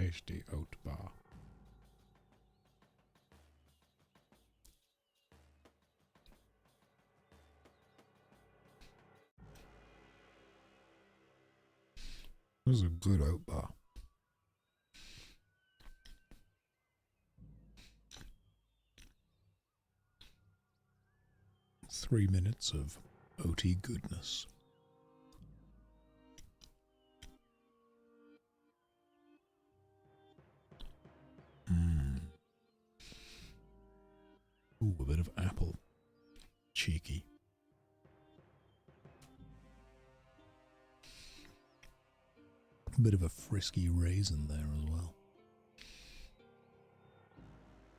tasty oat bar. This is a good oat bar. Three minutes of oaty goodness. Ooh, a bit of apple. Cheeky. A bit of a frisky raisin there as well.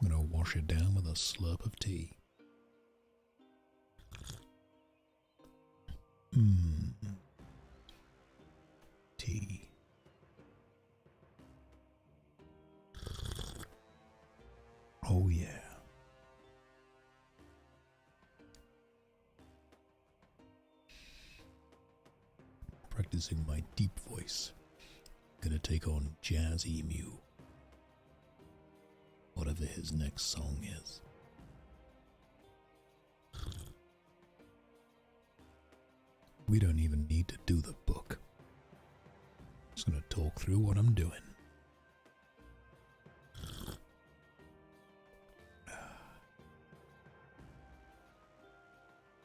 I'm gonna wash it down with a slurp of tea. Tea. Oh yeah. Practicing my deep voice. Gonna take on Jazz Emu. Whatever his next song is. We don't even need to do the book. Just gonna talk through what I'm doing.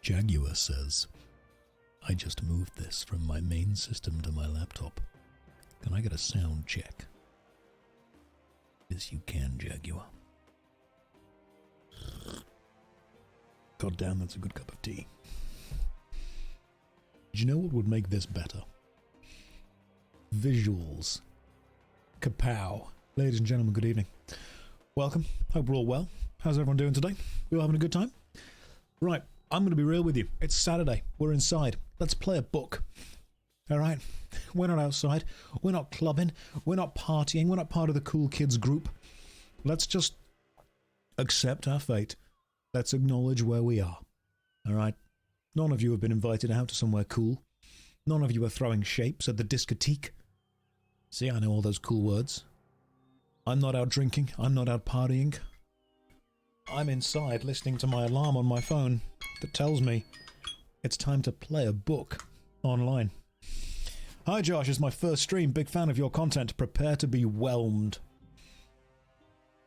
Jaguar says, I just moved this from my main system to my laptop. Can I get a sound check? Yes, you can, Jaguar. God damn, that's a good cup of tea. Do you know what would make this better? Visuals. Kapow. Ladies and gentlemen, good evening. Welcome. Hope we're all well. How's everyone doing today? We all having a good time? Right, I'm going to be real with you. It's Saturday. We're inside. Let's play a book. All right? We're not outside. We're not clubbing. We're not partying. We're not part of the cool kids group. Let's just accept our fate. Let's acknowledge where we are. All right? None of you have been invited out to somewhere cool. None of you are throwing shapes at the discotheque. See, I know all those cool words. I'm not out drinking. I'm not out partying. I'm inside listening to my alarm on my phone that tells me it's time to play a book online. Hi Josh, it's my first stream. Big fan of your content. Prepare to be whelmed.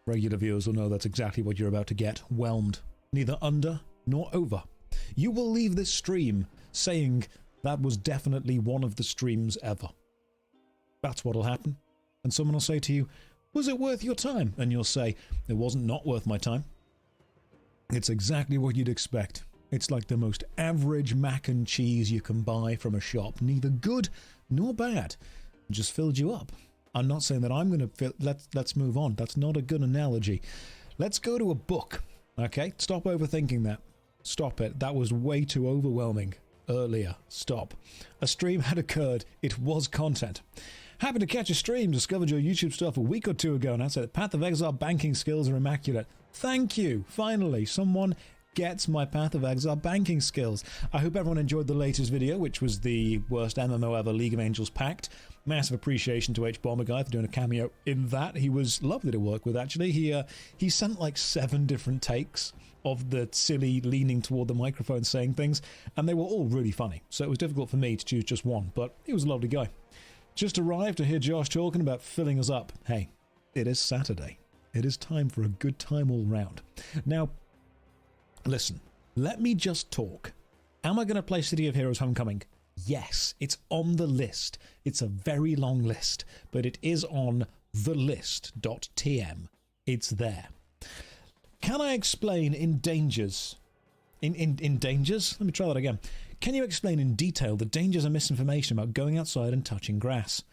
Regular viewers will know that's exactly what you're about to get. Whelmed. Neither under nor over. You will leave this stream saying that was definitely one of the streams ever. That's what'll happen. And someone will say to you, was it worth your time? And you'll say, it wasn't not worth my time. It's exactly what you'd expect. It's like the most average mac and cheese you can buy from a shop. Neither good nor bad. It just filled you up. I'm not saying that I'm going to fill... Let's move on. That's not a good analogy. Let's go to a book. Okay? Stop overthinking that. Stop it. That was way too overwhelming earlier. Stop. A stream had occurred. It was content. Happened to catch a stream. Discovered your YouTube stuff a week or two ago. And I said, Path of Exile banking skills are immaculate. Thank you. Finally, someone gets my Path of Exile banking skills. I hope everyone enjoyed the latest video, which was the worst MMO ever, League of Angels Pact. Massive appreciation to H Bomber Guy for doing a cameo in that. He was lovely to work with, actually. He sent like 7 different takes of the silly leaning toward the microphone saying things, and they were all really funny. So it was difficult for me to choose just one, but he was a lovely guy. Just arrived to hear Josh talking about filling us up. Hey, it is Saturday. It is time for a good time all round. Now, listen, let me just talk. Am I going to play City of Heroes Homecoming? Yes, it's on the list. It's a very long list, but it is on thelist.tm. It's there. Can I explain in dangers? In dangers? Let me try that again. Can you explain in detail the dangers and misinformation about going outside and touching grass?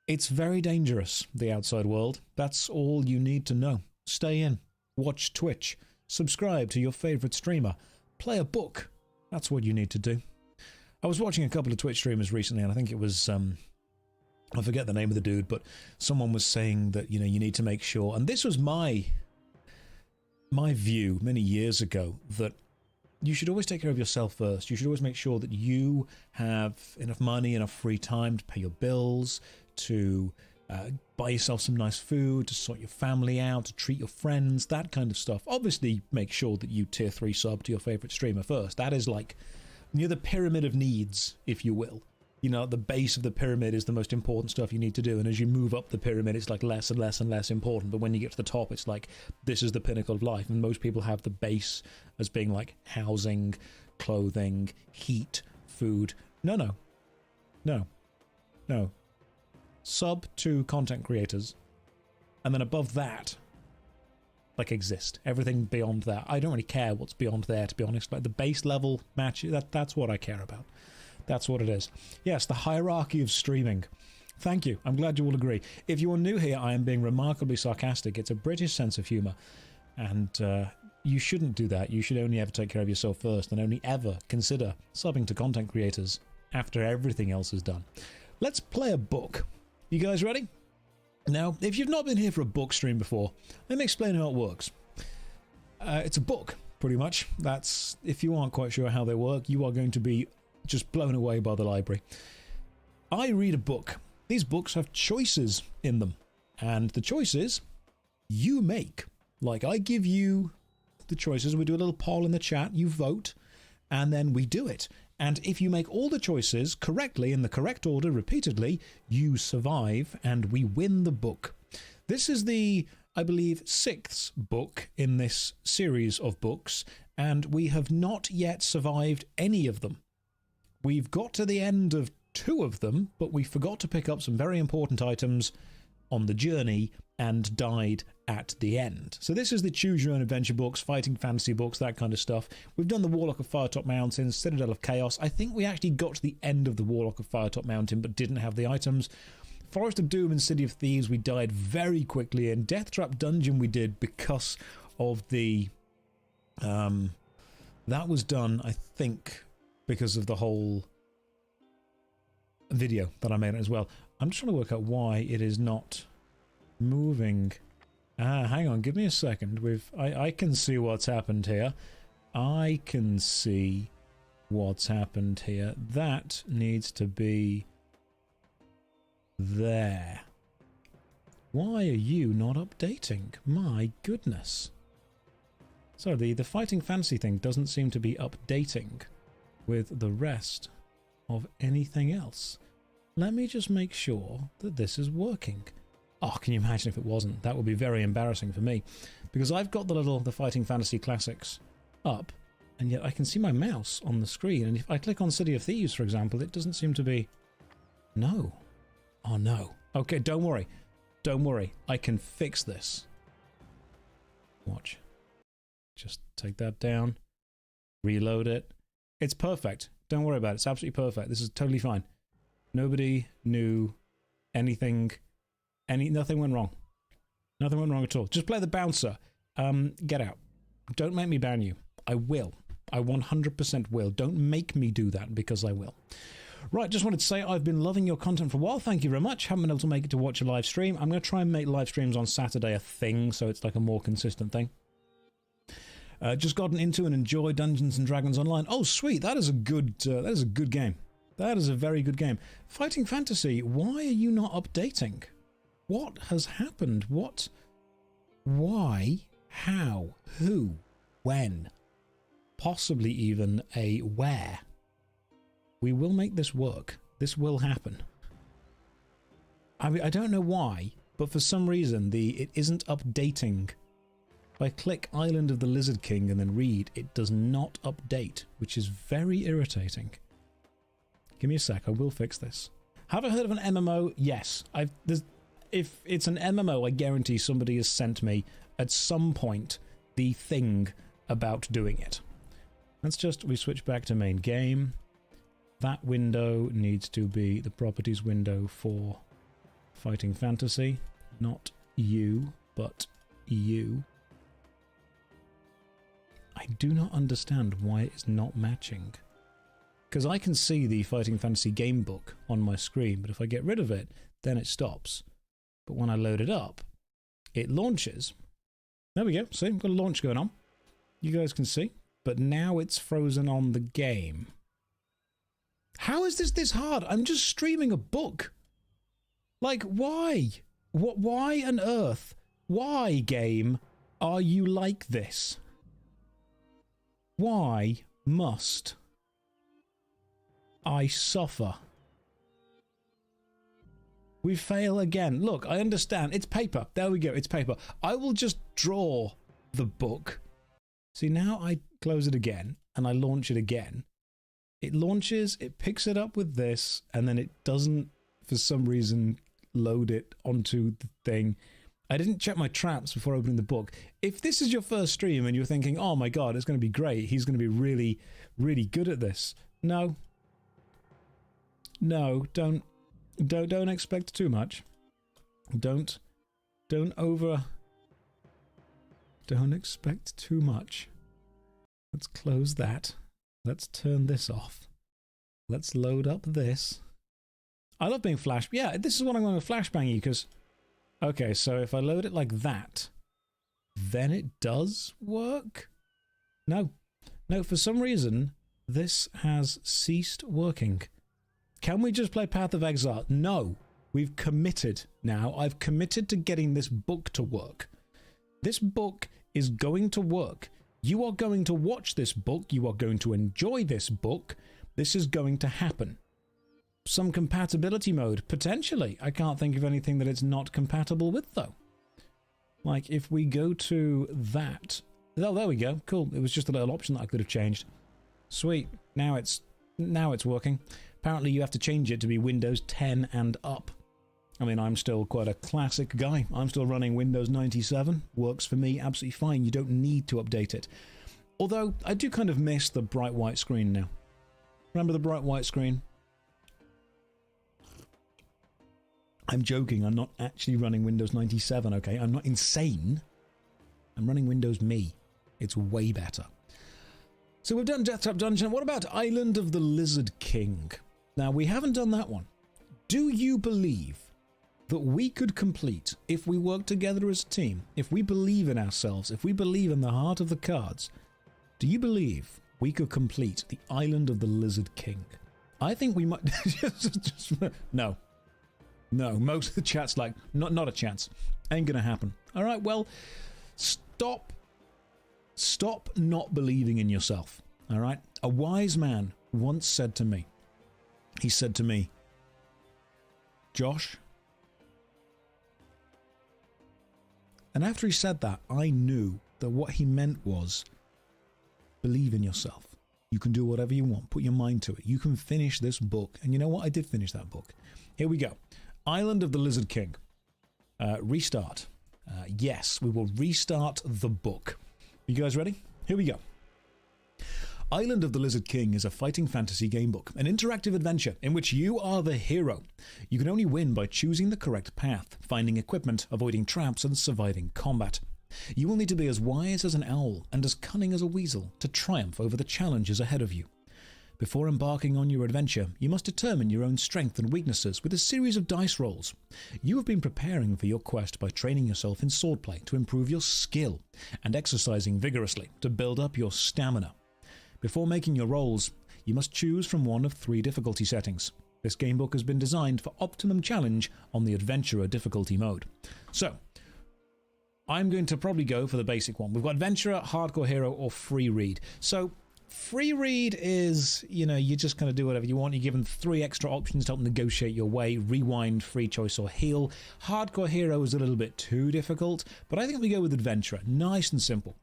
It's very dangerous, the outside world. That's all you need to know. Stay in. Watch Twitch. Subscribe to your favourite streamer. Play a book. That's what you need to do. I was watching a couple of Twitch streamers recently, and I think it was, I forget the name of the dude, but someone was saying that, you know, you need to make sure, and this was my view many years ago, that you should always take care of yourself first. You should always make sure that you have enough money, enough free time to pay your bills, to buy yourself some nice food, to sort your family out, to treat your friends, that kind of stuff. Obviously, make sure that you tier 3 sub to your favourite streamer first. That is like near the pyramid of needs, if you will. You know, the base of the pyramid is the most important stuff you need to do, and as you move up the pyramid, it's like less and less and less important. But when you get to the top, it's like, this is the pinnacle of life, and most people have the base as being like housing, clothing, heat, food. No. Sub to content creators, and then above that, like, exist. Everything beyond that, I don't really care what's beyond there, to be honest. Like, the base level match, that's what I care about. That's what it is. Yes, the hierarchy of streaming. Thank you. I'm glad you all agree. If you are new here, I am being remarkably sarcastic. It's a British sense of humour, and you shouldn't do that. You should only ever take care of yourself first, and only ever consider subbing to content creators after everything else is done. Let's play a book. You guys ready? Now, if you've not been here for a book stream before, let me explain how it works. It's a book, pretty much. That's, if you aren't quite sure how they work, you are going to be just blown away by the library. I read a book. These books have choices in them, and the choices you make. Like, I give you the choices, we do a little poll in the chat, you vote, and then we do it. And if you make all the choices correctly in the correct order repeatedly, you survive and we win the book. This is the, I believe, 6th book in this series of books, and we have not yet survived any of them. We've got to the end of 2 of them, but we forgot to pick up some very important items on the journey and died at the end. So this is the choose your own adventure books, fighting fantasy books, that kind of stuff. We've done the Warlock of Firetop Mountain, Citadel of Chaos. I think we actually got to the end of the Warlock of Firetop Mountain but didn't have the items. Forest of Doom and City of Thieves we died very quickly in. Death Trap Dungeon we did because of the that was done, I think, because of the whole video that I made as well. I'm just trying to work out why it is not moving. Hang on, give me a second. I can see what's happened here. I can see what's happened here. That needs to be there. Why are you not updating? My goodness. So the fighting fantasy thing doesn't seem to be updating with the rest of anything else. Let me just make sure that this is working. Oh, can you imagine if it wasn't? That would be very embarrassing for me, because I've got the Fighting Fantasy Classics up, and yet I can see my mouse on the screen, and if I click on City of Thieves, for example, it doesn't seem to be... No. Oh, no. Okay, don't worry. Don't worry. I can fix this. Watch. Just take that down. Reload it. It's perfect. Don't worry about it. It's absolutely perfect. This is totally fine. Nobody knew anything... Nothing went wrong. Nothing went wrong at all. Just play the bouncer. Get out. Don't make me ban you. I will. I 100% will. Don't make me do that, because I will. Right, just wanted to say I've been loving your content for a while. Thank you very much. Haven't been able to make it to watch a live stream. I'm going to try and make live streams on Saturday a thing, so it's like a more consistent thing. Just gotten into and enjoy Dungeons and Dragons Online. Oh, sweet. That is a good game. That is a very good game. Fighting Fantasy, why are you not updating? What has happened? What? Why? How? Who? When? Possibly even a where? We will make this work. This will happen. I mean, I don't know why, but for some reason it isn't updating. If I click Island of the Lizard King and then read, it does not update, which is very irritating. Give me a sec, I will fix this. Have I heard of an MMO? Yes. If it's an MMO, I guarantee somebody has sent me at some point the thing about doing it. We switch back to main game. That window needs to be the properties window for Fighting Fantasy. Not you, but you. I do not understand why it is not matching. Because I can see the Fighting Fantasy game book on my screen, but if I get rid of it, then it stops. But when I load it up, it launches. There we go. See, I've got a launch going on. You guys can see. But now it's frozen on the game. How is this hard? I'm just streaming a book. Like, why? Why on earth? Why, game, are you like this? Why must I suffer? We fail again. Look, I understand. It's paper. There we go. It's paper. I will just draw the book. See, now I close it again and I launch it again. It launches, it picks it up with this, and then it doesn't, for some reason, load it onto the thing. I didn't check my traps before opening the book. If this is your first stream and you're thinking, oh my god, it's going to be great, he's going to be really, really good at this. No. No, don't expect too much. Don't expect too much. Let's close that. Let's turn this off. Let's load up this. I love being flash. Yeah, this is what I'm going to flashbang you because... Okay, so if I load it like that, then it does work? No. No, for some reason, this has ceased working. Can we just play Path of Exile? No. We've committed now. I've committed to getting this book to work. This book is going to work. You are going to watch this book. You are going to enjoy this book. This is going to happen. Some compatibility mode, potentially. I can't think of anything that it's not compatible with, though. Like, if we go to that... Oh, there we go. Cool. It was just a little option that I could have changed. Sweet. Now it's working. Apparently, you have to change it to be Windows 10 and up. I mean, I'm still quite a classic guy. I'm still running Windows 97. Works for me absolutely fine. You don't need to update it. Although, I do kind of miss the bright white screen now. Remember the bright white screen? I'm joking. I'm not actually running Windows 97, okay? I'm not insane. I'm running Windows Me. It's way better. So we've done Death Trap Dungeon. What about Island of the Lizard King? Now, we haven't done that one. Do you believe that we could complete, if we work together as a team, if we believe in ourselves, if we believe in the heart of the cards, do you believe we could complete the Island of the Lizard King? I think we might... No. No, most of the chat's like, not a chance. Ain't gonna happen. All right, well, stop not believing in yourself, all right? A wise man once said to me, he said to me, Josh, and after he said that, I knew that what he meant was, believe in yourself. You can do whatever you want. Put your mind to it. You can finish this book. And you know what? I did finish that book. Here we go. Island of the Lizard King. Restart. Yes, we will restart the book. You guys ready? Here we go. Island of the Lizard King is a fighting fantasy gamebook, an interactive adventure in which you are the hero. You can only win by choosing the correct path, finding equipment, avoiding traps, and surviving combat. You will need to be as wise as an owl and as cunning as a weasel to triumph over the challenges ahead of you. Before embarking on your adventure, you must determine your own strengths and weaknesses with a series of dice rolls. You have been preparing for your quest by training yourself in swordplay to improve your skill and exercising vigorously to build up your stamina. Before making your rolls, you must choose from one of 3 difficulty settings. This gamebook has been designed for optimum challenge on the Adventurer difficulty mode. So, I'm going to probably go for the basic one. We've got Adventurer, Hardcore Hero, or Free Read. So, Free Read is, you know, you just kind of do whatever you want. You're given 3 extra options to help negotiate your way. Rewind, Free Choice, or Heal. Hardcore Hero is a little bit too difficult, but I think we go with Adventurer. Nice and simple.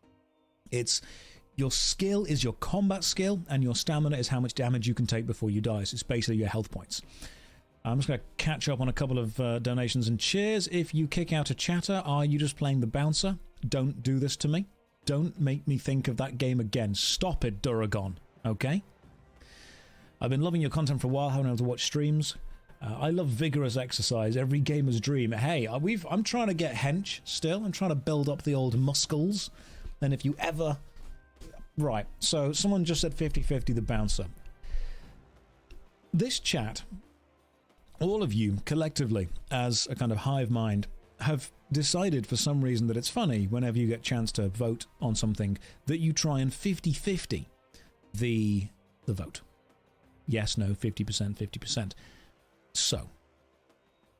It's... Your skill is your combat skill, and your stamina is how much damage you can take before you die. So it's basically your health points. I'm just going to catch up on a couple of donations and cheers. If you kick out a chatter, are you just playing the bouncer? Don't do this to me. Don't make me think of that game again. Stop it, Duragon. Okay? I've been loving your content for a while, haven't been able to watch streams. I love vigorous exercise, every gamer's dream. Hey, I'm trying to get hench still. I'm trying to build up the old muscles. And if you ever... Right, so someone just said 50-50 the bouncer. This chat, all of you collectively, as a kind of hive mind, have decided for some reason that it's funny whenever you get a chance to vote on something that you try and 50-50 the vote. Yes, no, 50%, 50%. So,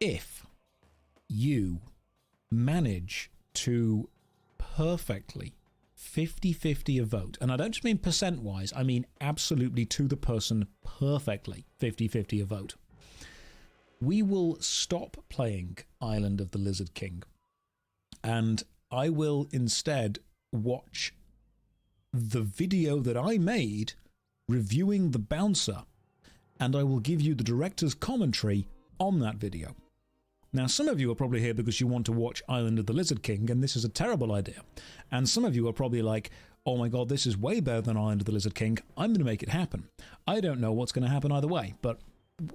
if you manage to perfectly 50-50 a vote, and I don't just mean percent-wise, I mean absolutely to the person perfectly 50-50 a vote, we will stop playing Island of the Lizard King, and I will instead watch the video that I made reviewing the bouncer, and I will give you the director's commentary on that video. Now, some of you are probably here because you want to watch Island of the Lizard King, and this is a terrible idea. And some of you are probably like, oh my god, this is way better than Island of the Lizard King. I'm going to make it happen. I don't know what's going to happen either way, but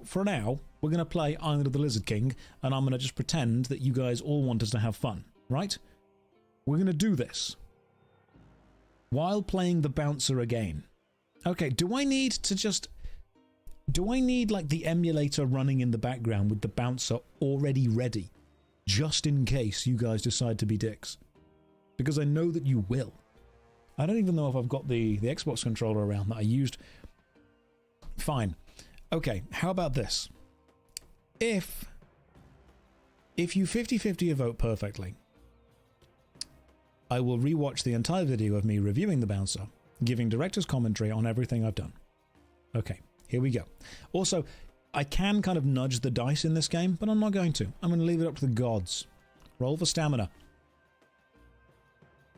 for now, we're going to play Island of the Lizard King, and I'm going to just pretend that you guys all want us to have fun, right? We're going to do this while playing the bouncer again. Okay, do I need like the emulator running in the background with the bouncer already ready, just in case you guys decide to be dicks? Because I know that you will. I don't even know if I've got the Xbox controller around that I used. Fine. Okay, how about this? If you 50-50 a vote perfectly, I will rewatch the entire video of me reviewing the bouncer, giving director's commentary on everything I've done. Okay. Here we go. Also, I can kind of nudge the dice in this game, but I'm not going to. I'm going to leave it up to the gods. Roll for stamina.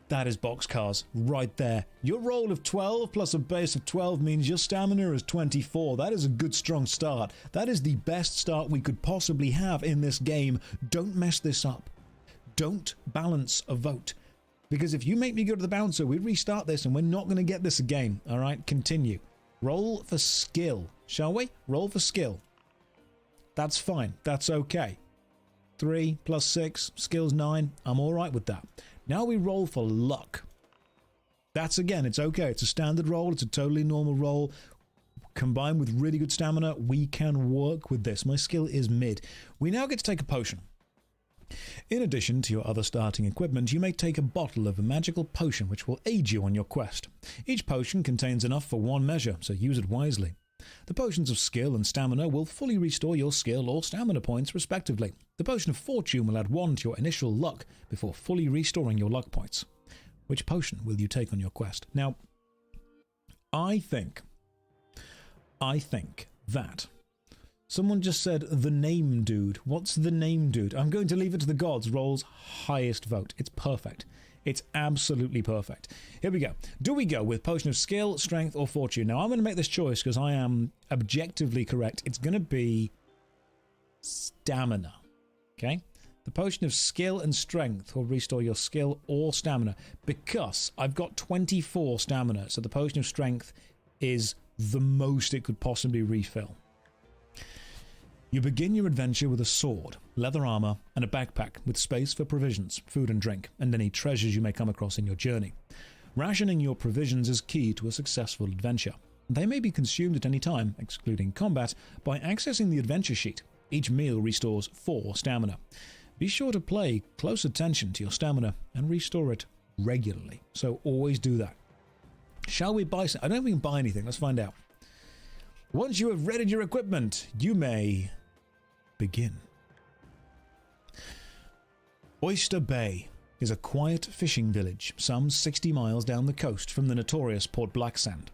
That is boxcars right there. Your roll of 12 plus a base of 12 means your stamina is 24. That is a good, strong start. That is the best start we could possibly have in this game. Don't mess this up. Don't balance a vote. Because if you make me go to the bouncer, we restart this and we're not going to get this again. All right, continue. Roll for skill, shall we? Roll for skill. That's fine. That's okay. 3 plus 6, skill's 9. I'm all right with that. Now we roll for luck. That's, again, it's okay. It's a standard roll. It's a totally normal roll. Combined with really good stamina, we can work with this. My skill is mid. We now get to take a potion. In addition to your other starting equipment, you may take a bottle of a magical potion which will aid you on your quest. Each potion contains enough for one measure, so use it wisely. The potions of skill and stamina will fully restore your skill or stamina points respectively. The potion of fortune will add 1 to your initial luck before fully restoring your luck points. Which potion will you take on your quest? Now, I think that... Someone just said, the name dude. What's the name dude? I'm going to leave it to the gods. Rolls highest vote. It's perfect. It's absolutely perfect. Here we go. Do we go with potion of skill, strength, or fortune? Now, I'm going to make this choice because I am objectively correct. It's going to be stamina. Okay? The potion of skill and strength will restore your skill or stamina because I've got 24 stamina. So the potion of strength is the most it could possibly refill. You begin your adventure with a sword, leather armor, and a backpack with space for provisions, food and drink, and any treasures you may come across in your journey. Rationing your provisions is key to a successful adventure. They may be consumed at any time, excluding combat, by accessing the adventure sheet. Each meal restores 4 stamina. Be sure to pay close attention to your stamina and restore it regularly, so always do that. Shall we buy some? I don't think we can buy anything, let's find out. Once you have readied your equipment, you may... begin. Oyster Bay is a quiet fishing village some 60 miles down the coast from the notorious Port Blacksand.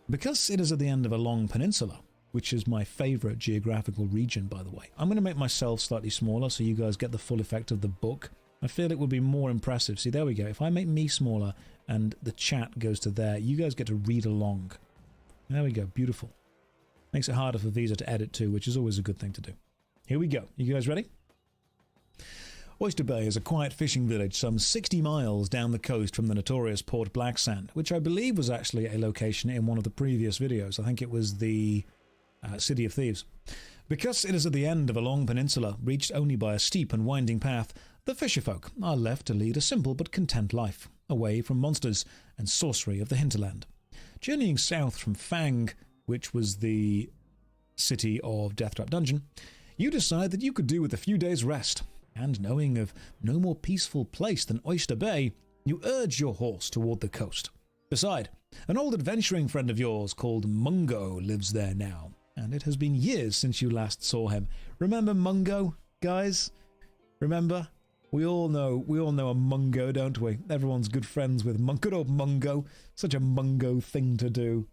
Because it is at the end of a long peninsula, which is my favourite geographical region, by the way, I'm going to make myself slightly smaller so you guys get the full effect of the book. I feel it would be more impressive. See, there we go. If I make me smaller and the chat goes to there, you guys get to read along. There we go. Beautiful. Makes it harder for Visa to edit too, which is always a good thing to do. Here we go. You guys ready? Oyster Bay is a quiet fishing village some 60 miles down the coast from the notorious Port Blacksand, which I believe was actually a location in one of the previous videos. I think it was the City of Thieves. Because it is at the end of a long peninsula, reached only by a steep and winding path, the fisherfolk are left to lead a simple but content life, away from monsters and sorcery of the hinterland. Journeying south from Fang, which was the city of Deathtrap Dungeon, you decide that you could do with a few days' rest, and knowing of no more peaceful place than Oyster Bay, you urge your horse toward the coast. Beside, an old adventuring friend of yours called Mongo lives there now, and it has been years since you last saw him. Remember Mongo? guys? Remember? We all know a Mongo, don't we? Everyone's good friends with good old Mongo. Such a Mongo thing to do.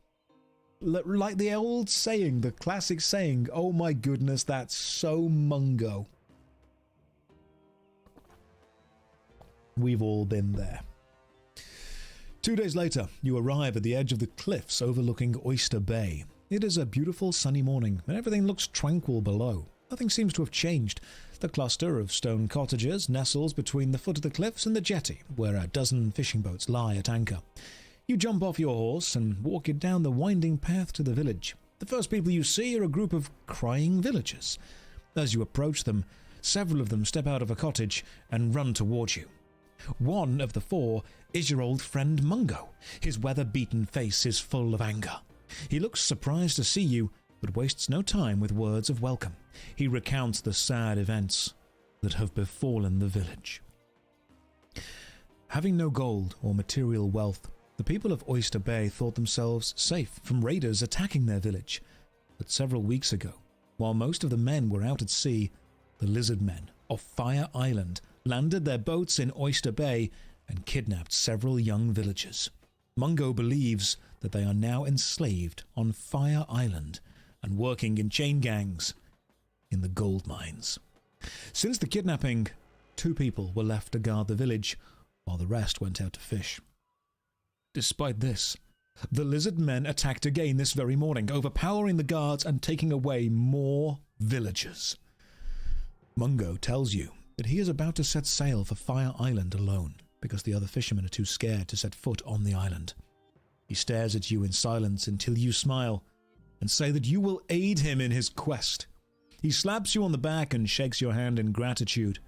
Like the old saying, the classic saying, oh my goodness, that's so Mongo. We've all been there. 2 days later, you arrive at the edge of the cliffs overlooking Oyster Bay. It is a beautiful sunny morning, and everything looks tranquil below. Nothing seems to have changed. The cluster of stone cottages nestles between the foot of the cliffs and the jetty, where a dozen fishing boats lie at anchor. You jump off your horse and walk it down the winding path to the village. The first people you see are a group of crying villagers. As you approach them, several of them step out of a cottage and run towards you. One of the four is your old friend Mongo. His weather-beaten face is full of anger. He looks surprised to see you, but wastes no time with words of welcome. He recounts the sad events that have befallen the village. Having no gold or material wealth, the people of Oyster Bay thought themselves safe from raiders attacking their village. But several weeks ago, while most of the men were out at sea, the lizard men of Fire Island landed their boats in Oyster Bay and kidnapped several young villagers. Mongo believes that they are now enslaved on Fire Island and working in chain gangs in the gold mines. Since the kidnapping, 2 people were left to guard the village while the rest went out to fish. Despite this, the lizard men attacked again this very morning, overpowering the guards and taking away more villagers. Mongo tells you that he is about to set sail for Fire Island alone because the other fishermen are too scared to set foot on the island. He stares at you in silence until you smile and say that you will aid him in his quest. He slaps you on the back and shakes your hand in gratitude.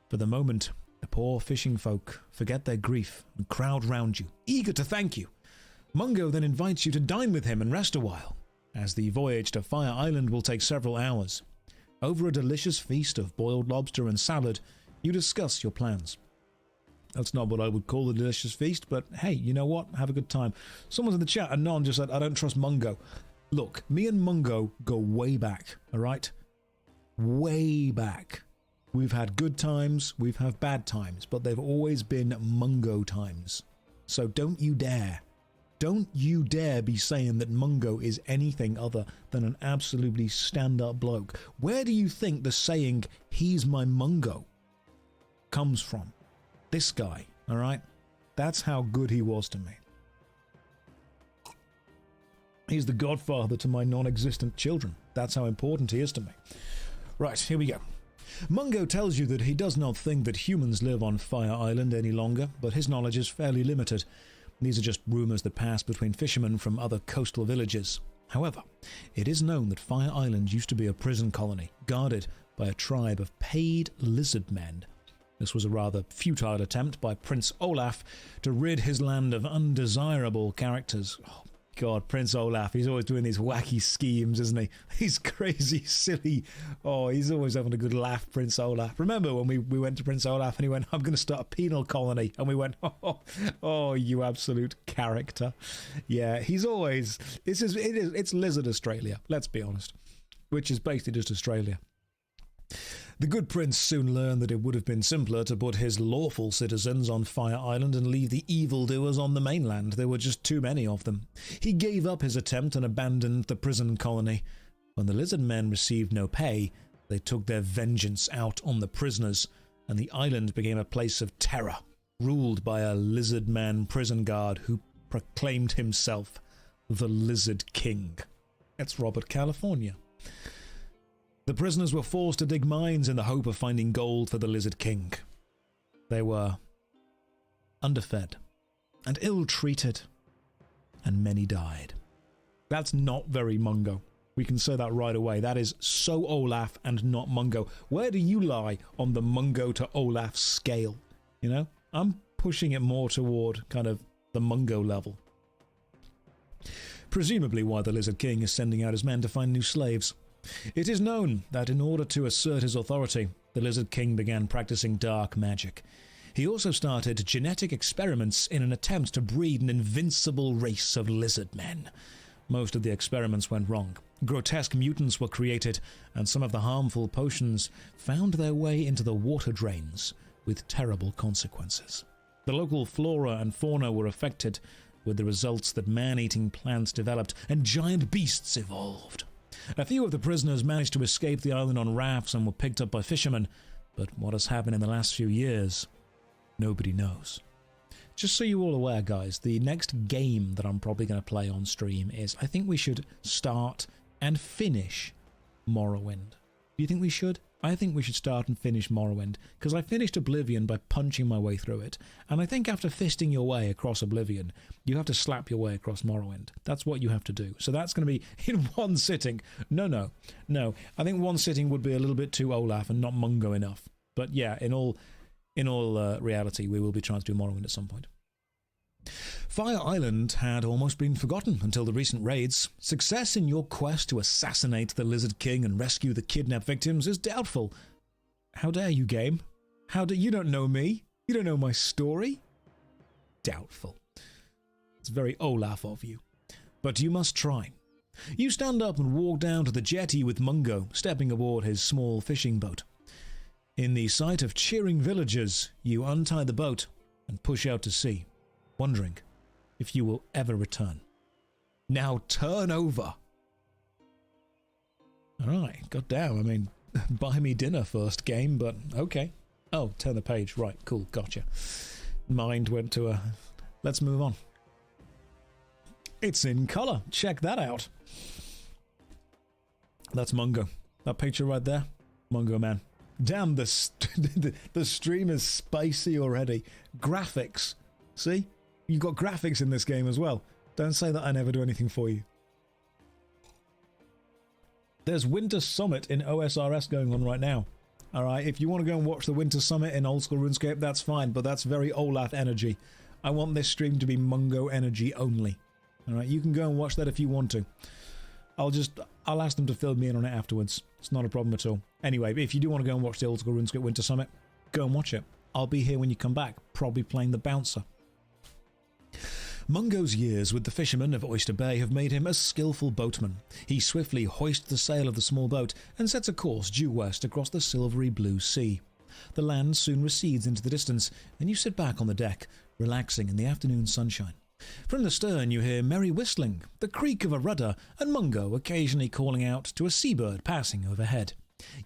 For the moment, the poor fishing folk forget their grief and crowd round you, eager to thank you. Mongo then invites you to dine with him and rest a while, as the voyage to Fire Island will take several hours. Over a delicious feast of boiled lobster and salad, you discuss your plans. That's not what I would call a delicious feast, but hey, you know what? Have a good time. Someone's in the chat, and Non just said, I don't trust Mongo. Look, me and Mongo go way back, alright? Way back. We've had good times, we've had bad times, but they've always been Mongo times. So don't you dare be saying that Mongo is anything other than an absolutely stand-up bloke. Where do you think the saying, he's my Mongo, comes from? This guy, alright? That's how good he was to me. He's the godfather to my non-existent children. That's how important he is to me. Right, here we go. Mongo tells you that he does not think that humans live on Fire Island any longer, but his knowledge is fairly limited. These are just rumours that pass between fishermen from other coastal villages. However, it is known that Fire Island used to be a prison colony, guarded by a tribe of paid lizard men. This was a rather futile attempt by Prince Olaf to rid his land of undesirable characters. Oh, God, Prince Olaf, he's always doing these wacky schemes, isn't he? He's crazy, silly. Oh, he's always having a good laugh, Prince Olaf. Remember when we went to Prince Olaf and he went, I'm going to start a penal colony. And we went, oh, you absolute character. Yeah, he's always, it's Lizard Australia, let's be honest, which is basically just Australia. The good prince soon learned that it would have been simpler to put his lawful citizens on Fire Island and leave the evildoers on the mainland. There were just too many of them. He gave up his attempt and abandoned the prison colony. When the lizard men received no pay, they took their vengeance out on the prisoners, and the island became a place of terror, ruled by a lizard man prison guard who proclaimed himself the Lizard King. That's Robert California. The prisoners were forced to dig mines in the hope of finding gold for the Lizard King. They were underfed and ill-treated, and many died. That's not very Mongo. We can say that right away. That is so Olaf and not Mongo. Where do you lie on the Mongo to Olaf scale? You know, I'm pushing it more toward kind of the Mongo level. Presumably why the Lizard King is sending out his men to find new slaves. It is known that in order to assert his authority, the Lizard King began practicing dark magic. He also started genetic experiments in an attempt to breed an invincible race of lizard men. Most of the experiments went wrong, Grotesque mutants were created, and some of the harmful potions found their way into the water drains, with terrible consequences. The local flora and fauna were affected, with the results that man-eating plants developed and giant beasts evolved. A few of the prisoners managed to escape the island on rafts and were picked up by fishermen, but what has happened in the last few years, nobody knows. Just so you're all aware, guys, the next game that I'm probably going to play on stream is, I think we should start and finish Morrowind. Do you think we should? I think we should start and finish Morrowind, because I finished Oblivion by punching my way through it, and I think after fisting your way across Oblivion, you have to slap your way across Morrowind. That's what you have to do. So that's going to be in one sitting. No. I think one sitting would be a little bit too Olaf and not Mongo enough. But yeah, in all reality, we will be trying to do Morrowind at some point. Fire Island had almost been forgotten until the recent raids. Success in your quest to assassinate the Lizard King and rescue the kidnapped victims is doubtful. How dare you, game? You don't know me? You don't know my story? Doubtful. It's very Olaf of you. But you must try. You stand up and walk down to the jetty with Mungo, stepping aboard his small fishing boat. In the sight of cheering villagers, you untie the boat and push out to sea, wondering if you will ever return. Now turn over. Alright, goddamn, I mean, buy me dinner first, game, but okay. Oh, turn the page, right, cool, gotcha. Mind went to a... Let's move on. It's in colour, check that out. That's Mungo. That picture right there, Mungo man. Damn, the stream is spicy already. Graphics, see? You've got graphics in this game as well. Don't say that I never do anything for you. There's Winter Summit in OSRS going on right now. Alright, if you want to go and watch the Winter Summit in Old School RuneScape, that's fine, but that's very Olaf energy. I want this stream to be Mungo energy only. Alright, you can go and watch that if you want to. I'll ask them to fill me in on it afterwards. It's not a problem at all. Anyway, if you do want to go and watch the Old School RuneScape Winter Summit, go and watch it. I'll be here when you come back, probably playing the bouncer. Mungo's years with the fishermen of Oyster Bay have made him a skillful boatman. He swiftly hoists the sail of the small boat and sets a course due west across the silvery blue sea. The land soon recedes into the distance, and you sit back on the deck, relaxing in the afternoon sunshine. From the stern you hear merry whistling, the creak of a rudder, and Mungo occasionally calling out to a seabird passing overhead.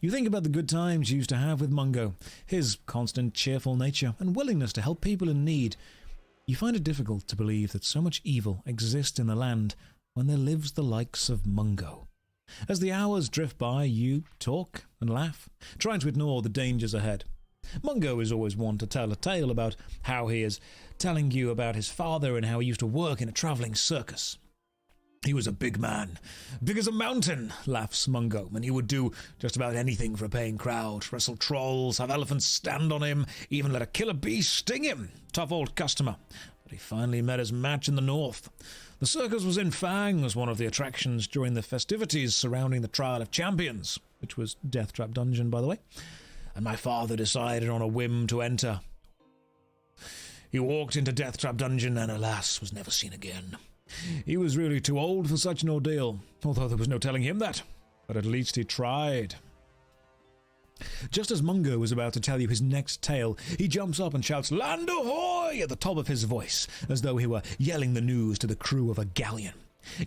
You think about the good times you used to have with Mungo, his constant cheerful nature and willingness to help people in need. You find it difficult to believe that so much evil exists in the land when there lives the likes of Mungo. As the hours drift by, you talk and laugh, trying to ignore the dangers ahead. Mungo is always one to tell a tale about how he is telling you about his father and how he used to work in a travelling circus. He was a big man, big as a mountain, laughs Mungo, and he would do just about anything for a paying crowd, wrestle trolls, have elephants stand on him, even let a killer bee sting him. Tough old customer. But he finally met his match in the north. The circus was in Fang as one of the attractions during the festivities surrounding the Trial of Champions, which was Death Trap Dungeon, by the way, and my father decided on a whim to enter. He walked into Death Trap Dungeon and, alas, was never seen again. He was really too old for such an ordeal, although there was no telling him that, but at least he tried. Just as Mungo was about to tell you his next tale, he jumps up and shouts, "Land ahoy!" at the top of his voice, as though he were yelling the news to the crew of a galleon.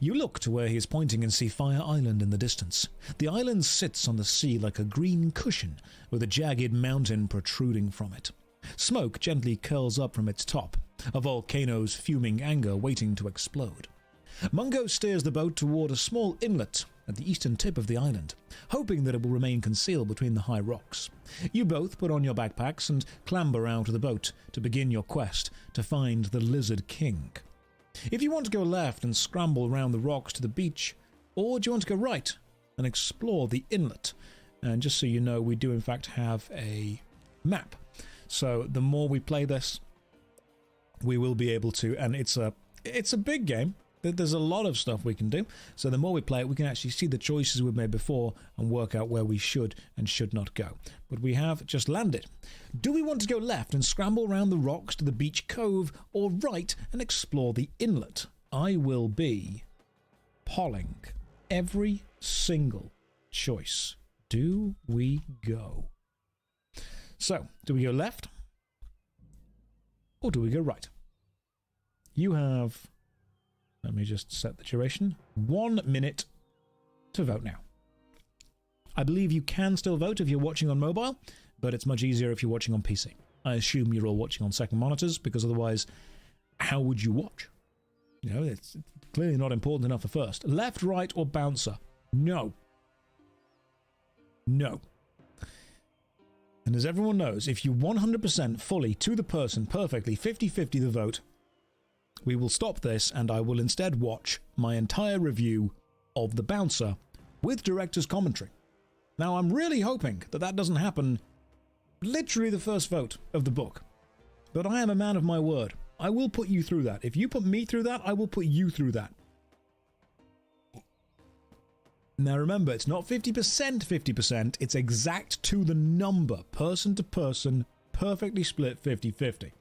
You look to where he is pointing and see Fire Island in the distance. The island sits on the sea like a green cushion, with a jagged mountain protruding from it. Smoke gently curls up from its top, a volcano's fuming anger waiting to explode. Mungo steers the boat toward a small inlet at the eastern tip of the island, hoping that it will remain concealed between the high rocks. You both put on your backpacks and clamber out of the boat to begin your quest to find the Lizard King. If you want to go left and scramble around the rocks to the beach, or do you want to go right and explore the inlet? And just so you know, we do in fact have a map. So the more we play this, we will be able to, and it's a big game. There's a lot of stuff we can do. So the more we play it, we can actually see the choices we've made before and work out where we should and should not go. But we have just landed. Do we want to go left and scramble around the rocks to the beach cove, or right and explore the inlet? I will be polling every single choice do we go? So, do we go left? Or do we go right? You have... Let me just set the duration. 1 minute to vote now. I believe you can still vote if you're watching on mobile, but it's much easier if you're watching on PC. I assume you're all watching on second monitors, because otherwise, how would you watch? You know, it's clearly not important enough for first. Left, right, or bouncer? No. No. And as everyone knows, if you 100% fully, to the person, perfectly, 50-50 the vote, we will stop this and I will instead watch my entire review of the bouncer with director's commentary. Now, I'm really hoping that that doesn't happen literally the first vote of the book. But I am a man of my word. I will put you through that. If you put me through that, I will put you through that. Now remember, it's not 50%, 50%. It's exact to the number, person to person, perfectly split 50-50.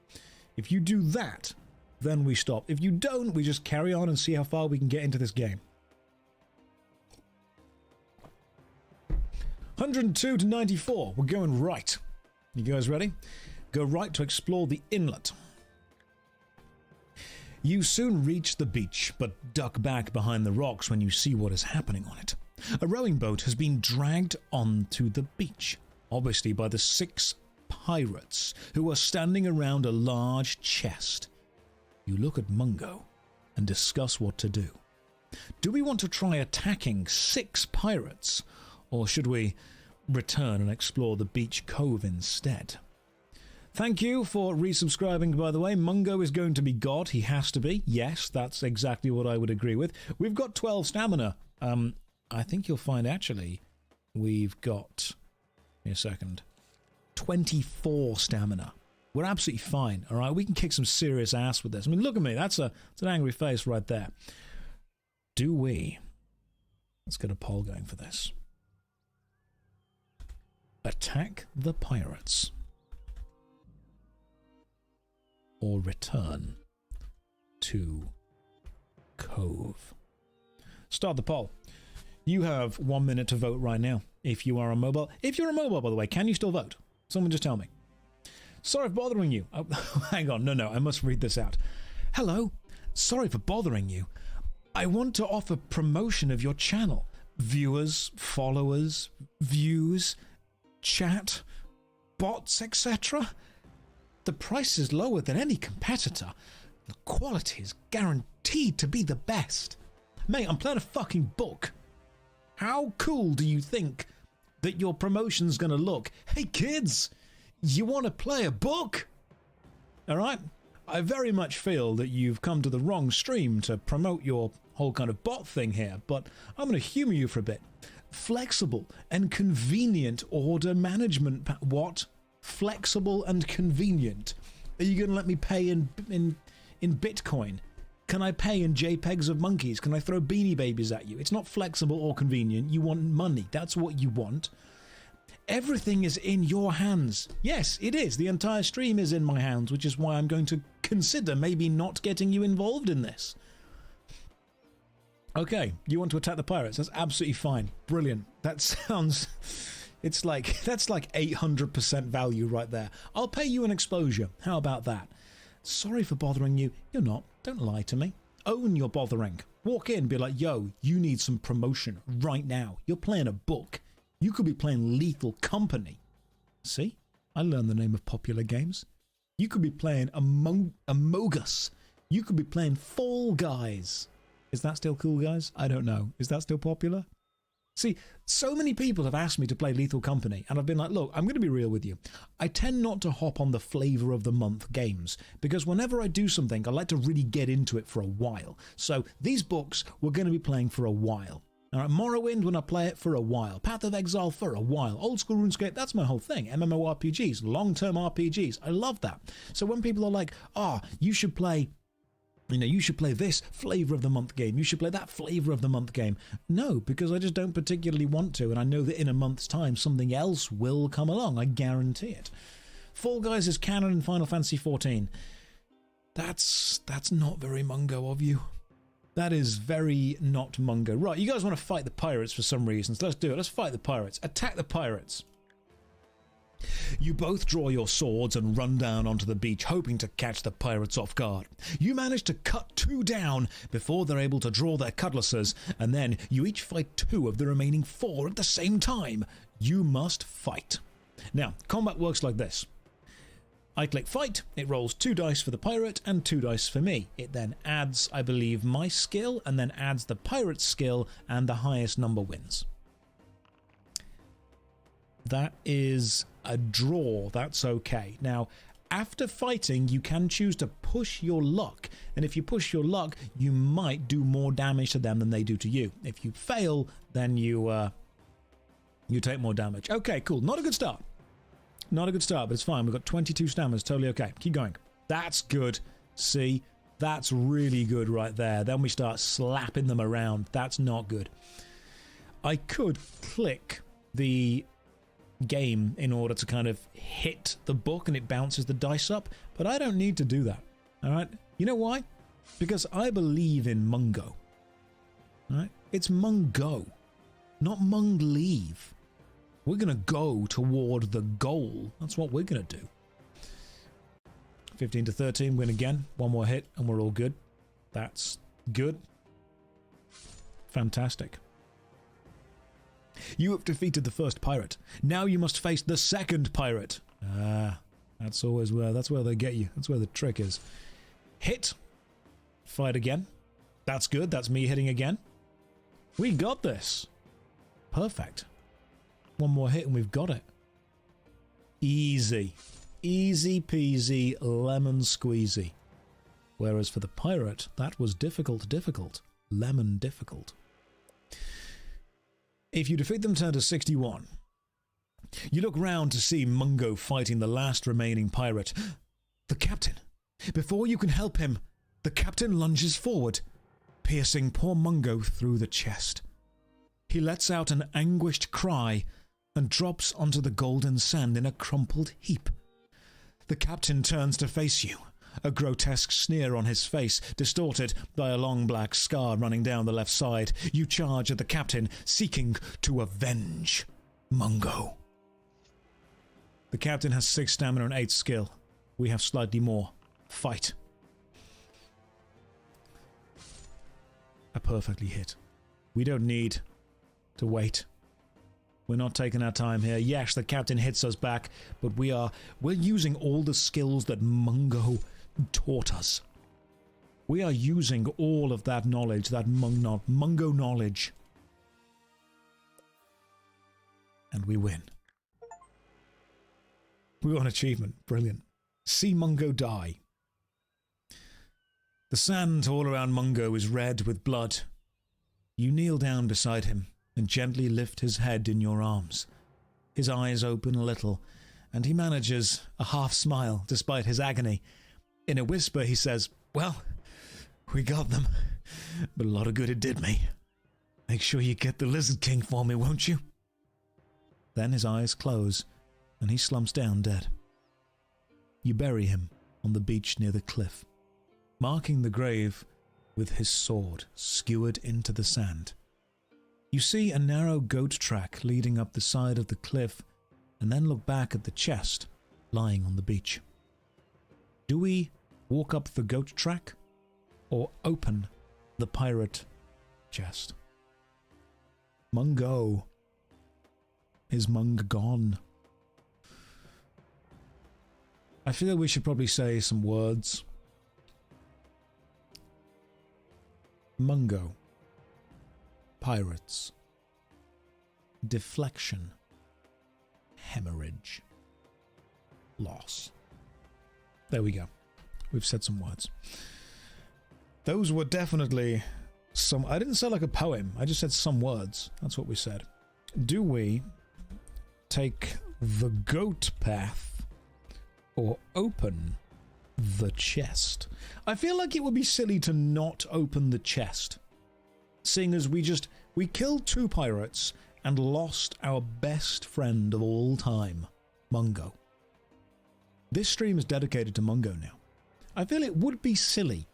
If you do that, then we stop. If you don't, we just carry on and see how far we can get into this game. 102 to 94. We're going right. You guys ready? Go right to explore the inlet. You soon reach the beach, but duck back behind the rocks when you see what is happening on it. A rowing boat has been dragged onto the beach, obviously by the 6 pirates who are standing around a large chest. You look at Mongo and discuss what to do. Do we want to try attacking 6 pirates, or should we return and explore the beach cove instead? Thank you for resubscribing, by the way. Mongo is going to be God. He has to be. Yes, that's exactly what I would agree with. We've got 12 stamina. I think you'll find, actually, we've got... Give me a second. 24 stamina. We're absolutely fine, all right? We can kick some serious ass with this. I mean, look at me. That's an angry face right there. Do we... Let's get a poll going for this. Attack the pirates. Or return to Cove. Start the poll. You have 1 minute to vote right now. If you are on mobile. If you're on mobile, by the way, can you still vote? Someone just tell me. Sorry for bothering you. Oh, hang on. No, I must read this out. Hello. Sorry for bothering you. I want to offer promotion of your channel. Viewers, followers, views, chat, bots, etc. The price is lower than any competitor. The quality is guaranteed to be the best. Mate, I'm playing a fucking book. How cool do you think that your promotion's going to look? Hey kids, you want to play a book? Alright? I very much feel that you've come to the wrong stream to promote your whole kind of bot thing here, but I'm going to humour you for a bit. Flexible and convenient order management. What? Flexible and convenient. Are you going to let me pay in Bitcoin? Can I pay in JPEGs of monkeys? Can I throw beanie babies at you? It's not flexible or convenient. You want money. That's what you want. Everything is in your hands. Yes, it is. The entire stream is in my hands, which is why I'm going to consider maybe not getting you involved in this. Okay, you want to attack the pirates? That's absolutely fine. Brilliant. That sounds... It's like... That's like 800% value right there. I'll pay you an exposure. How about that? Sorry for bothering you. You're not. Don't lie to me. Own your bothering. Walk in, be like, yo, you need some promotion right now. You're playing a book. You could be playing Lethal Company. See? I learned the name of popular games. You could be playing Among Us. You could be playing Fall Guys. Is that still cool, guys? I don't know. Is that still popular? See, so many people have asked me to play Lethal Company, and I've been like, look, I'm going to be real with you. I tend not to hop on the flavour of the month games, because whenever I do something, I like to really get into it for a while. So these books we're going to be playing for a while. All right, Morrowind, when I play it, for a while. Path of Exile, for a while. Old School RuneScape, that's my whole thing. MMORPGs, long-term RPGs. I love that. So when people are like, you should play... you should play this flavour of the month game. You should play that flavour of the month game. No, because I just don't particularly want to, and I know that in a month's time something else will come along. I guarantee it. Fall Guys is canon in Final Fantasy XIV. That's not very Mongo of you. That is very not Mongo. Right, you guys want to fight the pirates for some reasons. Let's do it. Let's fight the pirates. Attack the pirates. You both draw your swords and run down onto the beach, hoping to catch the pirates off guard. You manage to cut 2 down before they're able to draw their cutlasses, and then you each fight 2 of the remaining 4 at the same time. You must fight. Now, combat works like this. I click fight, it rolls 2 dice for the pirate and 2 dice for me. It then adds, I believe, my skill, and then adds the pirate's skill, and the highest number wins. That is a draw. That's okay. Now, after fighting, you can choose to push your luck. And if you push your luck, you might do more damage to them than they do to you. If you fail, then you take more damage. Okay, cool. Not a good start. Not a good start, but it's fine. We've got 22 stamina. Totally okay. Keep going. That's good. See? That's really good right there. Then we start slapping them around. That's not good. I could click the game in order to kind of hit the book and it bounces the dice up, but I don't need to do that. All right, you know why? Because I believe in Mongo. All right, it's Mongo, not Mung leave. We're gonna go toward the goal. That's what we're gonna do. 15 to 13, win again. 1 more hit and we're all good. That's good. Fantastic. You have defeated the first pirate. Now you must face the second pirate. That's always that's where they get you. That's where the trick is. Hit. Fight again. That's good. That's me hitting again. We got this. Perfect. 1 more hit and we've got it. Easy. Easy peasy lemon squeezy. Whereas for the pirate, that was difficult. Lemon difficult. If you defeat them, turn to 61. You look round to see Mongo fighting the last remaining pirate. The captain. Before you can help him, the captain lunges forward, piercing poor Mongo through the chest. He lets out an anguished cry and drops onto the golden sand in a crumpled heap. The captain turns to face you, a grotesque sneer on his face, distorted by a long black scar running down the left side. You charge at the captain, seeking to avenge Mongo. The captain has 6 stamina and 8 skill. We have slightly more. Fight. I perfectly hit. We don't need to wait. We're not taking our time here. Yes, the captain hits us back, but we're using all the skills that Mongo taught us. We are using all of that knowledge, that Mongo knowledge. And we win. We got an achievement. Brilliant. See Mongo die. The sand all around Mongo is red with blood. You kneel down beside him and gently lift his head in your arms. His eyes open a little, and he manages a half smile despite his agony. In a whisper, he says, "Well, we got them, but a lot of good it did me. Make sure you get the Lizard King for me, won't you?" Then his eyes close, and he slumps down dead. You bury him on the beach near the cliff, marking the grave with his sword skewered into the sand. You see a narrow goat track leading up the side of the cliff, and then look back at the chest lying on the beach. Do we walk up the goat track or open the pirate chest? Mongo. Is Mongo gone? I feel we should probably say some words. Mongo. Pirates. Deflection. Hemorrhage. Loss. There we go. We've said some words. Those were definitely some... I didn't say like a poem. I just said some words. That's what we said. Do we take the goat path or open the chest? I feel like it would be silly to not open the chest, seeing as we killed 2 pirates and lost our best friend of all time, Mongo. This stream is dedicated to Mongo now. I feel it would be silly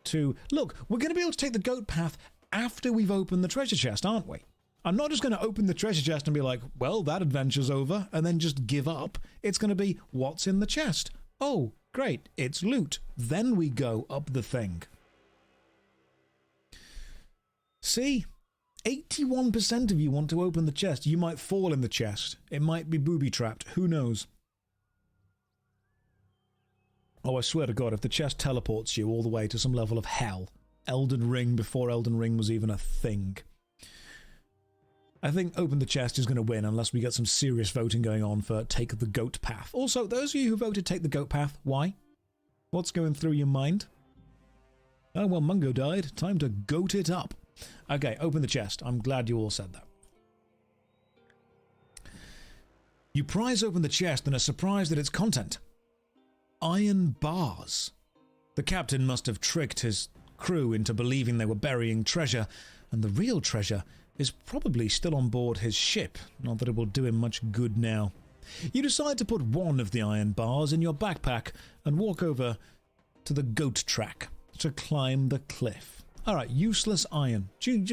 to... Look, we're going to be able to take the goat path after we've opened the treasure chest, aren't we? I'm not just going to open the treasure chest and be like, well, that adventure's over, and then just give up. It's going to be, what's in the chest? Oh, great, it's loot. Then we go up the thing. See? 81% of you want to open the chest. You might fall in the chest. It might be booby-trapped. Who knows? Oh, I swear to God, if the chest teleports you all the way to some level of hell, Elden Ring before Elden Ring was even a thing. I think Open the Chest is going to win unless we get some serious voting going on for Take the Goat Path. Also, those of you who voted Take the Goat Path, why? What's going through your mind? Oh, well, Mongo died. Time to goat it up. Okay, open the chest. I'm glad you all said that. You prise open the chest and are surprised at its content. Iron bars. The captain must have tricked his crew into believing they were burying treasure, and the real treasure is probably still on board his ship, not that it will do him much good now. You decide to put one of the iron bars in your backpack and walk over to the goat track to climb the cliff. Alright, useless iron.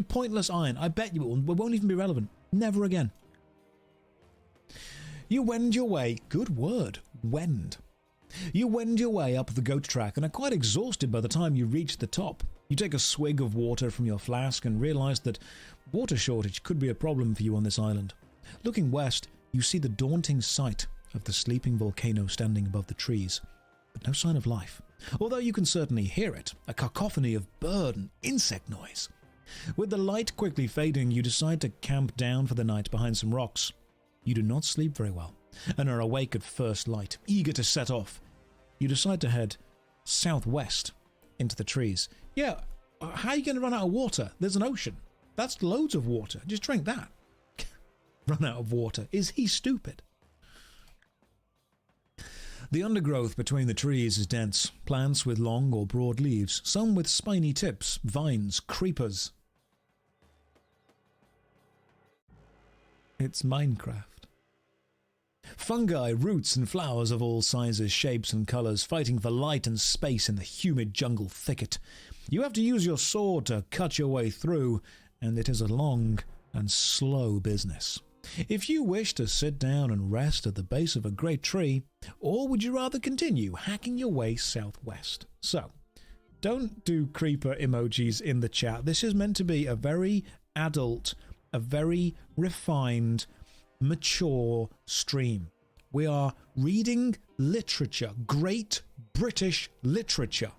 Pointless iron. I bet you it won't even be relevant. Never again. You wend your way... Good word. Wend. You wend your way up the goat track and are quite exhausted by the time you reach the top. You take a swig of water from your flask and realise that water shortage could be a problem for you on this island. Looking west, you see the daunting sight of the sleeping volcano standing above the trees, but no sign of life. Although you can certainly hear it, a cacophony of bird and insect noise. With the light quickly fading, you decide to camp down for the night behind some rocks. You do not sleep very well, and are awake at first light, eager to set off. You decide to head southwest into the trees. Yeah, how are you going to run out of water? There's an ocean. That's loads of water. Just drink that. Run out of water. Is he stupid? The undergrowth between the trees is dense. Plants with long or broad leaves, some with spiny tips, vines, creepers. It's Minecraft. Fungi, roots and flowers of all sizes, shapes and colours, fighting for light and space in the humid jungle thicket. You have to use your sword to cut your way through, and it is a long and slow business. If you wish to sit down and rest at the base of a great tree, or would you rather continue hacking your way southwest? So, don't do creeper emojis in the chat. This is meant to be a very adult, a very refined, mature stream. We are reading literature, great British literature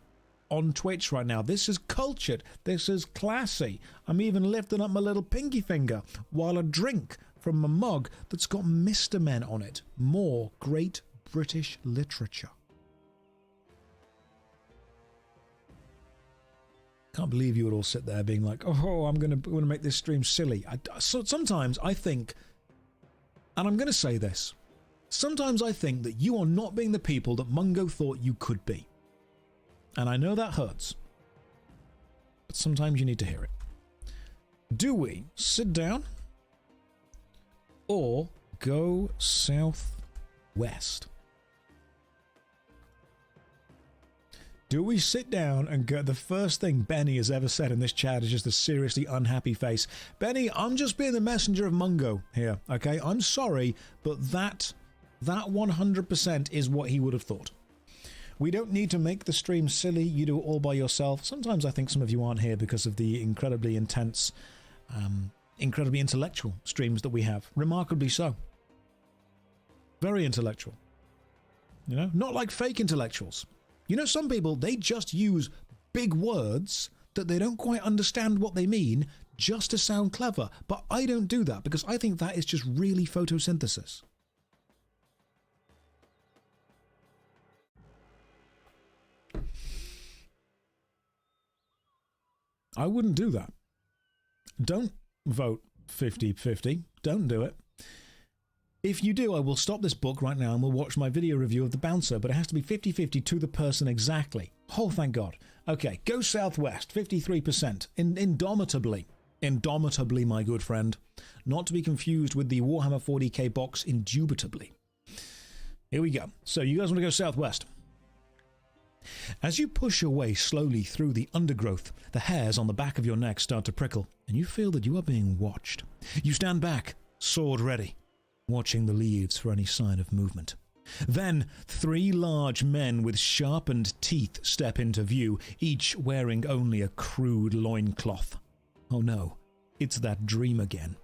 on Twitch right now. This is cultured. This is classy. I'm even lifting up my little pinky finger while I drink from a mug that's got Mr. Men on it. More great British literature. Can't believe you would all sit there being like, oh, I'm going to make this stream silly. So sometimes I think, and I'm going to say this, sometimes I think that you are not being the people that Mongo thought you could be. And I know that hurts. But sometimes you need to hear it. Do we sit down or go southwest? Do we sit down and go... The first thing Benny has ever said in this chat is just a seriously unhappy face. Benny, I'm just being the messenger of Mongo here, okay? I'm sorry, but that 100% is what he would have thought. We don't need to make the stream silly. You do it all by yourself. Sometimes I think some of you aren't here because of the incredibly intense, incredibly intellectual streams that we have. Remarkably so. Very intellectual. You know? Not like fake intellectuals. You know, some people, they just use big words that they don't quite understand what they mean just to sound clever. But I don't do that because I think that is just really photosynthesis. I wouldn't do that. Don't vote 50-50. Don't do it. If you do, I will stop this book right now and we'll watch my video review of The Bouncer, but it has to be 50-50 to the person exactly. Oh, thank God. Okay, go southwest, 53%. Indomitably. Indomitably, my good friend. Not to be confused with the Warhammer 40k box, indubitably. Here we go. So, you guys want to go southwest? As you push your way slowly through the undergrowth, the hairs on the back of your neck start to prickle, and you feel that you are being watched. You stand back, sword ready, watching the leaves for any sign of movement. Then, 3 large men with sharpened teeth step into view, each wearing only a crude loincloth. Oh no, it's that dream again.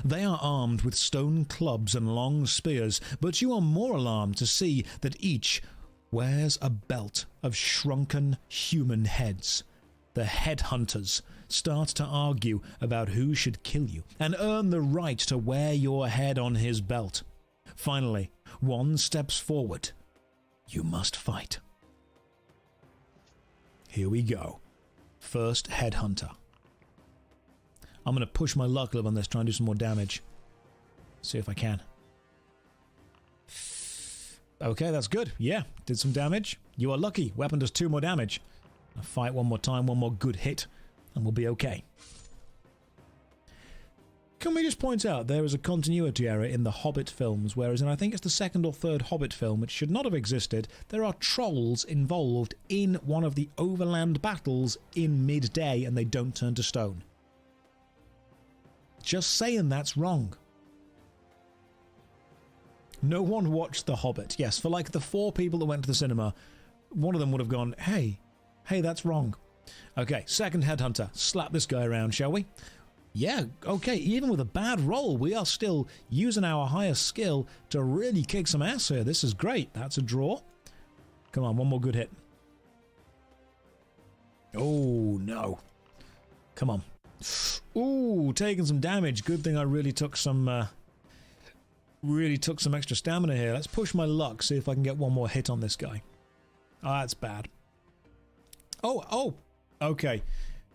They are armed with stone clubs and long spears, but you are more alarmed to see that each wears a belt of shrunken human heads. The headhunters start to argue about who should kill you and earn the right to wear your head on his belt. Finally, one steps forward. You must fight. Here we go. First headhunter. I'm going to push my luck a little on this, try and do some more damage. See if I can. Okay, that's good. Yeah, did some damage. You are lucky. Weapon does 2 more damage. I'll fight one more time, one more good hit, and we'll be okay. Can we just point out there is a continuity error in the Hobbit films, whereas in I think it's the 2nd or 3rd Hobbit film, which should not have existed, there are trolls involved in one of the overland battles in midday and they don't turn to stone. Just saying that's wrong. No one watched The Hobbit. Yes, for like the 4 people that went to the cinema, one of them would have gone, hey, that's wrong. Okay, second headhunter. Slap this guy around, shall we? Yeah, okay, even with a bad roll, we are still using our higher skill to really kick some ass here. This is great. That's a draw. Come on, one more good hit. Oh, no. Come on. Ooh, taking some damage. Good thing I really took some extra stamina here. Let's push my luck, see if I can get one more hit on this guy. Oh, that's bad. Oh, okay.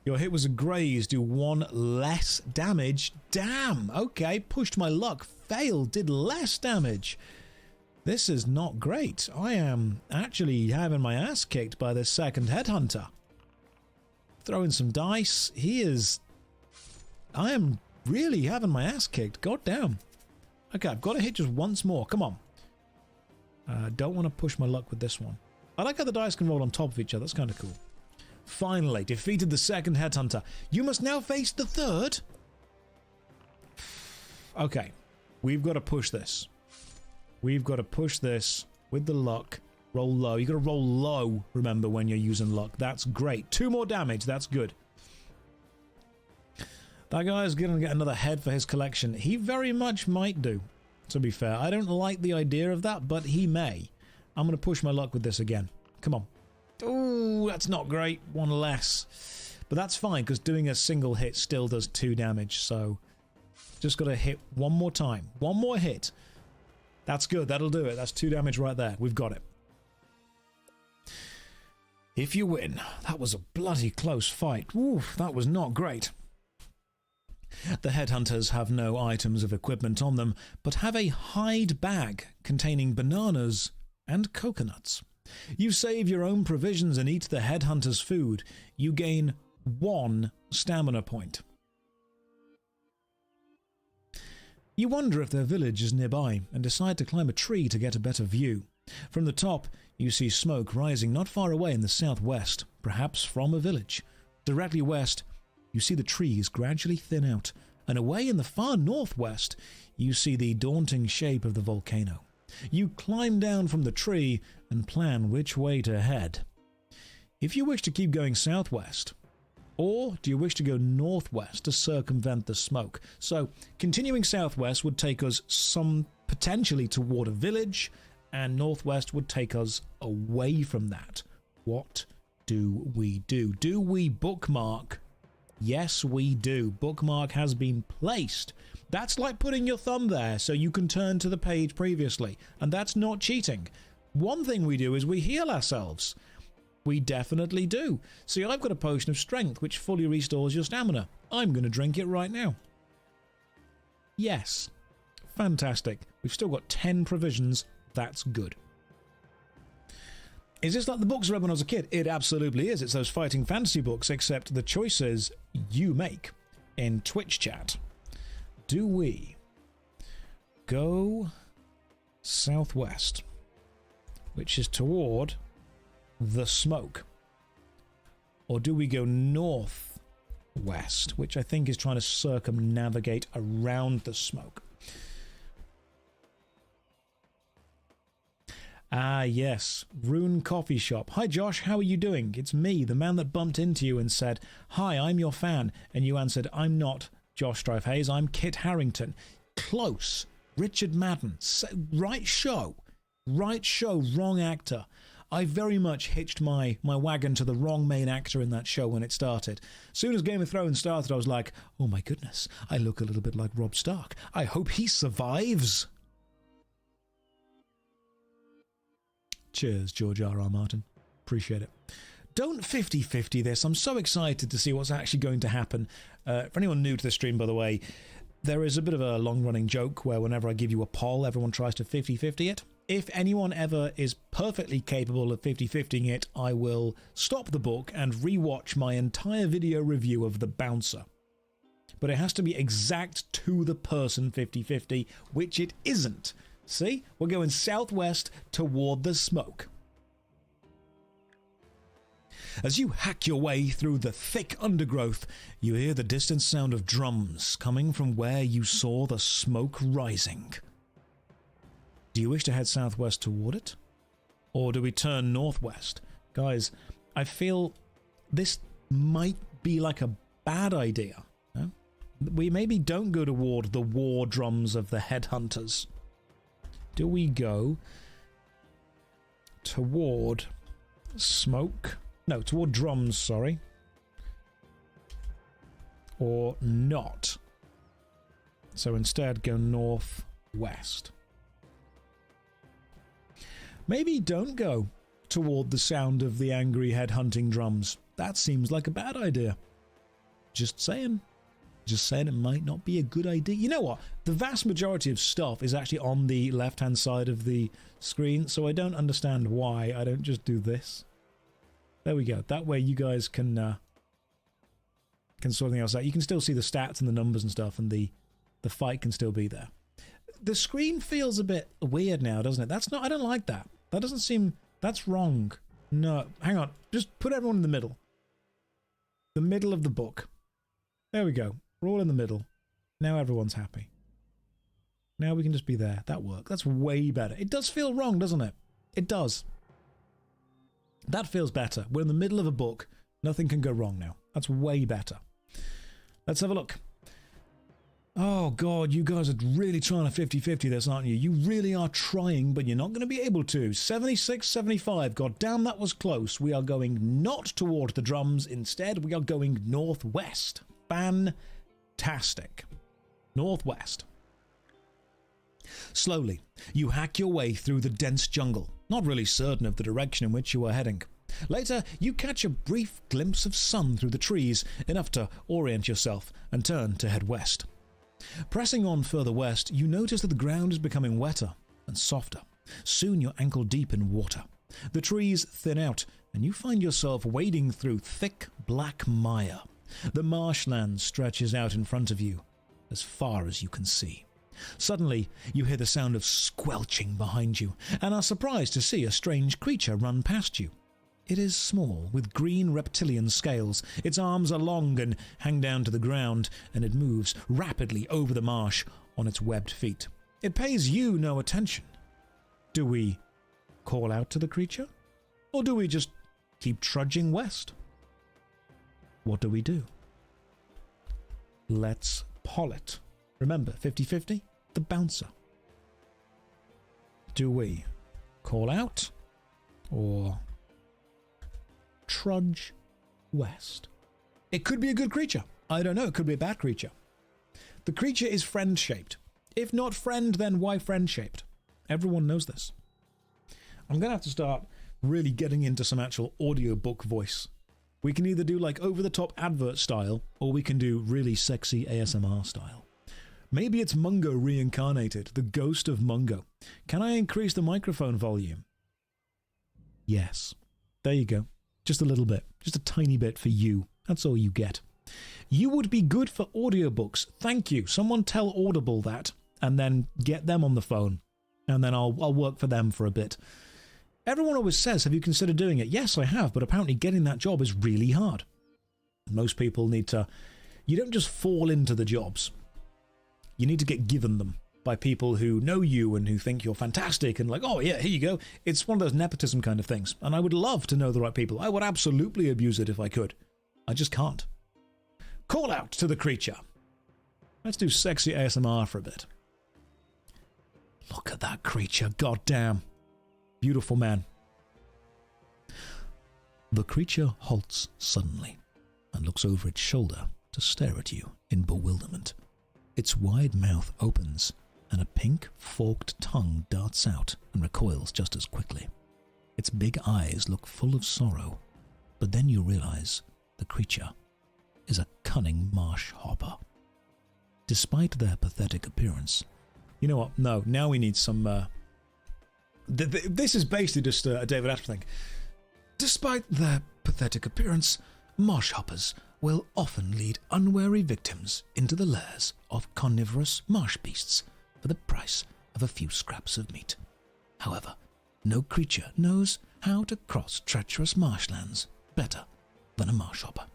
Your hit was a graze, do 1 less damage. Damn, okay, pushed my luck, failed, did less damage. This is not great. I am actually having my ass kicked by this second headhunter. Throwing some dice. I am really having my ass kicked. God damn. Okay, I've got to hit just once more. Come on. Don't want to push my luck with this one. I like how the dice can roll on top of each other. That's kind of cool. Finally, defeated the second headhunter. You must now face the third. Okay, we've got to push this. We've got to push this with the luck. Roll low. You've got to roll low, remember, when you're using luck. That's great. 2 more damage. That's good. That guy is going to get another head for his collection. He very much might do, to be fair. I don't like the idea of that, but he may. I'm going to push my luck with this again. Come on. Ooh, that's not great. 1 less. But that's fine, because doing a single hit still does 2 damage, so just got to hit one more time. 1 more hit. That's good. That'll do it. That's 2 damage right there. We've got it. If you win. That was a bloody close fight. Ooh, that was not great. The headhunters have no items of equipment on them, but have a hide bag containing bananas and coconuts. You save your own provisions and eat the headhunter's food. You gain 1 stamina point. You wonder if their village is nearby and decide to climb a tree to get a better view. From the top, you see smoke rising not far away in the southwest, perhaps from a village. Directly west, you see the trees gradually thin out, and away in the far northwest, you see the daunting shape of the volcano. You climb down from the tree and plan which way to head. If you wish to keep going southwest, or do you wish to go northwest to circumvent the smoke? So, continuing southwest would take us potentially toward a village, and northwest would take us away from that. What do we do? Do we bookmark? Yes, we do. Bookmark has been placed. That's like putting your thumb there so you can turn to the page previously, and that's not cheating. One thing we do is we heal ourselves. We definitely do. See, I've got a potion of strength which fully restores your stamina. I'm going to drink it right now. Yes. Fantastic. We've still got 10 provisions. That's good. Is this like the books I read when I was a kid? It absolutely is. It's those fighting fantasy books, except the choices you make in Twitch chat. Do we go southwest, which is toward the smoke? Or do we go northwest, which I think is trying to circumnavigate around the smoke? Ah, yes. Rune Coffee Shop. Hi, Josh. How are you doing? It's me, the man that bumped into you and said, "Hi, I'm your fan." And you answered, "I'm not JoshStrifeHayes. I'm Kit Harington." Close. Richard Madden. Right show. Right show, wrong actor. I very much hitched my wagon to the wrong main actor in that show when it started. As soon as Game of Thrones started, I was like, oh my goodness, I look a little bit like Robb Stark. I hope he survives. Cheers, George R.R. Martin. Appreciate it. Don't 50-50 this. I'm so excited to see what's actually going to happen. For anyone new to the stream, by the way, there is a bit of a long-running joke where whenever I give you a poll, everyone tries to 50-50 it. If anyone ever is perfectly capable of 50-50ing it, I will stop the book and rewatch my entire video review of The Bouncer. But it has to be exact to the person 50-50, which it isn't. See? We're going southwest toward the smoke. As you hack your way through the thick undergrowth, you hear the distant sound of drums coming from where you saw the smoke rising. Do you wish to head southwest toward it? Or do we turn northwest? Guys, I feel this might be like a bad idea. No? We maybe don't go toward the war drums of the headhunters. Do we go toward smoke? No, toward drums, sorry. Or not. So instead go northwest. Maybe don't go toward the sound of the angry headhunting drums. That seems like a bad idea. Just saying. Just saying it might not be a good idea. You know what? The vast majority of stuff is actually on the left-hand side of the screen, so I don't understand why I don't just do this. There we go. That way you guys can sort something else out. You can still see the stats and the numbers and stuff, and the fight can still be there. The screen feels a bit weird now, doesn't it? That's not... I don't like that. That doesn't seem... That's wrong. No. Hang on. Just put everyone in the middle. The middle of the book. There we go. We're all in the middle. Now everyone's happy. Now we can just be there. That works. That's way better. It does feel wrong, doesn't it? It does. That feels better. We're in the middle of a book. Nothing can go wrong now. That's way better. Let's have a look. Oh, God, you guys are really trying to 50-50 this, aren't you? You really are trying, but you're not going to be able to. 76-75. God damn, that was close. We are going not toward the drums. Instead, we are going northwest. Fantastic. Northwest. Slowly, you hack your way through the dense jungle, not really certain of the direction in which you are heading. Later, you catch a brief glimpse of sun through the trees, enough to orient yourself and turn to head west. Pressing on further west, you notice that the ground is becoming wetter and softer. Soon you're ankle deep in water. The trees thin out, and you find yourself wading through thick black mire. The marshland stretches out in front of you, as far as you can see. Suddenly, you hear the sound of squelching behind you, and are surprised to see a strange creature run past you. It is small, with green reptilian scales. Its arms are long and hang down to the ground, and it moves rapidly over the marsh on its webbed feet. It pays you no attention. Do we call out to the creature? Or do we just keep trudging west? What do we do? Let's poll it. Remember, 50-50, the bouncer. Do we call out or trudge west? It could be a good creature. I don't know. It could be a bad creature. The creature is friend-shaped. If not friend, then why friend-shaped? Everyone knows this. I'm going to have to start really getting into some actual audiobook voice. We can either do like over-the-top advert style, or we can do really sexy ASMR style. Maybe it's Mongo reincarnated, the ghost of Mongo. Can I increase the microphone volume? Yes. There you go. Just a little bit. Just a tiny bit for you. That's all you get. You would be good for audiobooks. Thank you. Someone tell Audible that, and then get them on the phone. And then I'll work for them for a bit. Everyone always says, have you considered doing it? Yes, I have, but apparently getting that job is really hard. Most people need to... You don't just fall into the jobs. You need to get given them by people who know you and who think you're fantastic and like, oh yeah, here you go. It's one of those nepotism kind of things. And I would love to know the right people. I would absolutely abuse it if I could. I just can't. Call out to the creature. Let's do sexy ASMR for a bit. Look at that creature, goddamn. Beautiful man. The creature halts suddenly and looks over its shoulder to stare at you in bewilderment. Its wide mouth opens and a pink forked tongue darts out and recoils just as quickly. Its big eyes look full of sorrow, but then you realize the creature is a cunning marsh hopper. Despite their pathetic appearance, you know what? No, now we need some... this is basically just a David Attenborough thing. Despite their pathetic appearance, marsh hoppers will often lead unwary victims into the lairs of carnivorous marsh beasts for the price of a few scraps of meat. However, no creature knows how to cross treacherous marshlands better than a marsh hopper.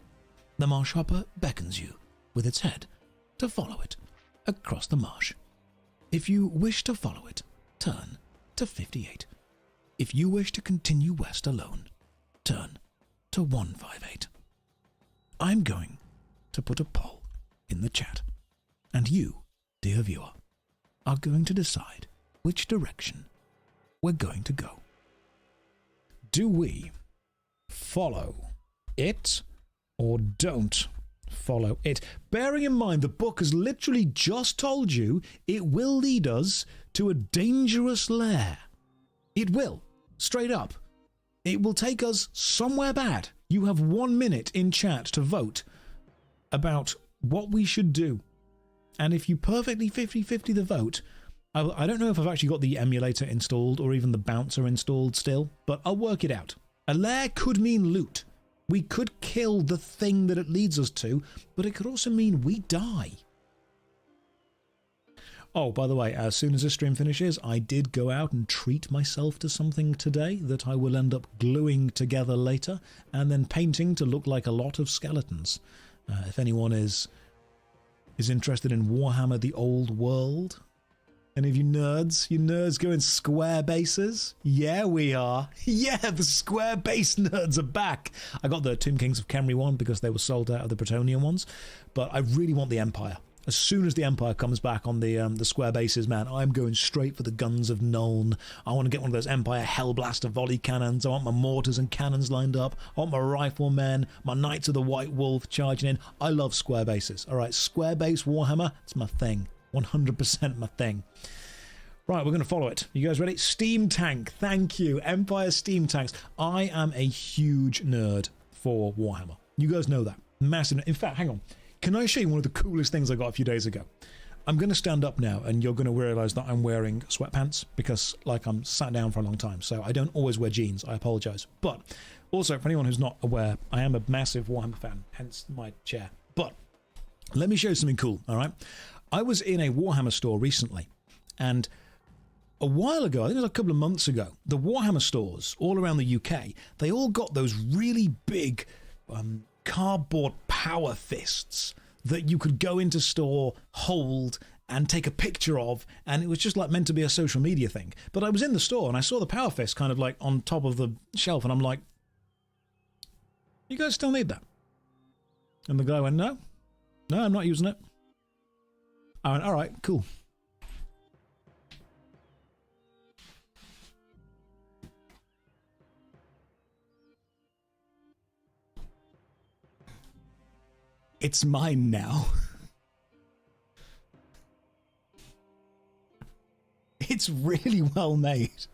The marsh hopper beckons you with its head to follow it across the marsh. If you wish to follow it, turn to 58. If you wish to continue west alone, turn to 158. I'm going to put a poll in the chat, and you, dear viewer, are going to decide which direction we're going to go. Do we follow it or don't follow it? Bearing in mind the book has literally just told you it will lead us to a dangerous lair. It will, straight up. It will take us somewhere bad. You have 1 minute in chat to vote about what we should do. And if you perfectly 50-50 the vote, I don't know if I've actually got the emulator installed or even the bouncer installed still, but I'll work it out. A lair could mean loot. We could kill the thing that it leads us to, but it could also mean we die. Oh, by the way, as soon as this stream finishes, I did go out and treat myself to something today that I will end up gluing together later and then painting to look like a lot of skeletons. If anyone is interested in Warhammer the Old World, any of you nerds going square bases? Yeah, we are. Yeah, the square base nerds are back. I got the Tomb Kings of Khemri one because they were sold out of the Bretonnian ones, but I really want the Empire. As soon as the Empire comes back on the square bases, man, I'm going straight for the Guns of Nuln. I want to get one of those Empire Hellblaster volley cannons. I want my mortars and cannons lined up. I want my riflemen, my Knights of the White Wolf charging in. I love square bases. All right, square base Warhammer, it's my thing. 100% my thing. Right, we're going to follow it. You guys ready? Steam Tank, thank you. Empire Steam Tanks. I am a huge nerd for Warhammer. You guys know that. Massive. In fact, hang on. Can I show you one of the coolest things I got a few days ago? I'm going to stand up now and you're going to realise that I'm wearing sweatpants because, like, I'm sat down for a long time, so I don't always wear jeans. I apologise. But also, for anyone who's not aware, I am a massive Warhammer fan, hence my chair. But let me show you something cool, all right? I was in a Warhammer store recently, and a while ago, I think it was a couple of months ago, the Warhammer stores all around the UK, they all got those really big cardboard power fists that you could go into store, hold, and take a picture of, and it was just like meant to be a social media thing. But I was in the store and I saw the power fist kind of like on top of the shelf, and I'm like, you guys still need that? And the guy went, no, I'm not using it. I went, all right, cool. It's mine now. It's really well made.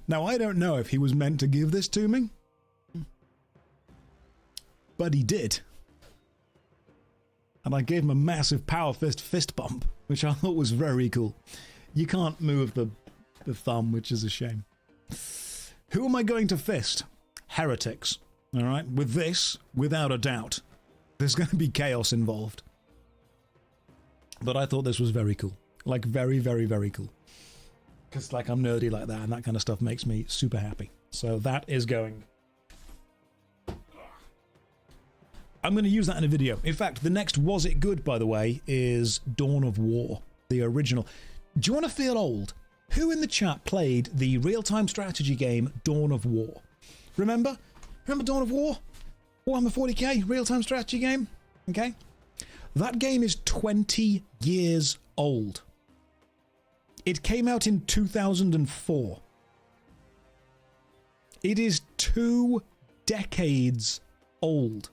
Now, I don't know if he was meant to give this to me, but he did. And I gave him a massive power fist bump, which I thought was very cool. You can't move the thumb, which is a shame. Who am I going to fist? Heretics. All right, with this, without a doubt, there's going to be chaos involved. But I thought this was very cool. Like, very, very, very cool. Because, like, I'm nerdy like that, and that kind of stuff makes me super happy. So that is going... I'm going to use that in a video. In fact, the next Was It Good, by the way, is Dawn of War, the original. Do you want to feel old? Who in the chat played the real-time strategy game Dawn of War? Remember? Remember Dawn of War? Warhammer 40k, real-time strategy game? Okay. That game is 20 years old. It came out in 2004. It is 2 decades old.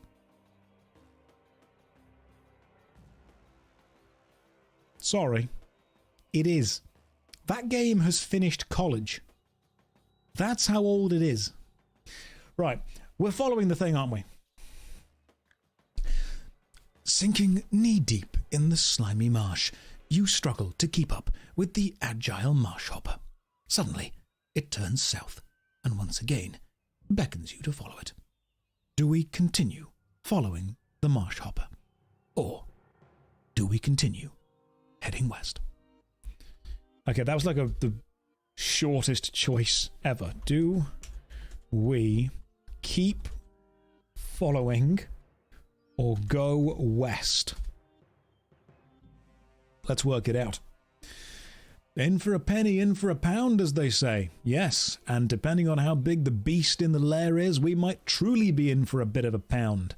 Sorry. It is. That game has finished college. That's how old it is. Right. We're following the thing, aren't we? Sinking knee-deep in the slimy marsh, you struggle to keep up with the agile marsh hopper. Suddenly, it turns south, and once again, beckons you to follow it. Do we continue following the marsh hopper? Or do we continue heading west? Okay, that was like the shortest choice ever. Do we keep following or go west? Let's work it out. In for a penny, in for a pound, as they say. Yes, and depending on how big the beast in the lair is, we might truly be in for a bit of a pound.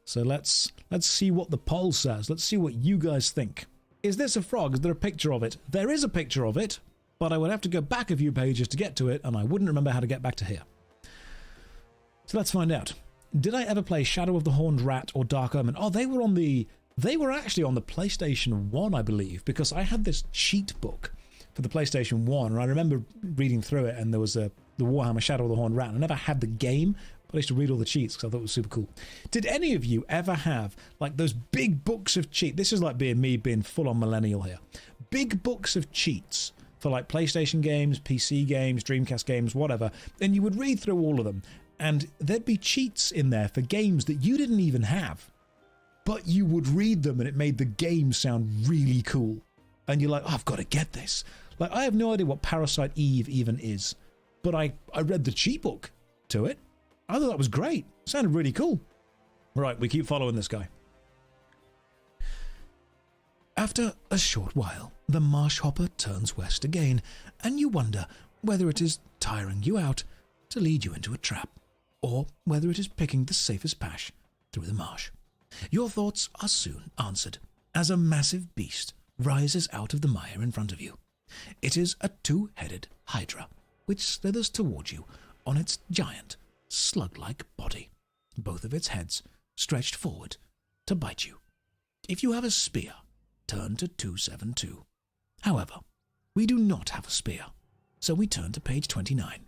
So let's see what the poll says. Let's see what you guys think. Is this a frog? Is there a picture of it? There is a picture of it, but I would have to go back a few pages to get to it, and I wouldn't remember how to get back to here. So let's find out. Did I ever play Shadow of the Horned Rat or Dark Omen? Oh, they were actually on the PlayStation 1, I believe, because I had this cheat book for the PlayStation 1, and I remember reading through it, and there was the Warhammer Shadow of the Horned Rat. I never had the game, but I used to read all the cheats because I thought it was super cool. Did any of you ever have, like, those big books of cheats? This is like being full-on millennial here. Big books of cheats for, like, PlayStation games, PC games, Dreamcast games, whatever, and you would read through all of them, and there'd be cheats in there for games that you didn't even have, but you would read them and it made the game sound really cool. And you're like, oh, I've got to get this. Like, I have no idea what Parasite Eve even is, but I read the cheat book to it. I thought that was great. It sounded really cool. Right, we keep following this guy. After a short while, the marsh hopper turns west again, and you wonder whether it is tiring you out to lead you into a trap, or whether it is picking the safest path through the marsh. Your thoughts are soon answered, as a massive beast rises out of the mire in front of you. It is a two-headed Hydra, which slithers towards you on its giant, slug-like body, both of its heads stretched forward to bite you. If you have a spear, turn to 272. However, we do not have a spear, so we turn to page 29.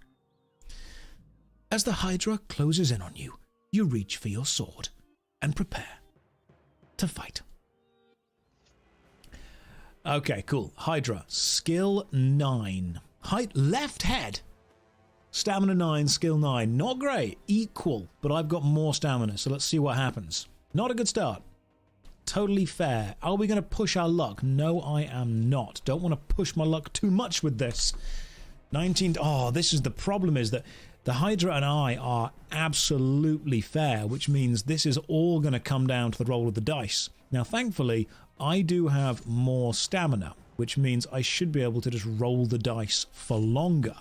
As the Hydra closes in on you, you reach for your sword and prepare to fight. Okay, cool. Hydra, skill 9. Left head. Stamina 9, skill 9. Not great. Equal, but I've got more stamina, so let's see what happens. Not a good start. Totally fair. Are we going to push our luck? No, I am not. Don't want to push my luck too much with this. 19... Oh, this is the problem, is that the Hydra and I are absolutely fair, which means this is all going to come down to the roll of the dice. Now, thankfully, I do have more stamina, which means I should be able to just roll the dice for longer.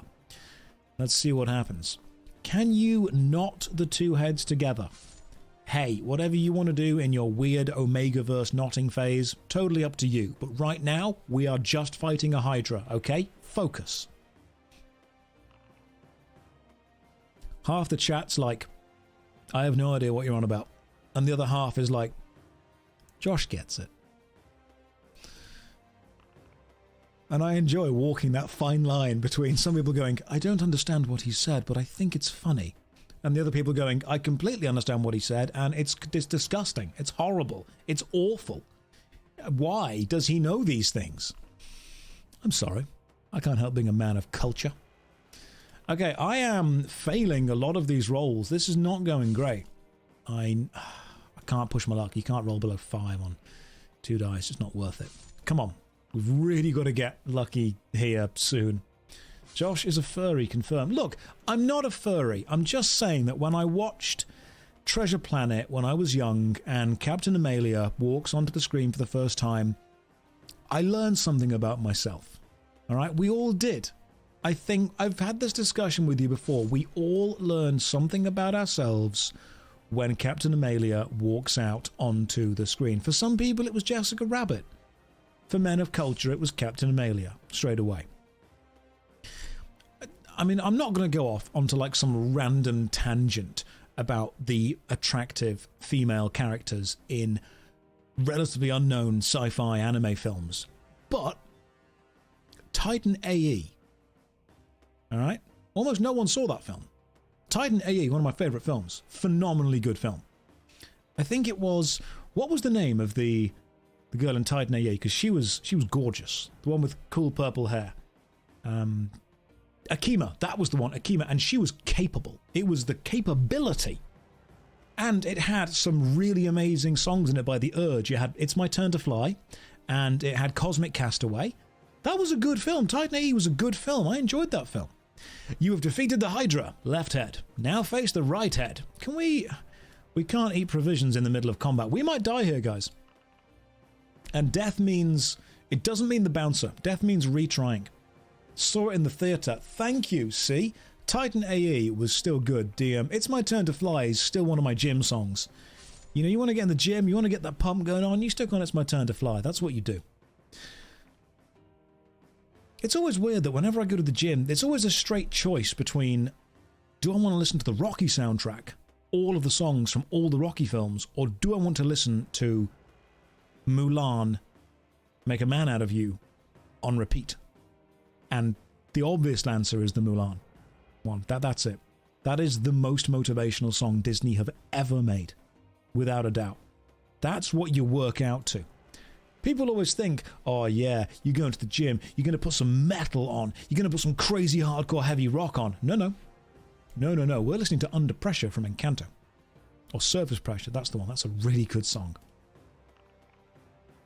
Let's see what happens. Can you knot the two heads together? Hey, whatever you want to do in your weird Omegaverse knotting phase, totally up to you. But right now, we are just fighting a Hydra, okay? Focus. Half the chat's like, I have no idea what you're on about. And the other half is like, Josh gets it. And I enjoy walking that fine line between some people going, I don't understand what he said, but I think it's funny. And the other people going, I completely understand what he said, and it's disgusting. It's horrible. It's awful. Why does he know these things? I'm sorry. I can't help being a man of culture. Okay, I am failing a lot of these rolls. This is not going great. I can't push my luck. You can't roll below 5 on 2 dice. It's not worth it. Come on. We've really got to get lucky here soon. Josh is a furry, confirmed. Look, I'm not a furry. I'm just saying that when I watched Treasure Planet when I was young and Captain Amelia walks onto the screen for the first time, I learned something about myself. All right? We all did. I think I've had this discussion with you before. We all learned something about ourselves when Captain Amelia walks out onto the screen. For some people, it was Jessica Rabbit. For men of culture, it was Captain Amelia, straight away. I mean, I'm not going to go off onto like some random tangent about the attractive female characters in relatively unknown sci-fi anime films. But Titan AE, all right? Almost no one saw that film. Titan AE, one of my favourite films. Phenomenally good film. I think it was... What was the name of the girl in Titan AE? Because she was gorgeous. The one with cool purple hair. Akima. That was the one. Akima. And she was capable. It was the capability. And it had some really amazing songs in it by The Urge. It had It's My Turn to Fly. And it had Cosmic Castaway. That was a good film. Titan AE was a good film. I enjoyed that film. You have defeated the Hydra, left head. Now face the right head. Can we... We can't eat provisions in the middle of combat. We might die here, guys. And death means... It doesn't mean the bouncer. Death means retrying. Saw it in the theatre. Thank you, see? Titan AE was still good. It's My Turn to Fly is still one of my gym songs. You know, you want to get in the gym, you want to get that pump going on, you stick on It's My Turn to Fly. That's what you do. It's always weird that whenever I go to the gym, it's always a straight choice between, do I want to listen to the Rocky soundtrack, all of the songs from all the Rocky films, or do I want to listen to Mulan, Make a Man Out of You, on repeat? And the obvious answer is the Mulan one. That's it. That is the most motivational song Disney have ever made, without a doubt. That's what you work out to. People always think, oh yeah, you're going to the gym, you're going to put some metal on, you're going to put some crazy hardcore heavy rock on. No. We're listening to Under Pressure from Encanto. Or Surface Pressure, that's the one. That's a really good song.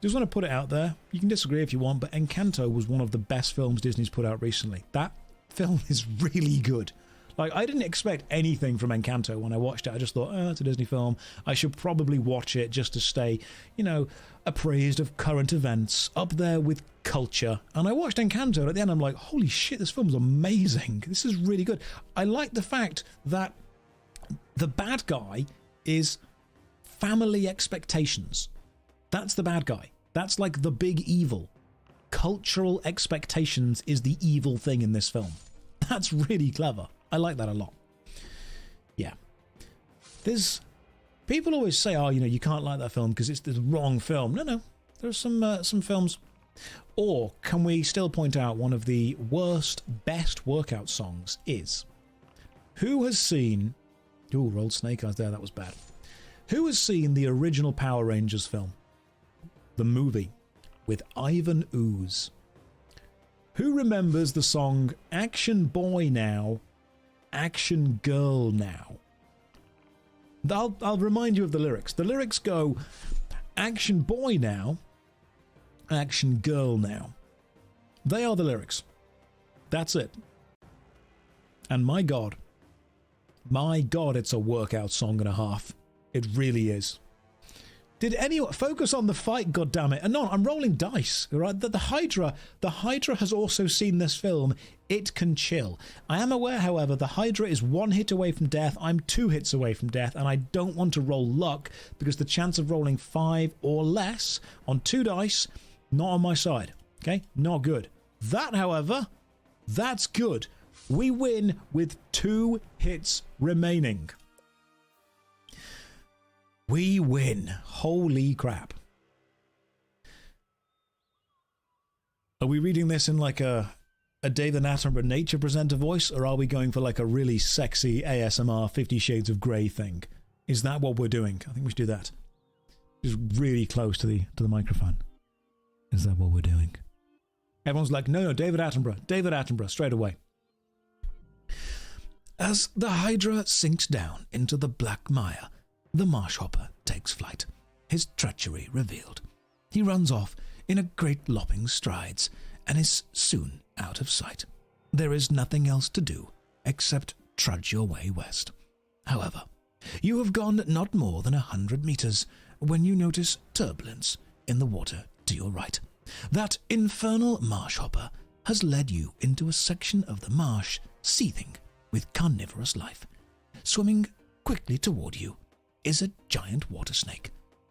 Just want to put it out there. You can disagree if you want, but Encanto was one of the best films Disney's put out recently. That film is really good. Like, I didn't expect anything from Encanto when I watched it. I just thought, oh, it's a Disney film. I should probably watch it just to stay, you know, appraised of current events, up there with culture. And I watched Encanto, and at the end I'm like, holy shit, this film's amazing. This is really good. I like the fact that the bad guy is family expectations. That's the bad guy. That's like the big evil. Cultural expectations is the evil thing in this film. That's really clever. I like that a lot. Yeah. There's... People always say, oh, you know, you can't like that film because it's the wrong film. No. There's some films. Or can we still point out one of the worst, best workout songs is... Who has seen... Ooh, rolled snake eyes there. That was bad. Who has seen the original Power Rangers film? The movie. With Ivan Ooze. Who remembers the song Action Boy Now, Action Girl Now? I'll remind you of the lyrics. The lyrics go, Action Boy Now, Action Girl Now. They are the lyrics. That's it. And my God, it's a workout song and a half. It really is. Did anyone focus on the fight? God damn it! And no, I'm rolling dice. Right, the Hydra has also seen this film. It can chill. I am aware, however, the Hydra is 1 hit away from death. I'm 2 hits away from death, and I don't want to roll luck because the chance of rolling 5 or less on 2 dice, not on my side. Okay, not good. That, however, that's good. We win with 2 hits remaining. We win. Holy crap. Are we reading this in like a David Attenborough nature presenter voice, or are we going for like a really sexy ASMR 50 Shades of Grey thing? Is that what we're doing? I think we should do that. Just really close to the microphone. Is that what we're doing? Everyone's like, no, David Attenborough, straight away. As the Hydra sinks down into the black mire, the Marsh Hopper takes flight, his treachery revealed. He runs off in a great lopping strides and is soon out of sight. there is nothing else to do except trudge your way west. However, you have gone not more than 100 meters when you notice turbulence in the water to your right. That infernal marsh hopper has led you into a section of the marsh seething with carnivorous life. Swimming quickly toward you is a giant water snake,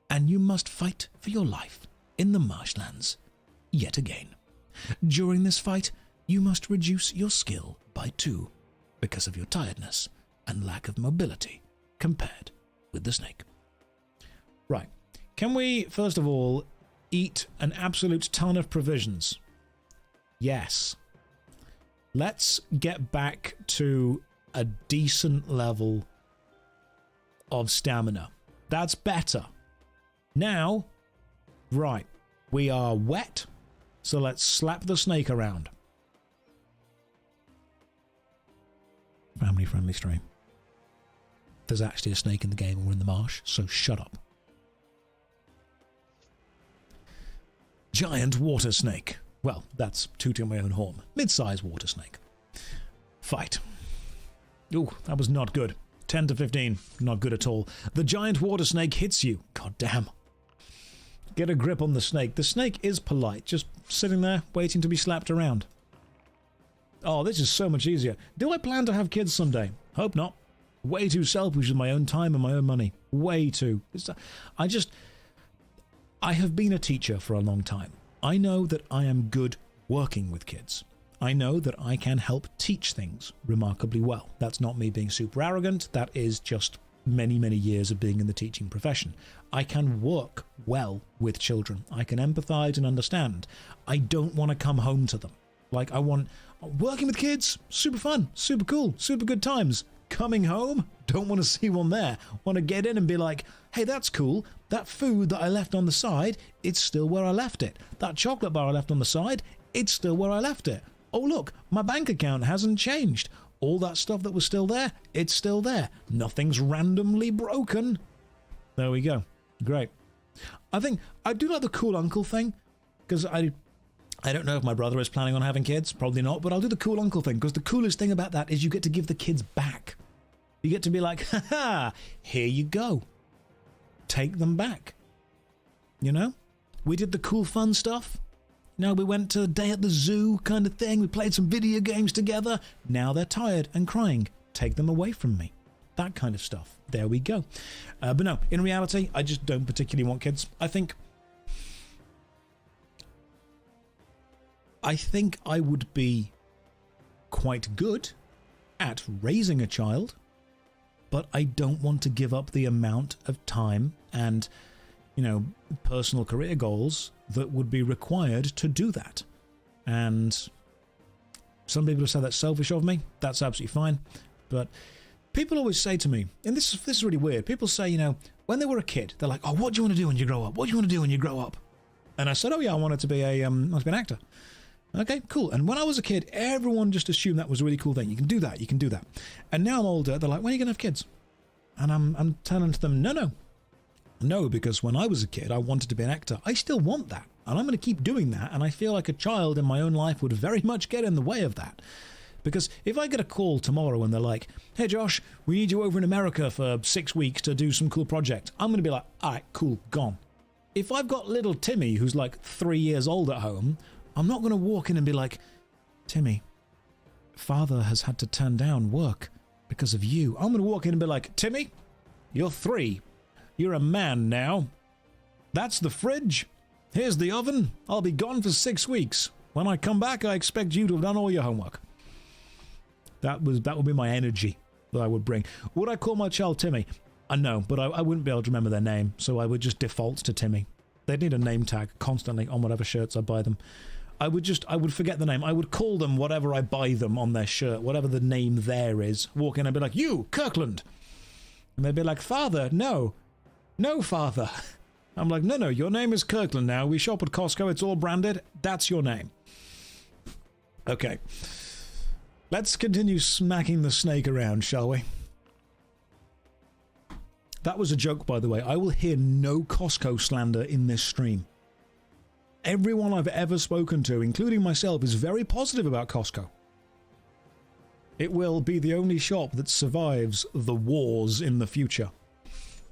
and you must fight for your life in the marshlands yet again. During this fight, you must reduce your skill by 2 because of your tiredness and lack of mobility compared with the snake. Right. Can we, first of all, eat an absolute ton of provisions? Yes. Let's get back to a decent level of stamina. That's better. Now, right, we are wet, so let's slap the snake around. Family-friendly stream. There's actually a snake in the game and we're in the marsh, so shut up. Giant water snake. Well, that's tooting my own horn. Mid-size water snake. Fight. Ooh, that was not good. 10 to 15, not good at all. The giant water snake hits you. God damn. Get a grip on the snake. The snake is polite, just sitting there waiting to be slapped around. Oh, this is so much easier. Do I plan to have kids someday? Hope not. Way too selfish with my own time and my own money. Way too. I have been a teacher for a long time. I know that I am good working with kids. I know that I can help teach things remarkably well. That's not me being super arrogant. That is just many, many years of being in the teaching profession. I can work well with children. I can empathize and understand. I don't want to come home to them. Like, I want... Working with kids, super fun, super cool, super good times. Coming home, don't want to see one there. Want to get in and be like, hey, that's cool. That food that I left on the side, it's still where I left it. That chocolate bar I left on the side, it's still where I left it. Oh, look, my bank account hasn't changed. All that stuff that was still there, it's still there. Nothing's randomly broken. There we go. Great. I think I do like the cool uncle thing, because I don't know if my brother is planning on having kids. Probably not, but I'll do the cool uncle thing, because the coolest thing about that is you get to give the kids back. You get to be like, haha, here you go. Take them back. You know? We did the cool fun stuff. Now we went to a day at the zoo kind of thing. We played some video games together. Now they're tired and crying. Take them away from me. That kind of stuff. There we go. But no, in reality, I just don't particularly want kids. I think I would be quite good at raising a child, but I don't want to give up the amount of time and, you know, personal career goals that would be required to do that. And some people have said that's selfish of me. That's absolutely fine. But people always say to me, and this is really weird, people say, you know, when they were a kid, they're like, oh, what do you want to do when you grow up? What do you want to do when you grow up? And I said, oh yeah, I wanted to be an actor. Okay, cool. And when I was a kid, everyone just assumed that was a really cool thing. You can do that, you can do that. And now I'm older, they're like, when are you going to have kids? And I'm telling to them, no, because when I was a kid, I wanted to be an actor. I still want that, and I'm going to keep doing that, and I feel like a child in my own life would very much get in the way of that. Because if I get a call tomorrow and they're like, hey Josh, we need you over in America for 6 weeks to do some cool project, I'm going to be like, alright, cool, gone. If I've got little Timmy who's like 3 years old at home, I'm not going to walk in and be like, Timmy, father has had to turn down work because of you. I'm going to walk in and be like, Timmy, you're 3. You're a man now. That's the fridge. Here's the oven. I'll be gone for 6 weeks. When I come back, I expect you to have done all your homework. That would be my energy that I would bring. Would I call my child Timmy? No, but I wouldn't be able to remember their name, so I would just default to Timmy. They'd need a name tag constantly on whatever shirts I buy them. I would forget the name. I would call them whatever I buy them on their shirt, whatever the name there is. Walk in and be like, you, Kirkland. And they'd be like, father, no. No, father. I'm like, no, your name is Kirkland now. We shop at Costco. It's all branded. That's your name. Okay. Let's continue smacking the snake around, shall we? That was a joke, by the way. I will hear no Costco slander in this stream. Everyone I've ever spoken to, including myself, is very positive about Costco. It will be the only shop that survives the wars in the future.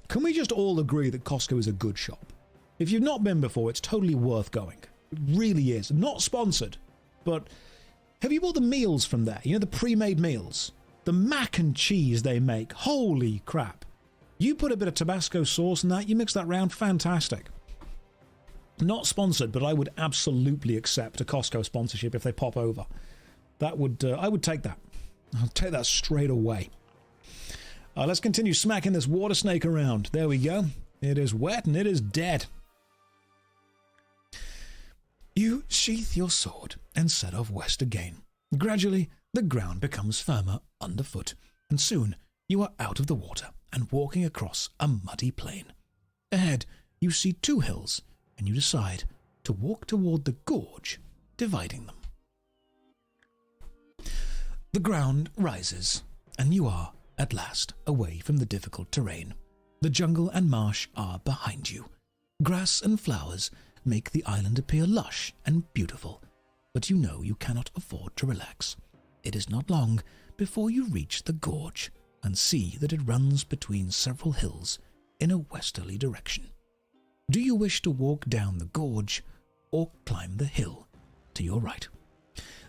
Can we just all agree that Costco is a good shop? If you've not been before, it's totally worth going. It really is. Not sponsored, but have you bought the meals from there? You know, the pre-made meals? The mac and cheese they make. Holy crap. You put a bit of Tabasco sauce in that, you mix that round, fantastic. Not sponsored, but I would absolutely accept a Costco sponsorship if they pop over. That would, I would take that. I'll take that straight away. Let's continue smacking this water snake around. There we go. It is wet and it is dead. You sheath your sword and set off west again. Gradually, the ground becomes firmer underfoot, and soon you are out of the water and walking across a muddy plain. Ahead, you see two hills, and you decide to walk toward the gorge, dividing them. The ground rises, and you are, at last, away from the difficult terrain. The jungle and marsh are behind you. Grass and flowers make the island appear lush and beautiful, but you know you cannot afford to relax. It is not long before you reach the gorge and see that it runs between several hills in a westerly direction. Do you wish to walk down the gorge or climb the hill to your right?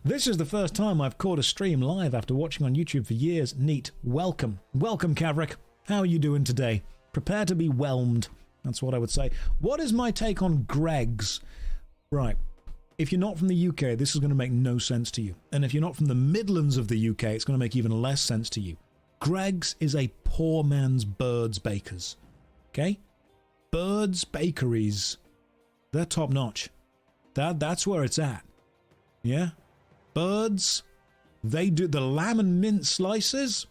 This is the first time I've caught a stream live after watching on YouTube for years. Neat. Welcome. Welcome, Kavrik. How are you doing today? Prepare to be whelmed. That's what I would say. What is my take on Greggs? Right. If you're not from the UK, this is going to make no sense to you. And if you're not from the Midlands of the UK, it's going to make even less sense to you. Greggs is a poor man's Bird's Bakers. Okay? Bird's Bakeries. They're top notch. That's where it's at. Yeah? Birds, they do the lamb and mint slices.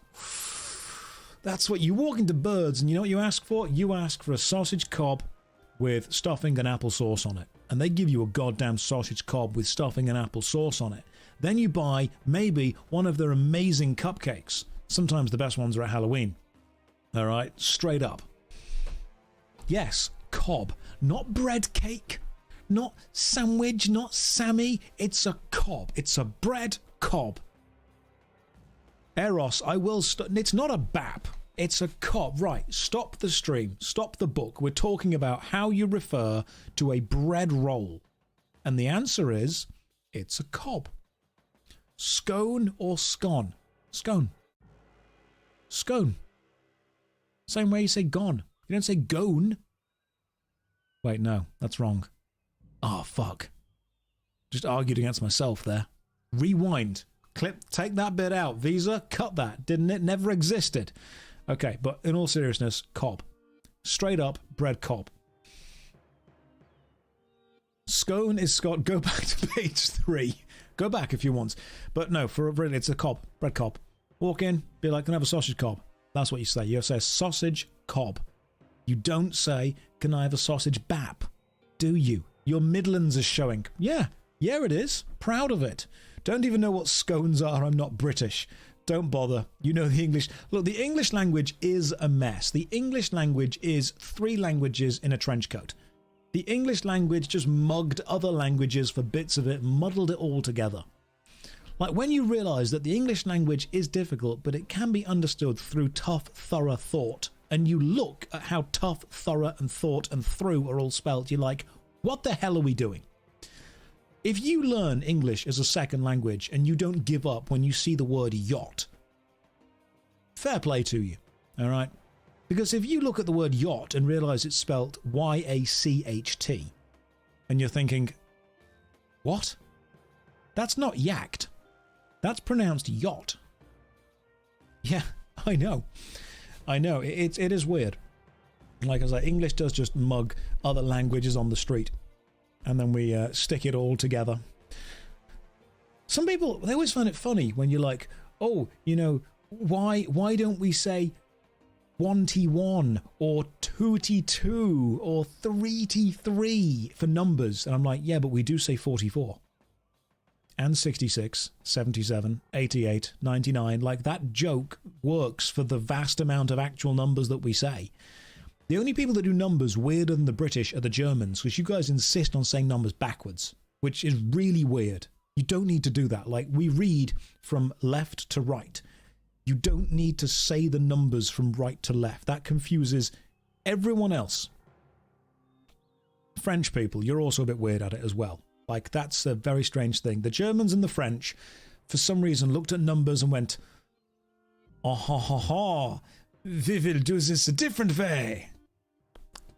That's what you walk into Birds and you know what you ask for? You ask for a sausage cob with stuffing and applesauce on it. And they give you a goddamn sausage cob with stuffing and applesauce on it. Then you buy maybe one of their amazing cupcakes. Sometimes the best ones are at Halloween. All right, straight up. Yes, cob, not bread cake. Not sandwich, not Sammy. It's a cob. It's a bread cob. Eros, I will... It's not a bap. It's a cob. Right, stop the stream. Stop the book. We're talking about how you refer to a bread roll. And the answer is, it's a cob. Scone or scone? Scone. Scone. Same way you say gone. You don't say gone. Wait, no, that's wrong. Oh, fuck. Just argued against myself there. Rewind. Clip, take that bit out. Visa, cut that. Didn't it? Never existed. Okay, but in all seriousness, cob. Straight up bread cob. Scone is Scott. Go back to page 3. Go back if you want. But no, for really, it's a cob. Bread cob. Walk in, be like, can I have a sausage cob? That's what you say. You say sausage cob. You don't say, can I have a sausage bap? Do you? Your Midlands is showing. Yeah, it is. Proud of it. Don't even know what scones are. I'm not British. Don't bother. You know the English. Look, the English language is a mess. The English language is 3 languages in a trench coat. The English language just mugged other languages for bits of it, muddled it all together. Like when you realise that the English language is difficult, but it can be understood through tough, thorough thought, and you look at how tough, thorough, and thought and through are all spelt, you're like, what the hell are we doing? If you learn English as a second language and you don't give up when you see the word yacht, fair play to you, all right? Because if you look at the word yacht and realise it's spelt Y-A-C-H-T, and you're thinking, what? That's not yacht. That's pronounced yacht. Yeah, I know. It is weird. Like I say, English does just mug other languages on the street. And then we stick it all together. Some people, they always find it funny when you're like, oh, you know, why don't we say 1T1 or 2T2 or 3T3 for numbers? And I'm like, yeah, but we do say 44. And 66, 77, 88, 99. Like, that joke works for the vast amount of actual numbers that we say. The only people that do numbers weirder than the British are the Germans, because you guys insist on saying numbers backwards, which is really weird. You don't need to do that. Like, we read from left to right. You don't need to say the numbers from right to left. That confuses everyone else. French people, you're also a bit weird at it as well. Like, that's a very strange thing. The Germans and the French, for some reason, looked at numbers and went, oh, ha, ha, ha, we will do this a different way.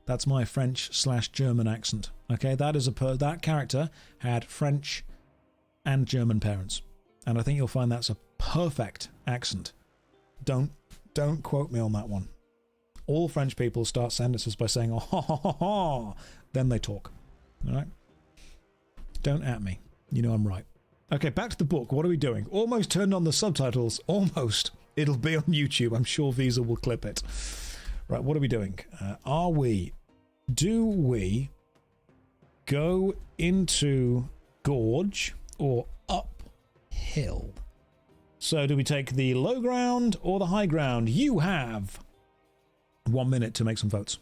That's my French/German accent. Okay, that is that character had French and German parents. And I think you'll find that's a perfect accent. Don't quote me on that one. All French people start sentences by saying, oh, ha, ha, ha, ha. Then they talk. All right? Don't at me. You know I'm right. Okay, back to the book. What are we doing? Almost turned on the subtitles. Almost. It'll be on YouTube. I'm sure Visa will clip it. Right, what are we doing? Do we go into gorge or uphill? So do we take the low ground or the high ground? You have 1 minute to make some votes.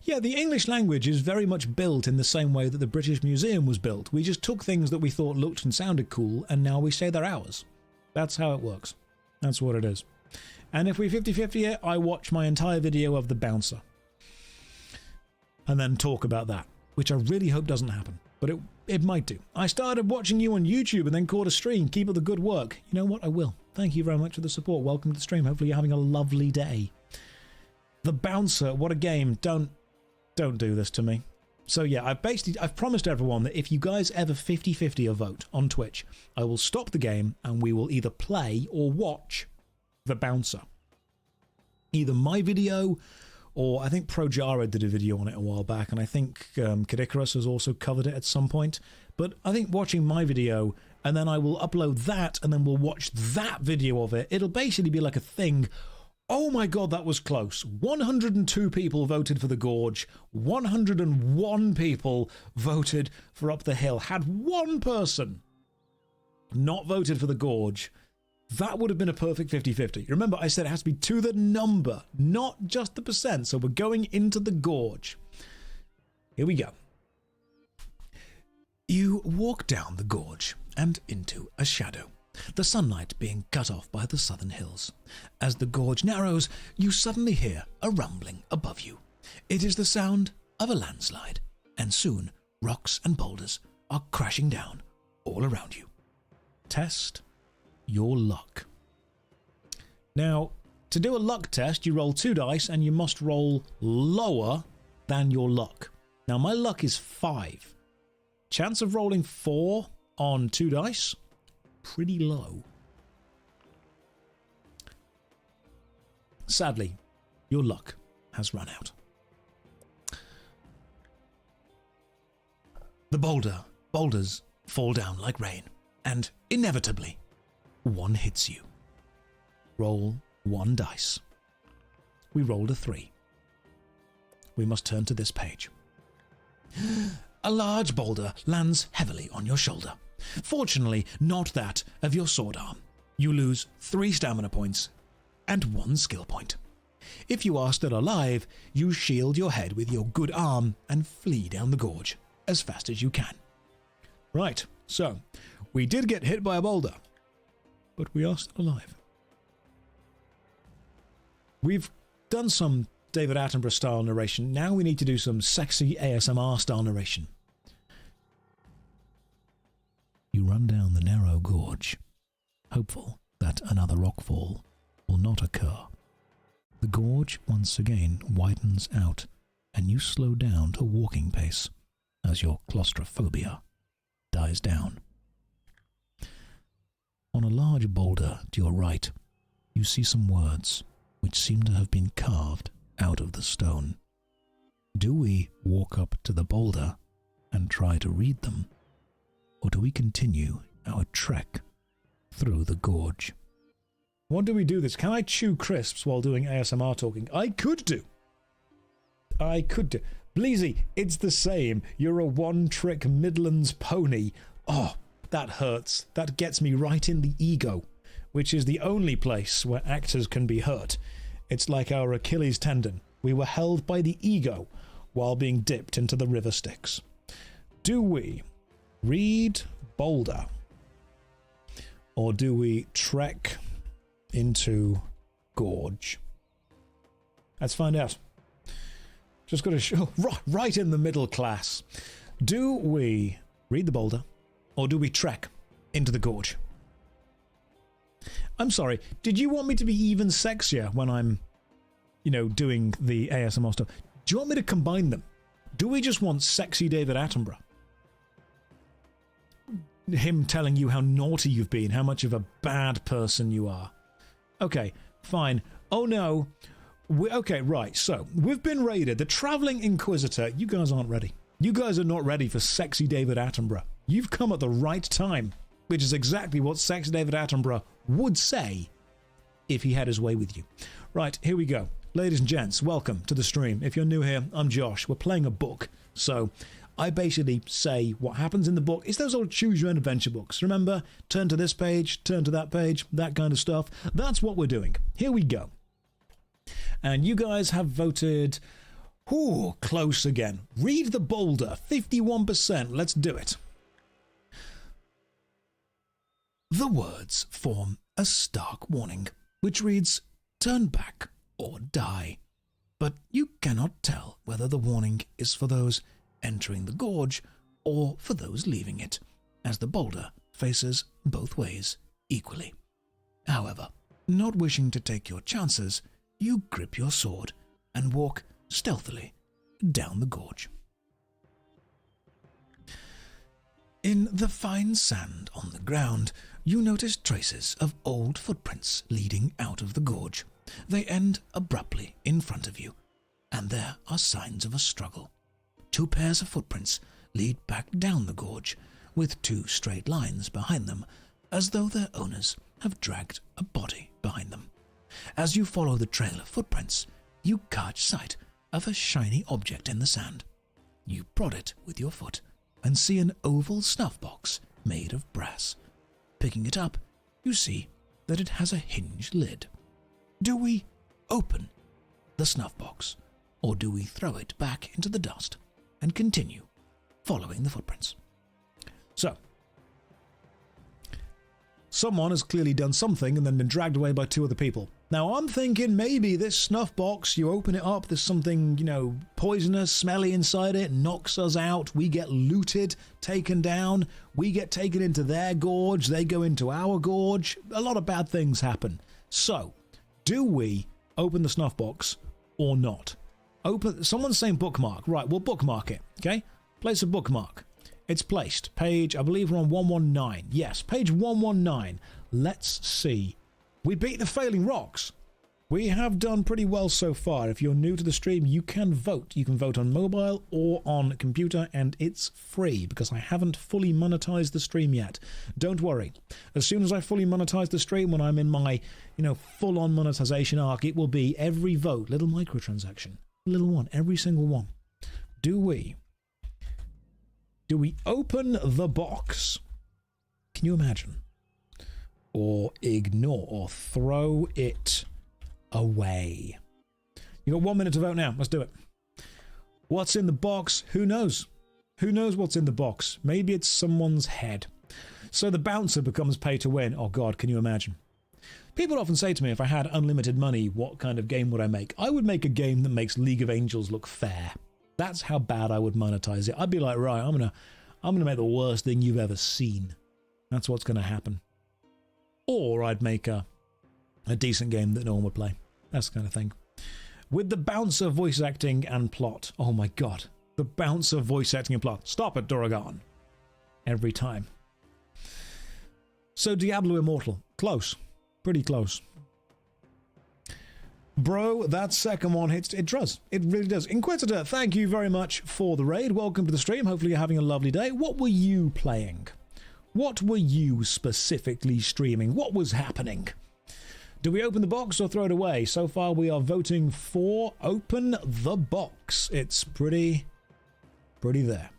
Yeah, the English language is very much built in the same way that the British Museum was built. We just took things that we thought looked and sounded cool, and now we say they're ours. That's how it works. That's what it is. And if we 50-50 it, I watch my entire video of the bouncer. And then talk about that, which I really hope doesn't happen. But it might do. I started watching you on YouTube and then caught a stream. Keep up the good work. You know what? I will. Thank you very much for the support. Welcome to the stream. Hopefully you're having a lovely day. The bouncer, what a game. Don't do this to me. So yeah, I've promised everyone that if you guys ever 50-50 a vote on Twitch, I will stop the game and we will either play or watch the bouncer. Either my video, or I think ProJara did a video on it a while back, and I think Kid Icarus has also covered it at some point. But I think watching my video, and then I will upload that, and then we'll watch that video of it. It'll basically be like a thing. Oh my god, that was close. 102 people voted for the gorge. 101 people voted for up the hill. Had one person not voted for the gorge, that would have been a perfect 50-50. Remember, I said it has to be to the number, not just the percent. So we're going into the gorge. Here we go. You walk down the gorge and into a shadow, the sunlight being cut off by the southern hills. As the gorge narrows, you suddenly hear a rumbling above you. It is the sound of a landslide, and soon rocks and boulders are crashing down all around you. Test your luck. Now, to do a luck test, you roll 2 dice and you must roll lower than your luck. Now, my luck is 5. Chance of rolling 4 on 2 dice, pretty low. Sadly, your luck has run out. The boulders fall down like rain, and inevitably, one hits you. Roll 1 dice. We rolled a 3. We must turn to this page. A large boulder lands heavily on your shoulder. Fortunately, not that of your sword arm. You lose 3 stamina points and 1 skill point. If you are still alive, you shield your head with your good arm and flee down the gorge as fast as you can. Right, so we did get hit by a boulder, but we are still alive. We've done some David Attenborough style narration. Now we need to do some sexy ASMR style narration. You run down the narrow gorge, hopeful that another rockfall will not occur. The gorge once again widens out, and you slow down to walking pace as your claustrophobia dies down. On a large boulder to your right, you see some words which seem to have been carved out of the stone. Do we walk up to the boulder and try to read them, or do we continue our trek through the gorge? What do we do this? Can I chew crisps while doing ASMR talking? I could do. Bleezy, it's the same. You're a one-trick Midlands pony. Oh, that hurts. That gets me right in the ego, which is the only place where actors can be hurt. It's like our Achilles tendon. We were held by the ego while being dipped into the river Styx. Do we read boulder? Or do we trek into gorge? Let's find out. Just got to show right in the middle class. Do we read the boulder or do we trek into the gorge? I'm sorry, did you want me to be even sexier when I'm, you know, doing the ASMR stuff? Do you want me to combine them? Do we just want sexy David Attenborough? Him telling you how naughty you've been, how much of a bad person you are. Okay, fine. Oh no. Okay, right, so we've been raided. The Traveling Inquisitor, you guys aren't ready. You guys are not ready for sexy David Attenborough. You've come at the right time, which is exactly what sexy David Attenborough would say if he had his way with you. Right, here we go. Ladies and gents, welcome to the stream. If you're new here, I'm Josh. We're playing a book, so I basically say what happens in the book. It's those old choose your own adventure books. Remember, turn to this page, turn to that page, that kind of stuff. That's what we're doing. Here we go. And you guys have voted, ooh, close again. Read the boulder, 51%. Let's do it. The words form a stark warning, which reads, turn back or die. But you cannot tell whether the warning is for those entering the gorge or for those leaving it, as the boulder faces both ways equally. However, not wishing to take your chances, you grip your sword and walk stealthily down the gorge. In the fine sand on the ground, you notice traces of old footprints leading out of the gorge. They end abruptly in front of you, and there are signs of a struggle. 2 pairs of footprints lead back down the gorge, with 2 straight lines behind them, as though their owners have dragged a body behind them. As you follow the trail of footprints, you catch sight of a shiny object in the sand. You prod it with your foot and see an oval snuff box made of brass. Picking it up, you see that it has a hinged lid. Do we open the snuff box, or do we throw it back into the dust and continue following the footprints? So, someone has clearly done something and then been dragged away by 2 other people. Now, I'm thinking maybe this snuff box, you open it up, there's something, you know, poisonous, smelly inside it, knocks us out, we get looted, taken down, we get taken into their gorge, they go into our gorge. A lot of bad things happen. So, do we open the snuff box or not? Someone's saying bookmark. Right, we'll bookmark it, okay? Place a bookmark. It's placed. Page, I believe we're on 119. Yes, page 119. Let's see. We beat the Failing Rocks. We have done pretty well so far. If you're new to the stream, you can vote. You can vote on mobile or on computer, and it's free because I haven't fully monetized the stream yet. Don't worry. As soon as I fully monetize the stream, when I'm in my, you know, full-on monetization arc, it will be every vote, little microtransaction, little one, every single one. Do we open the box? Can you imagine? Or ignore, or throw it away? You got 1 minute to vote now. Let's do it. What's in the box? Who knows? Who knows what's in the box? Maybe it's someone's head. So the bouncer becomes pay to win. Oh God, can you imagine? People often say to me, if I had unlimited money, what kind of game would I make? I would make a game that makes League of Angels look fair. That's how bad I would monetize it. I'd be like, right, I'm gonna make the worst thing you've ever seen. That's what's gonna happen. Or I'd make a decent game that no one would play. That's the kind of thing. With the bouncer voice acting and plot. Oh my God. The bouncer voice acting and plot. Stop it, Duragon. Every time. So Diablo Immortal. Close. Pretty close. Bro, that second one hits. It does. It really does. Inquisitor, thank you very much for the raid. Welcome to the stream. Hopefully you're having a lovely day. What were you playing? What were you specifically streaming? What was happening? Do we open the box or throw it away? So far we are voting for open the box. It's pretty there.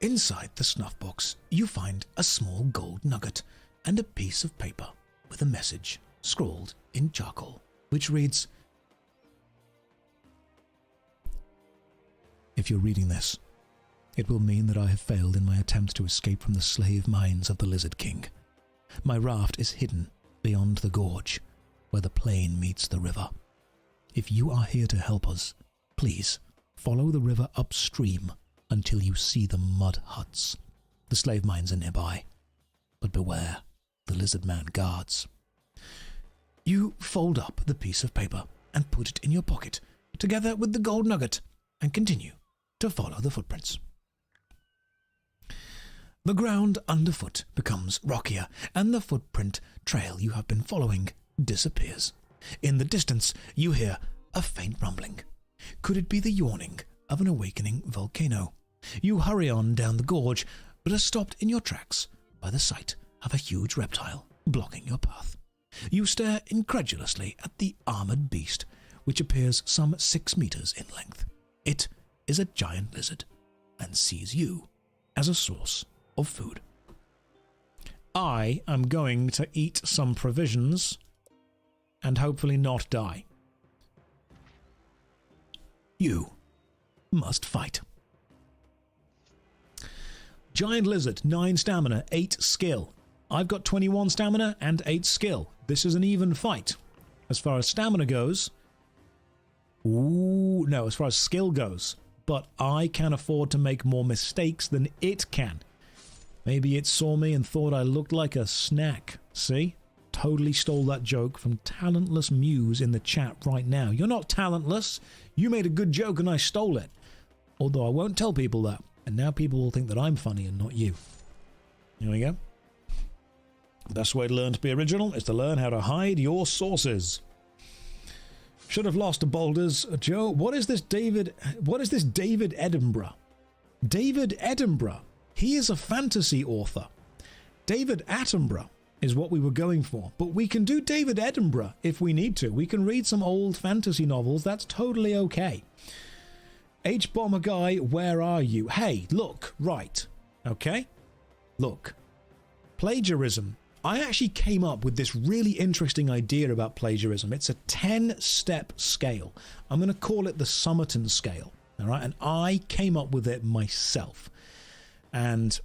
Inside the snuff box, you find a small gold nugget and a piece of paper with a message scrawled in charcoal, which reads, if you're reading this, it will mean that I have failed in my attempt to escape from the slave mines of the Lizard King. My raft is hidden beyond the gorge, where the plain meets the river. If you are here to help us, please follow the river upstream until you see the mud huts. The slave mines are nearby, but beware, the lizard man guards. You fold up the piece of paper and put it in your pocket, together with the gold nugget, and continue to follow the footprints. The ground underfoot becomes rockier, and the footprint trail you have been following disappears. In the distance, you hear a faint rumbling. Could it be the yawning of an awakening volcano? You hurry on down the gorge, but are stopped in your tracks by the sight of a huge reptile blocking your path. You stare incredulously at the armoured beast, which appears some 6 meters in length. It is a giant lizard, and sees you as a source of food. I am going to eat some provisions and hopefully not die. You must fight. Giant lizard, 9 stamina, 8 skill. I've got 21 stamina and 8 skill. This is an even fight. As far as stamina goes... Ooh, no, as far as skill goes. But I can afford to make more mistakes than it can. Maybe it saw me and thought I looked like a snack. See? Totally stole that joke from Talentless Muse in the chat right now. You're not talentless. You made a good joke and I stole it. Although I won't tell people that. And now people will think that I'm funny and not you. Here we go. The best way to learn to be original is to learn how to hide your sources. Should have lost to boulders. Joe, what is this David Edinburgh? David Edinburgh. He is a fantasy author. David Attenborough is what we were going for. But we can do David Edinburgh if we need to. We can read some old fantasy novels. That's totally okay. H-Bomber Guy, where are you? Hey, look, right. Okay? Look. Plagiarism. I actually came up with this really interesting idea about plagiarism. It's a 10-step scale. I'm going to call it the Somerton scale. All right? And I came up with it myself. And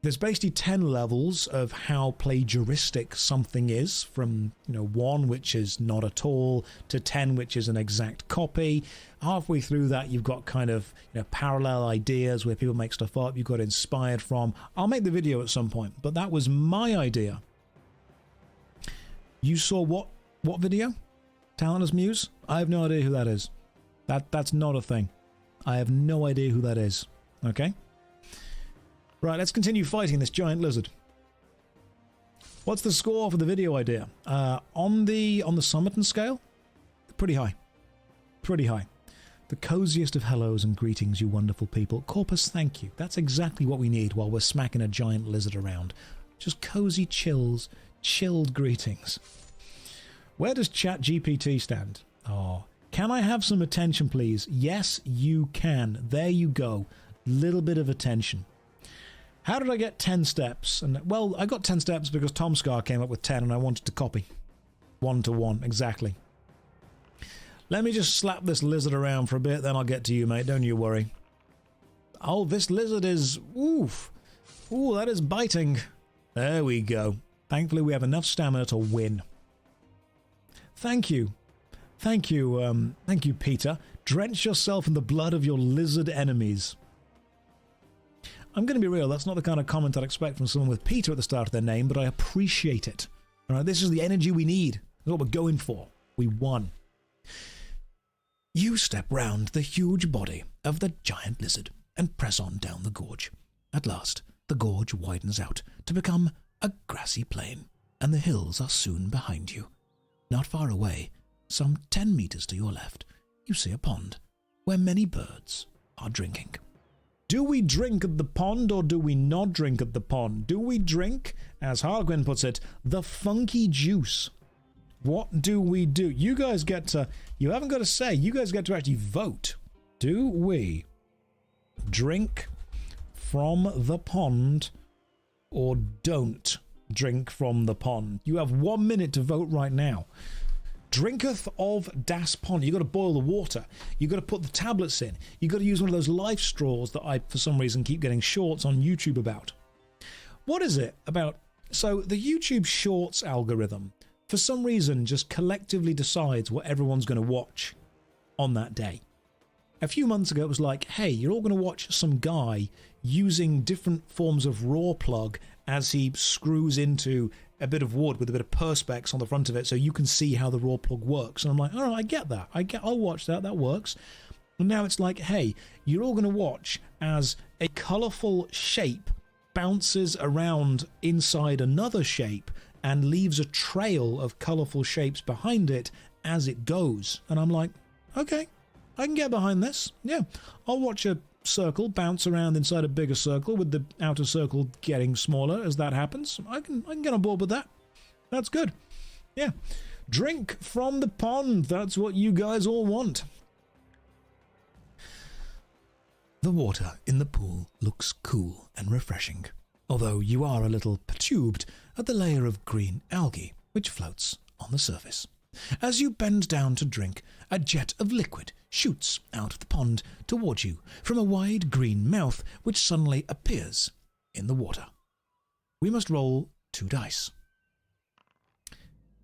there's basically 10 levels of how plagiaristic something is, from 1, which is not at all, to 10, which is an exact copy. Halfway through that, you've got kind of parallel ideas where people make stuff up. You've got inspired from. I'll make the video at some point, but that was my idea. You saw what video? Talentless Muse? I have no idea who that is. That's not a thing. I have no idea who that is. Okay? Right, let's continue fighting this giant lizard. What's the score for the video idea? On the Somerton scale? Pretty high. Pretty high. The coziest of hellos and greetings, you wonderful people. Corpus, thank you. That's exactly what we need while we're smacking a giant lizard around. Just cozy chills, chilled greetings. Where does ChatGPT stand? Oh, can I have some attention, please? Yes, you can. There you go. Little bit of attention. How did I get 10 steps? And well, I got 10 steps because Tom Scar came up with 10 and I wanted to copy. 1 to 1, exactly. Let me just slap this lizard around for a bit, then I'll get to you, mate. Don't you worry. Oh, this lizard is... Oof. Ooh, that is biting. There we go. Thankfully, we have enough stamina to win. Thank you. Thank you, Peter. Drench yourself in the blood of your lizard enemies. I'm going to be real, that's not the kind of comment I'd expect from someone with Peter at the start of their name, but I appreciate it. All right, this is the energy we need. That's what we're going for. We won. You step round the huge body of the giant lizard and press on down the gorge. At last, the gorge widens out to become a grassy plain, and the hills are soon behind you. Not far away, some 10 meters to your left, you see a pond where many birds are drinking. Do we drink at the pond or do we not drink at the pond? Do we drink, as Harlequin puts it, the funky juice? What do we do? You guys get to... You haven't got to say. You guys get to actually vote. Do we drink from the pond or don't drink from the pond? You have 1 minute to vote right now. Drinketh of das Pond. You got to boil the water. You got to put the tablets in. You got to use one of those life straws that I, for some reason, keep getting shorts on YouTube about. What is it about? So the YouTube Shorts algorithm, for some reason, just collectively decides what everyone's going to watch on that day. A few months ago, it was like, hey, you're all going to watch some guy using different forms of raw plug as he screws into a bit of wood with a bit of perspex on the front of it so you can see how the raw plug works. And I'm like, all right, I get that. I'll watch that. That works. And now it's like, hey, you're all going to watch as a colourful shape bounces around inside another shape and leaves a trail of colourful shapes behind it as it goes. And I'm like, okay, I can get behind this. Yeah, I'll watch a circle bounce around inside a bigger circle with the outer circle getting smaller as that happens. I can get on board with that. That's good. Yeah. Drink from the pond. That's what you guys all want. The water in the pool looks cool and refreshing, although you are a little perturbed at the layer of green algae which floats on the surface. As you bend down to drink, a jet of liquid shoots out of the pond towards you from a wide green mouth which suddenly appears in the water. We must roll 2 dice.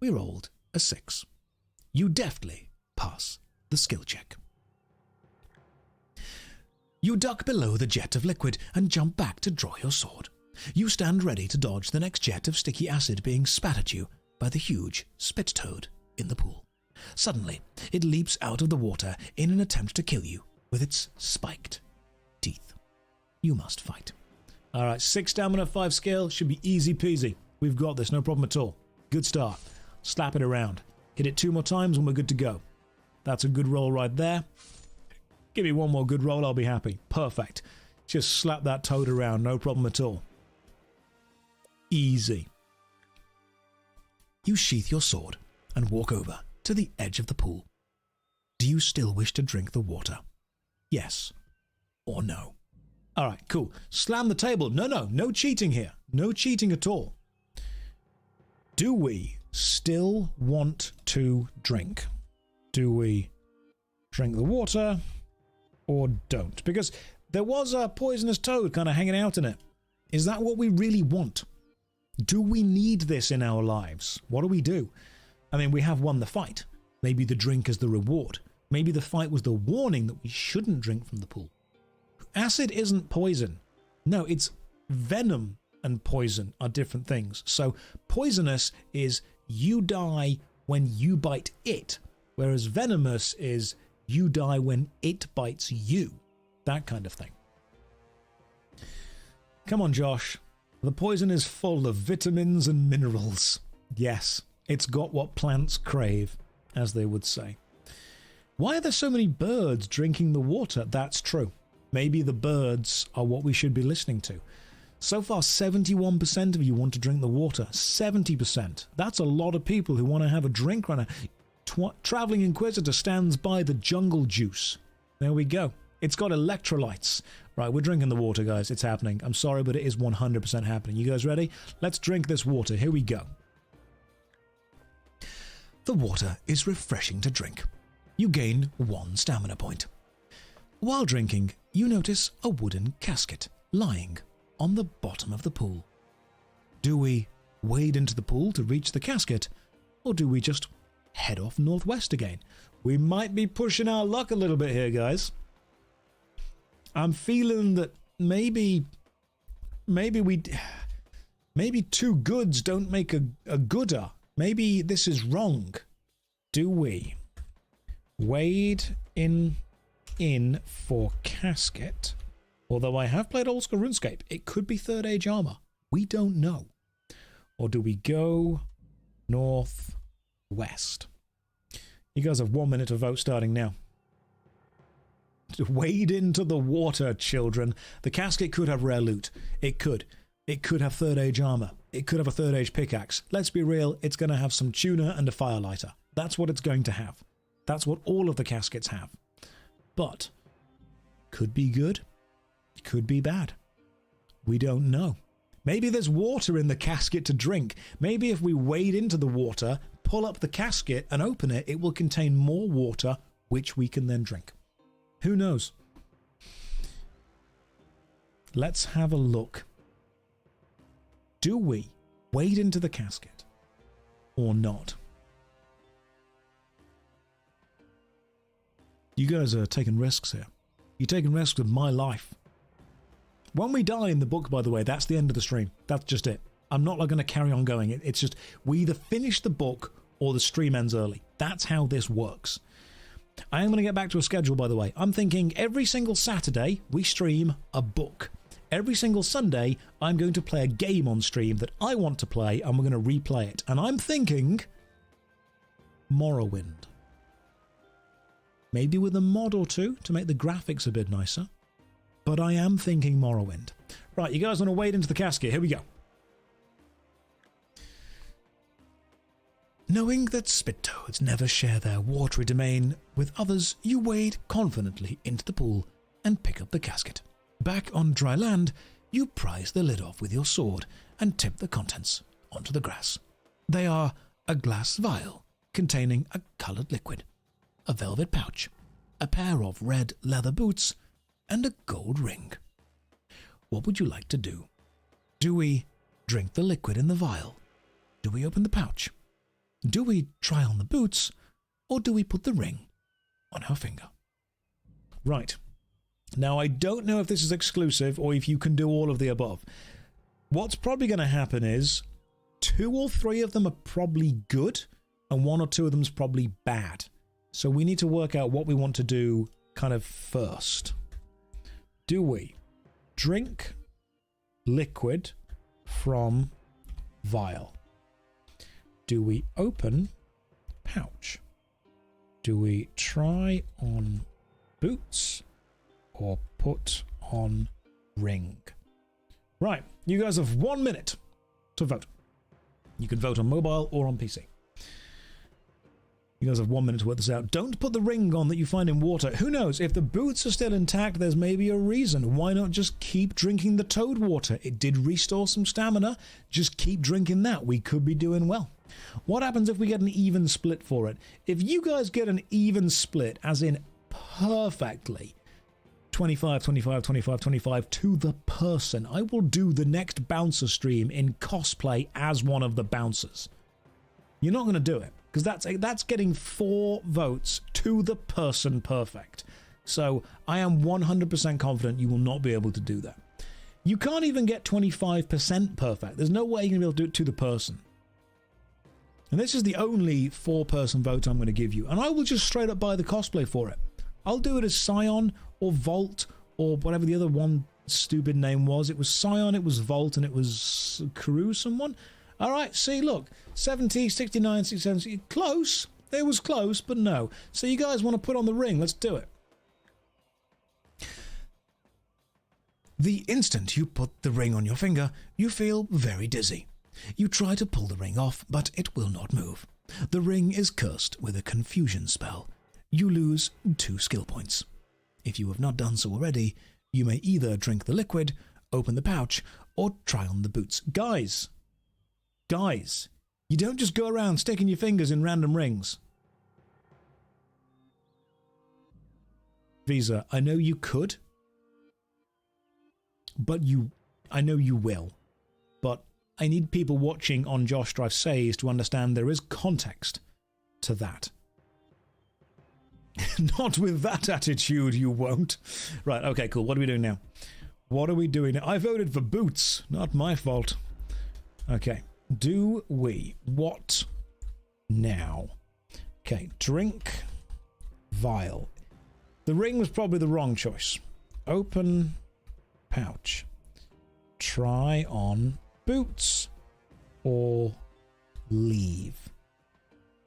We rolled a 6. You deftly pass the skill check. You duck below the jet of liquid and jump back to draw your sword. You stand ready to dodge the next jet of sticky acid being spat at you by the huge spit toad in the pool. Suddenly, it leaps out of the water in an attempt to kill you with its spiked teeth. You must fight. All right, 6 stamina, 5 skill. Should be easy peasy. We've got this, no problem at all. Good start. Slap it around. Hit it 2 more times and we're good to go. That's a good roll right there. Give me 1 more good roll, I'll be happy. Perfect. Just slap that toad around, no problem at all. Easy. You sheath your sword and walk over to the edge of the pool. Do you still wish to drink the water? Yes or no? All right, cool. Slam the table. No cheating here. No cheating at all. Do we still want to drink? Do we drink the water or don't? Because there was a poisonous toad kind of hanging out in it. Is that what we really want? Do we need this in our lives? What do we do? I mean, we have won the fight. Maybe the drink is the reward. Maybe the fight was the warning that we shouldn't drink from the pool. Acid isn't poison. No, it's venom and poison are different things. So poisonous is you die when you bite it, whereas venomous is you die when it bites you. That kind of thing. Come on, Josh. The poison is full of vitamins and minerals. Yes, it's got what plants crave, as they would say. Why are there so many birds drinking the water? That's true. Maybe the birds are what we should be listening to. So far, 71% of you want to drink the water. 70%. That's a lot of people who want to have a drink right now. Traveling Inquisitor stands by the jungle juice. There we go. It's got electrolytes. Right, we're drinking the water, guys. It's happening. I'm sorry, but it is 100% happening. You guys ready? Let's drink this water. Here we go. The water is refreshing to drink. You gain 1 stamina point. While drinking, you notice a wooden casket lying on the bottom of the pool. Do we wade into the pool to reach the casket, or do we just head off northwest again? We might be pushing our luck a little bit here, guys. I'm feeling that maybe 2 goods don't make a gooder. Maybe this is wrong. Do we wade in for casket? Although I have played old school RuneScape, it could be 3rd Age armor. We don't know. Or do we go northwest? You guys have 1 minute to vote starting now. Wade into the water, children. The casket could have rare loot. It could. It could have 3rd Age armor. It could have a 3rd Age pickaxe. Let's be real, it's going to have some tuner and a firelighter. That's what it's going to have. That's what all of the caskets have. But, could be good, could be bad. We don't know. Maybe there's water in the casket to drink. Maybe if we wade into the water, pull up the casket and open it, it will contain more water, which we can then drink. Who knows? Let's have a look. Do we wade into the casket or not? You guys are taking risks here. You're taking risks with my life. When we die in the book, by the way, that's the end of the stream. That's just it. I'm not going to carry on going. It's just we either finish the book or the stream ends early. That's how this works. I am going to get back to a schedule, by the way. I'm thinking every single Saturday we stream a book. Every single Sunday I'm going to play a game on stream that I want to play, and we're going to replay it. And I'm thinking Morrowind. Maybe with a mod or two to make the graphics a bit nicer. But I am thinking Morrowind. Right, you guys want to wade into the casket? Here we go. Knowing that spit toads never share their watery domain with others, you wade confidently into the pool and pick up the casket. Back on dry land, you prise the lid off with your sword and tip the contents onto the grass. They are a glass vial containing a coloured liquid, a velvet pouch, a pair of red leather boots, and a gold ring. What would you like to do? Do we drink the liquid in the vial? Do we open the pouch? Do we try on the boots? Or do we put the ring on our finger? Right. Now, I don't know if this is exclusive or if you can do all of the above. What's probably going to happen is 2 or 3 of them are probably good and 1 or 2 of them is probably bad. So we need to work out what we want to do kind of first. Do we drink liquid from vial? Do we open pouch? Do we try on boots or put on ring? Right, you guys have 1 minute to vote. You can vote on mobile or on PC. You guys have 1 minute to work this out. Don't put the ring on that you find in water. Who knows? If the boots are still intact, there's maybe a reason. Why not just keep drinking the toad water? It did restore some stamina. Just keep drinking that. We could be doing well. What happens if we get an even split for it? If you guys get an even split, as in perfectly, 25, 25, 25, 25 to the person, I will do the next bouncer stream in cosplay as one of the bouncers. You're not going to do it, because that's getting 4 votes to the person perfect. So I am 100% confident you will not be able to do that. You can't even get 25% perfect. There's no way you're going to be able to do it to the person. And this is the only 4-person vote I'm going to give you. And I will just straight up buy the cosplay for it. I'll do it as Scion or Volt or whatever the other one stupid name was. It was Scion, it was Volt, and it was Carew someone. All right, see, look. 70, 69, 67, close. It was close, but no. So you guys want to put on the ring. Let's do it. The instant you put the ring on your finger, you feel very dizzy. You try to pull the ring off, but it will not move. The ring is cursed with a confusion spell. You lose 2 skill points. If you have not done so already, you may either drink the liquid, open the pouch, or try on the boots. Guys, you don't just go around sticking your fingers in random rings. Visa, I know you could, but I know you will, but I need people watching on JoshStrifeSays to understand there is context to that. Not with that attitude, you won't. Right, okay, cool. What are we doing now? What are we doing now? I voted for boots. Not my fault. Okay. Do we? What now? Okay, drink vial. The ring was probably the wrong choice. Open pouch. Try on boots or leave.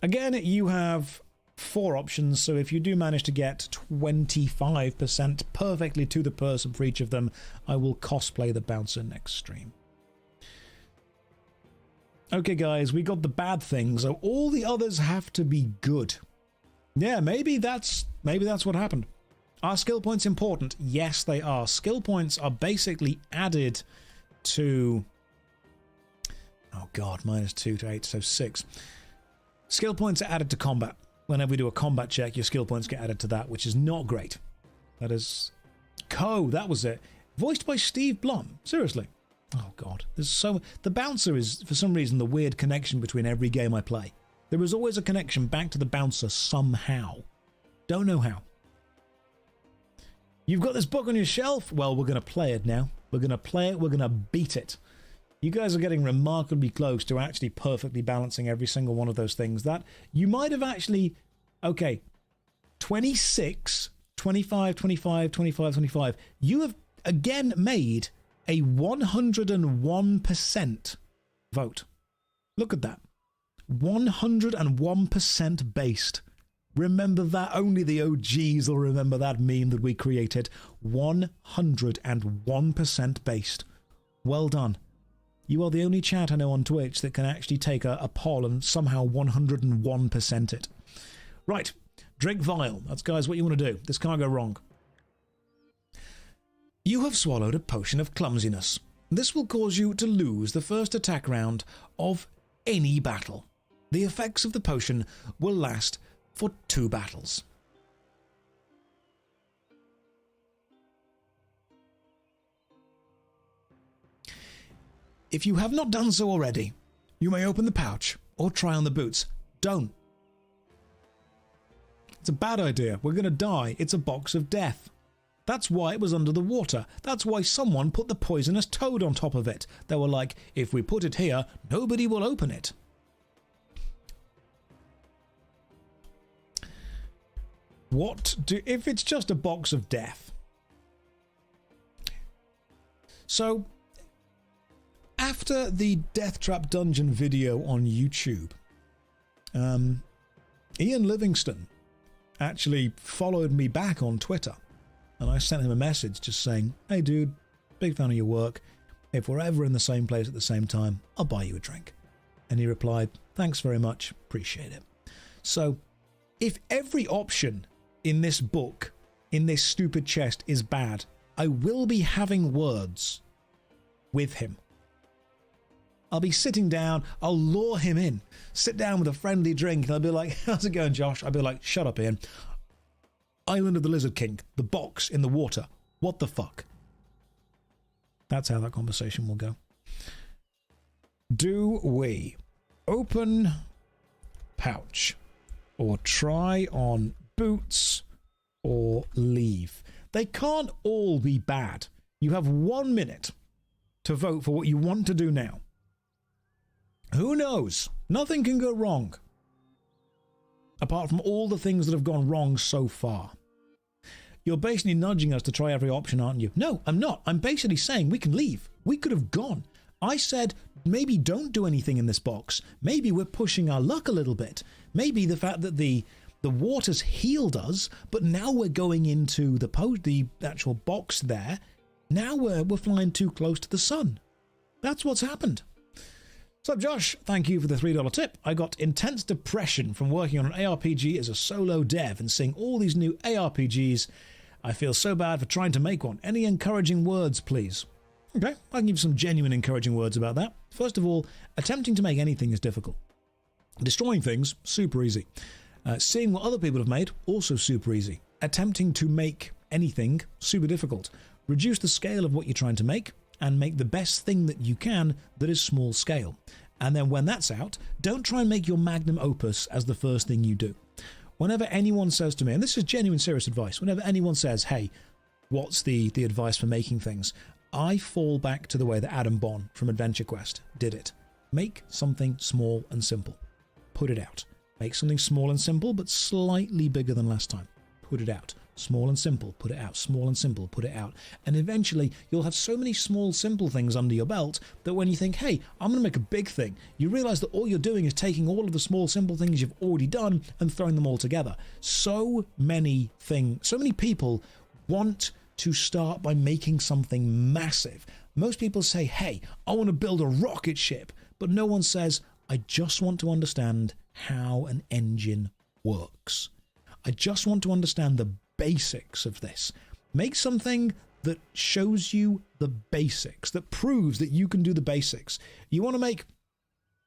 Again, you have 4 options, so if you do manage to get 25% perfectly to the person for each of them, I will cosplay the bouncer next stream. Okay, guys, we got the bad thing, so all the others have to be good. Yeah, maybe that's what happened. Are skill points important? Yes, they are. Skill points are basically added to... Oh god, -2 to 8, so 6. Skill points are added to combat. Whenever we do a combat check, your skill points get added to that, which is not great. That is... that was it. Voiced by Steve Blum. Seriously. Oh, God. There's so... The bouncer is, for some reason, the weird connection between every game I play. There is always a connection back to the bouncer somehow. Don't know how. You've got this book on your shelf? Well, we're going to play it now. We're going to play it. We're going to beat it. You guys are getting remarkably close to actually perfectly balancing every single one of those things. That you might have actually... Okay. 26, 25, 25, 25, 25. You have, again, made a 101% vote. Look at that. 101% based. Remember that. Only the OGs will remember that meme that we created. 101% based. Well done. You are the only chat I know on Twitch that can actually take a poll and somehow 101% it. Right. Drink vial. That's, guys, what you want to do. This can't go wrong. You have swallowed a potion of clumsiness. This will cause you to lose the first attack round of any battle. The effects of the potion will last for 2 battles. If you have not done so already, you may open the pouch or try on the boots. Don't. It's a bad idea. We're going to die. It's a box of death. That's why it was under the water. That's why someone put the poisonous toad on top of it. They were like, if we put it here, nobody will open it. If it's just a box of death? So, after the Death Trap Dungeon video on YouTube, Ian Livingston actually followed me back on Twitter, and I sent him a message just saying, hey dude, big fan of your work. If we're ever in the same place at the same time, I'll buy you a drink. And he replied, thanks very much, appreciate it. So, if every option in this book, in this stupid chest, is bad, I will be having words with him. I'll be sitting down, I'll lure him in, sit down with a friendly drink, and I'll be like, how's it going, Josh? I'll be like, shut up, Ian. Island of the Lizard King, the box in the water. What the fuck? That's how that conversation will go. Do we open pouch or try on boots or leave? They can't all be bad. You have 1 minute to vote for what you want to do now. Who knows? Nothing can go wrong. Apart from all the things that have gone wrong so far. You're basically nudging us to try every option, aren't you? No, I'm not. I'm basically saying we can leave. We could have gone. I said, maybe don't do anything in this box. Maybe we're pushing our luck a little bit. Maybe the fact that the water's healed us, but now we're going into the actual box there. Now we're flying too close to the sun. That's what's happened. So, Josh, thank you for the $3 tip. I got intense depression from working on an ARPG as a solo dev and seeing all these new ARPGs. I feel so bad for trying to make one. Any encouraging words, please? Okay, I can give you some genuine encouraging words about that. First of all, attempting to make anything is difficult. Destroying things, super easy. Seeing what other people have made, also super easy. Attempting to make anything, super difficult. Reduce the scale of what you're trying to make, and make the best thing that you can that is small scale. And then when that's out, don't try and make your magnum opus as the first thing you do. Whenever anyone says to me, and this is genuine serious advice, whenever anyone says, hey, what's the advice for making things? I fall back to the way that Adam Bond from Adventure Quest did it. Make something small and simple. Put it out. Make something small and simple, but slightly bigger than last time. Put it out. Small and simple, put it out. Small and simple, put it out. And eventually, you'll have so many small, simple things under your belt that when you think, hey, I'm going to make a big thing, you realize that all you're doing is taking all of the small, simple things you've already done and throwing them all together. So many people want to start by making something massive. Most people say, hey, I want to build a rocket ship. But no one says, I just want to understand how an engine works. I just want to understand the basics of this. Make something that shows you the basics, that proves that you can do the basics. You want to make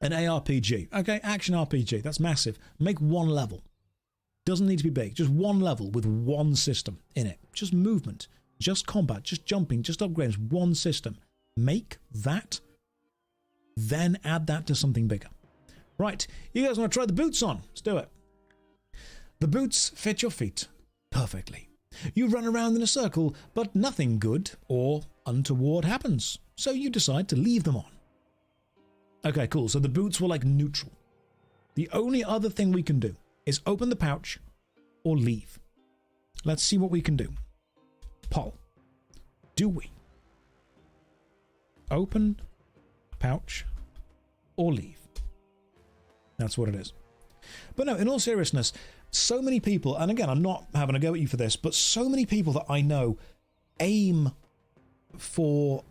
An ARPG. Okay, action RPG. That's massive. Make one level. Doesn't need to be big. Just one level with one system in it. Just movement. Just combat. Just jumping. Just upgrades. One system. Make that. Then add that to something bigger. Right. You guys want to try the boots on? Let's do it. The boots fit your feet perfectly. You run around in a circle, but nothing good or untoward happens. So you decide to leave them on. Okay, cool. So the boots were like neutral. The only other thing we can do is open the pouch or leave. Let's see what we can do. Poll. Do we open pouch or leave? That's what it is. But no, in all seriousness, so many people, and again, I'm not having a go at you for this, but so many people that I know aim for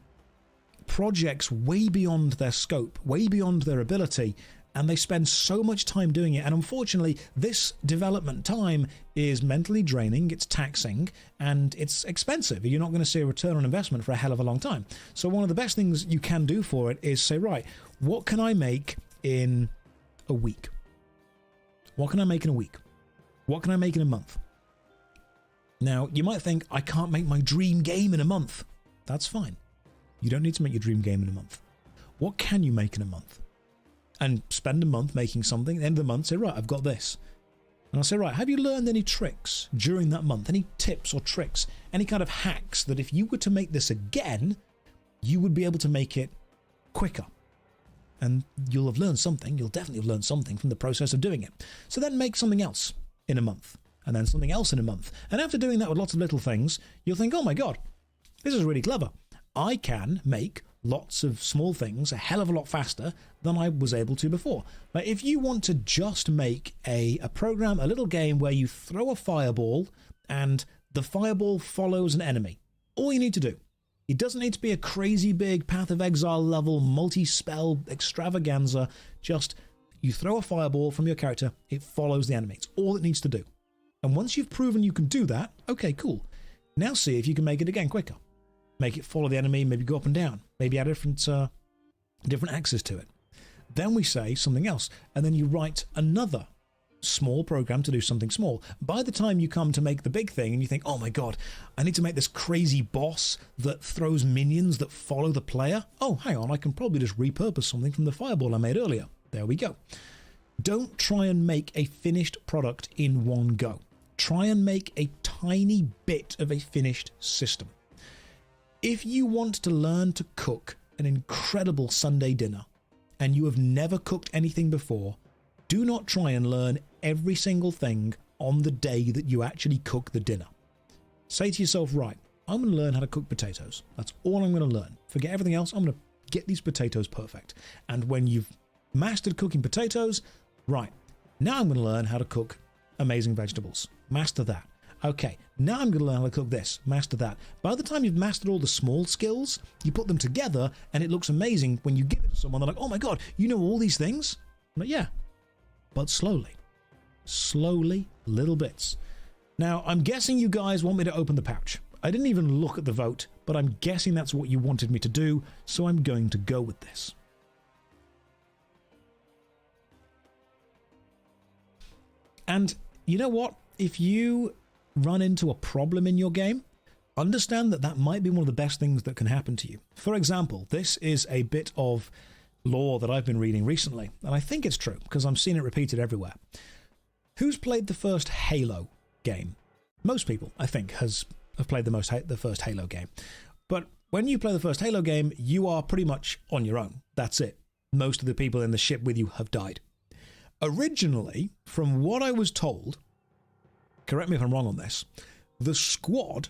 projects way beyond their scope, way beyond their ability, and they spend so much time doing it. And unfortunately, this development time is mentally draining, it's taxing, and it's expensive. You're not going to see a return on investment for a hell of a long time. So one of the best things you can do for it is say, right, what can I make in a week? What can I make in a week? What can I make in a month? Now, you might think, I can't make my dream game in a month. That's fine. You don't need to make your dream game in a month. What can you make in a month? And spend a month making something. At the end of the month, say, right, I've got this. And I'll say, right, have you learned any tricks during that month? Any tips or tricks? Any kind of hacks that if you were to make this again, you would be able to make it quicker? And you'll have learned something. You'll definitely have learned something from the process of doing it. So then make something else in a month. And then something else in a month. And after doing that with lots of little things, you'll think, oh my God, this is really clever. I can make lots of small things a hell of a lot faster than I was able to before. But if you want to just make a program, a little game where you throw a fireball and the fireball follows an enemy, all you need to do, it doesn't need to be a crazy big Path of Exile level multi-spell extravaganza, just you throw a fireball from your character, it follows the enemy. It's all it needs to do. And once you've proven you can do that, okay, cool. Now see if you can make it again quicker. Make it follow the enemy, maybe go up and down, maybe add different axes to it. Then we say something else, and then you write another small program to do something small. By the time you come to make the big thing and you think, oh my God, I need to make this crazy boss that throws minions that follow the player. Oh, hang on, I can probably just repurpose something from the fireball I made earlier. There we go. Don't try and make a finished product in one go. Try and make a tiny bit of a finished system. If you want to learn to cook an incredible Sunday dinner and you have never cooked anything before, do not try and learn every single thing on the day that you actually cook the dinner. Say to yourself, right, I'm going to learn how to cook potatoes. That's all I'm going to learn. Forget everything else. I'm going to get these potatoes perfect. And when you've mastered cooking potatoes, right, now I'm going to learn how to cook amazing vegetables. Master that. Okay, now I'm going to learn how to cook this, master that. By the time you've mastered all the small skills, you put them together and it looks amazing when you give it to someone. They're like, oh my God, you know all these things? I'm like, yeah, but slowly. Slowly, little bits. Now, I'm guessing you guys want me to open the pouch. I didn't even look at the vote, but I'm guessing that's what you wanted me to do, so I'm going to go with this. And you know what? If you run into a problem in your game, understand that that might be one of the best things that can happen to you. For example, this is a bit of lore that I've been reading recently, and I think it's true because I'm seeing it repeated everywhere. Who's played the first Halo game? Most people, I think, have played the first Halo game. But when you play the first Halo game, you are pretty much on your own. That's it. Most of the people in the ship with you have died. Originally, from what I was told, correct me if I'm wrong on this, the squad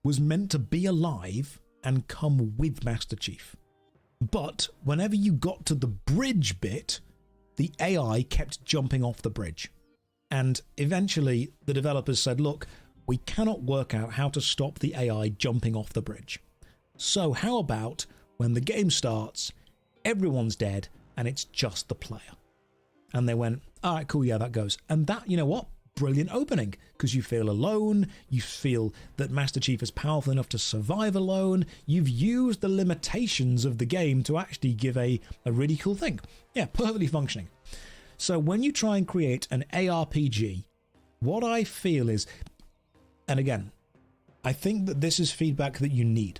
was meant to be alive and come with Master Chief. But whenever you got to the bridge bit, the AI kept jumping off the bridge. And eventually the developers said, look, we cannot work out how to stop the AI jumping off the bridge. So how about when the game starts, everyone's dead and it's just the player? And they went, all right, cool, yeah, that goes. And that, you know what? brilliant opening because you feel alone, you feel that Master Chief is powerful enough to survive alone, you've used the limitations of the game to actually give a really cool thing. Yeah, perfectly functioning. So when you try and create an ARPG, what I feel is, and again, I think that this is feedback that you need.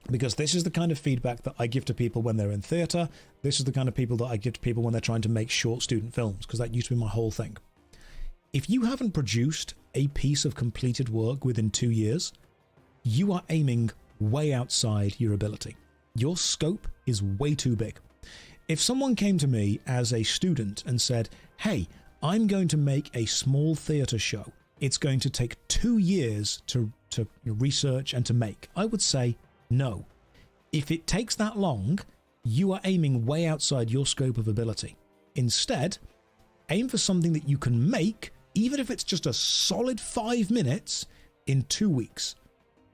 Because this is the kind of feedback that I give to people when they're in theatre. This is the kind of people that I give to people when they're trying to make short student films, because that used to be my whole thing. If you haven't produced a piece of completed work within 2 years, you are aiming way outside your ability. Your scope is way too big. If someone came to me as a student and said, hey, I'm going to make a small theatre show. It's going to take 2 years to research and to make, I would say, no. If it takes that long, you are aiming way outside your scope of ability. Instead, aim for something that you can make, even if it's just a solid 5 minutes, in 2 weeks.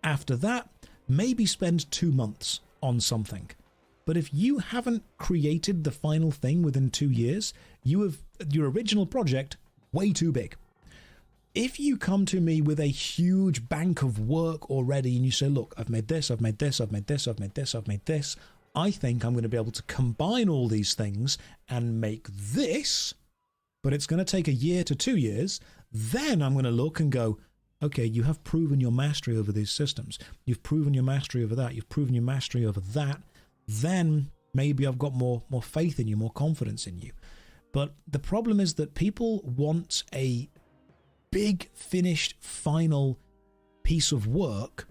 After that, maybe spend 2 months on something. But if you haven't created the final thing within 2 years, you have your original project way too big. If you come to me with a huge bank of work already and you say, look, I've made this, I've made this, I've made this, I've made this, I've made this, I think I'm going to be able to combine all these things and make this, but it's going to take 1 year to 2 years, then I'm going to look and go, okay, you have proven your mastery over these systems. You've proven your mastery over that. You've proven your mastery over that. Then maybe I've got more faith in you, more confidence in you. But the problem is that people want a big, finished, final piece of work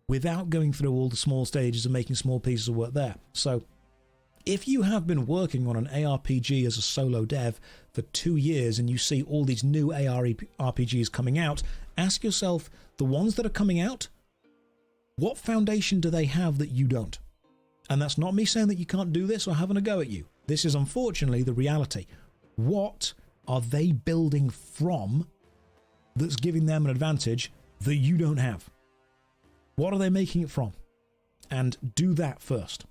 without going through all the small stages and making small pieces of work there. So if you have been working on an ARPG as a solo dev for 2 years and you see all these new ARPGs coming out, ask yourself, the ones that are coming out, what foundation do they have that you don't? And that's not me saying that you can't do this or having a go at you. This is unfortunately the reality. What are they building from that's giving them an advantage that you don't have? What are they making it from? And do that first.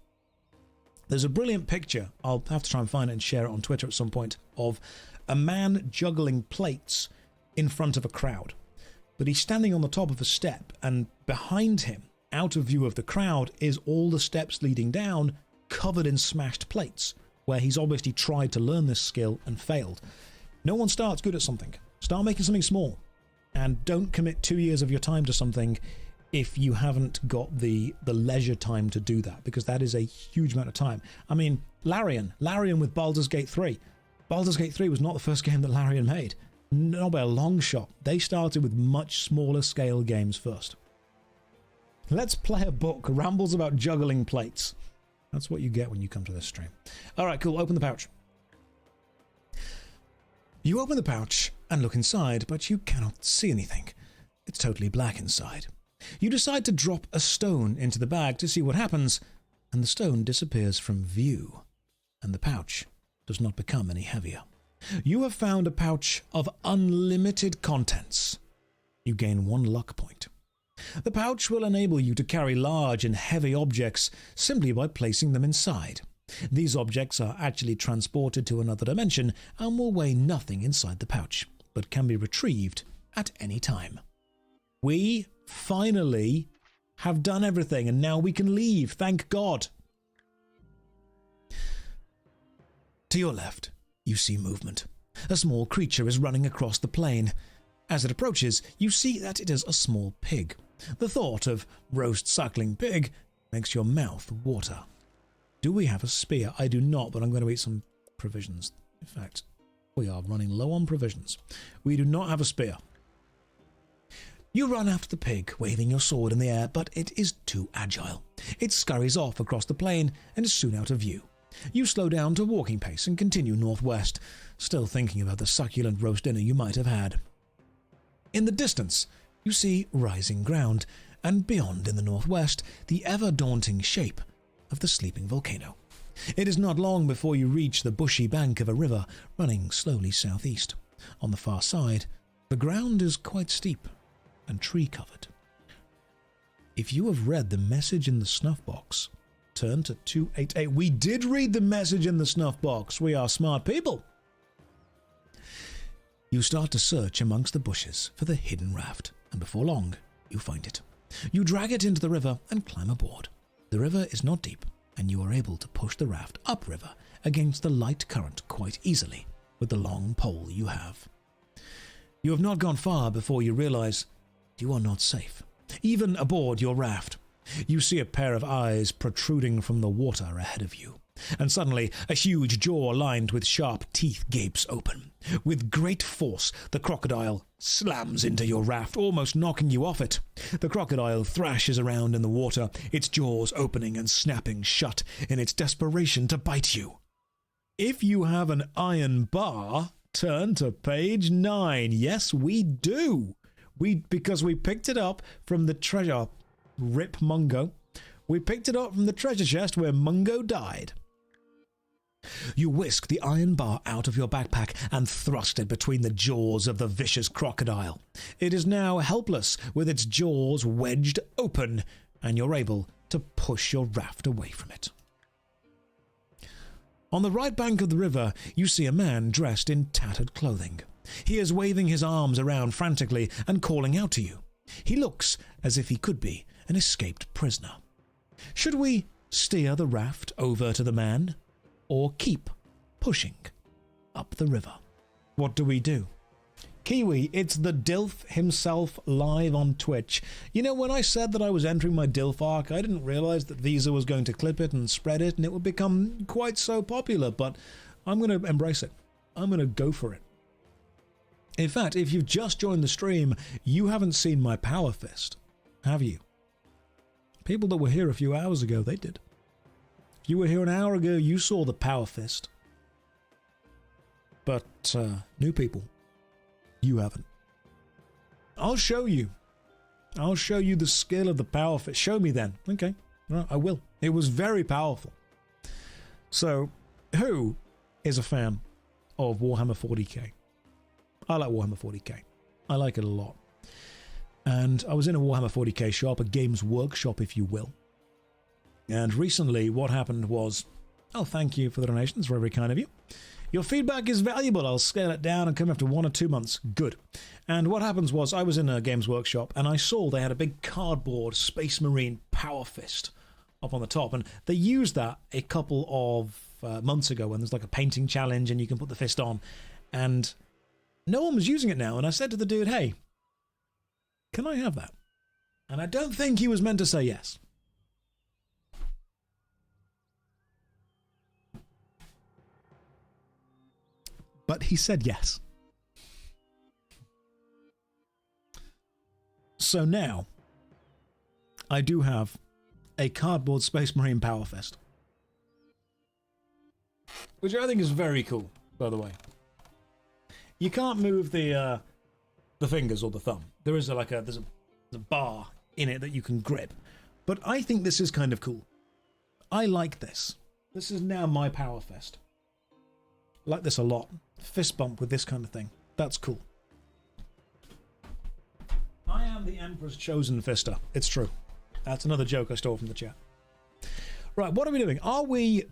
There's a brilliant picture, I'll have to try and find it and share it on Twitter at some point, of a man juggling plates in front of a crowd. But he's standing on the top of a step, and behind him, out of view of the crowd, is all the steps leading down, covered in smashed plates, where he's obviously tried to learn this skill and failed. No one starts good at something. Start making something small. And don't commit 2 years of your time to something if you haven't got the leisure time to do that, because that is a huge amount of time. I mean, Larian with Baldur's Gate 3. Baldur's Gate 3 was not the first game that Larian made. Not by a long shot. They started with much smaller scale games first. Let's play a book, rambles about juggling plates. That's what you get when you come to this stream. All right, cool. Open the pouch. You open the pouch and look inside, but you cannot see anything. It's totally black inside. You decide to drop a stone into the bag to see what happens, and the stone disappears from view, and the pouch does not become any heavier. You have found a pouch of unlimited contents. You gain 1 luck point. The pouch will enable you to carry large and heavy objects simply by placing them inside. These objects are actually transported to another dimension and will weigh nothing inside the pouch, but can be retrieved at any time. We finally have done everything, and now we can leave, thank God. To your left, you see movement. A small creature is running across the plain. As it approaches, you see that it is a small pig. The thought of roast suckling pig makes your mouth water. Do we have a spear? I do not, but I'm going to eat some provisions. In fact, we are running low on provisions. We do not have a spear. You run after the pig, waving your sword in the air, but it is too agile. It scurries off across the plain and is soon out of view. You slow down to walking pace and continue northwest, still thinking about the succulent roast dinner you might have had. In the distance, you see rising ground, and beyond in the northwest, the ever-daunting shape of the sleeping volcano. It is not long before you reach the bushy bank of a river running slowly southeast. On the far side, the ground is quite steep and tree-covered. If you have read the message in the snuff box, turn to 288. We did read the message in the snuff box. We are smart people. You start to search amongst the bushes for the hidden raft, and before long, you find it. You drag it into the river and climb aboard. The river is not deep, and you are able to push the raft upriver against the light current quite easily with the long pole you have. You have not gone far before you realize you are not safe, even aboard your raft. You see a pair of eyes protruding from the water ahead of you, and suddenly a huge jaw lined with sharp teeth gapes open. With great force, the crocodile slams into your raft, almost knocking you off it. The crocodile thrashes around in the water, its jaws opening and snapping shut in its desperation to bite you. If you have an iron bar, turn to page 9. Yes, we do. Because we picked it up from the treasure. Rip Mongo. We picked it up from the treasure chest where Mongo died. You whisk the iron bar out of your backpack and thrust it between the jaws of the vicious crocodile. It is now helpless with its jaws wedged open, and you're able to push your raft away from it. On the right bank of the river, you see a man dressed in tattered clothing. He is waving his arms around frantically and calling out to you. He looks as if he could be an escaped prisoner. Should we steer the raft over to the man, or keep pushing up the river? What do we do? Kiwi, it's the Dilf himself live on Twitch. You know, when I said that I was entering my Dilf arc, I didn't realize that Visa was going to clip it and spread it, and it would become quite so popular, but I'm going to embrace it. I'm going to go for it. In fact, if you've just joined the stream, you haven't seen my power fist, have you? People that were here a few hours ago, they did. If you were here an hour ago, you saw the power fist. But new people, you haven't. I'll show you. I'll show you the skill of the power fist. Show me then. Okay, well, I will. It was very powerful. So, who is a fan of Warhammer 40k? I like Warhammer 40k. I like it a lot. And I was in a Warhammer 40k shop, a Games Workshop, if you will. And recently, what happened was, oh, thank you for the donations, very kind of you. Your feedback is valuable. I'll scale it down and come after 1 or 2 months. Good. And what happens was, I was in a Games Workshop, and I saw they had a big cardboard Space Marine power fist up on the top. And they used that a couple of months ago when there's like a painting challenge and you can put the fist on. And no one was using it now, and I said to the dude, hey, can I have that? And I don't think he was meant to say yes. But he said yes. So now, I do have a cardboard Space Marine power fist. Which I think is very cool, by the way. You can't move the fingers or the thumb. There is there's a bar in it that you can grip. But I think this is kind of cool. I like this. This is now my power fist. I like this a lot. Fist bump with this kind of thing. That's cool. I am the Emperor's chosen fister. It's true. That's another joke I stole from the chat. Right, what are we doing? Are we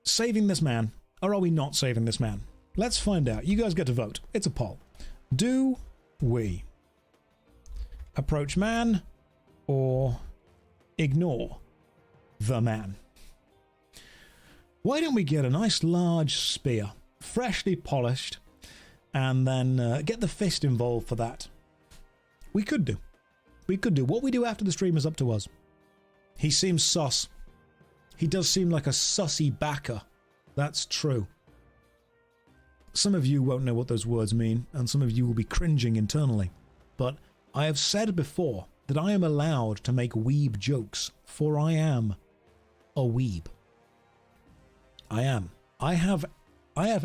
saving this man, or are we not saving this man? Let's find out. You guys get to vote. It's a poll. Do we approach man or ignore the man? Why don't we get a nice large spear, freshly polished, and then get the fist involved for that? We could do. We could do. What we do after the stream is up to us. He seems sus. He does seem like a sussy backer. That's true. Some of you won't know what those words mean, and some of you will be cringing internally. But I have said before that I am allowed to make weeb jokes, for I am a weeb. I am. I have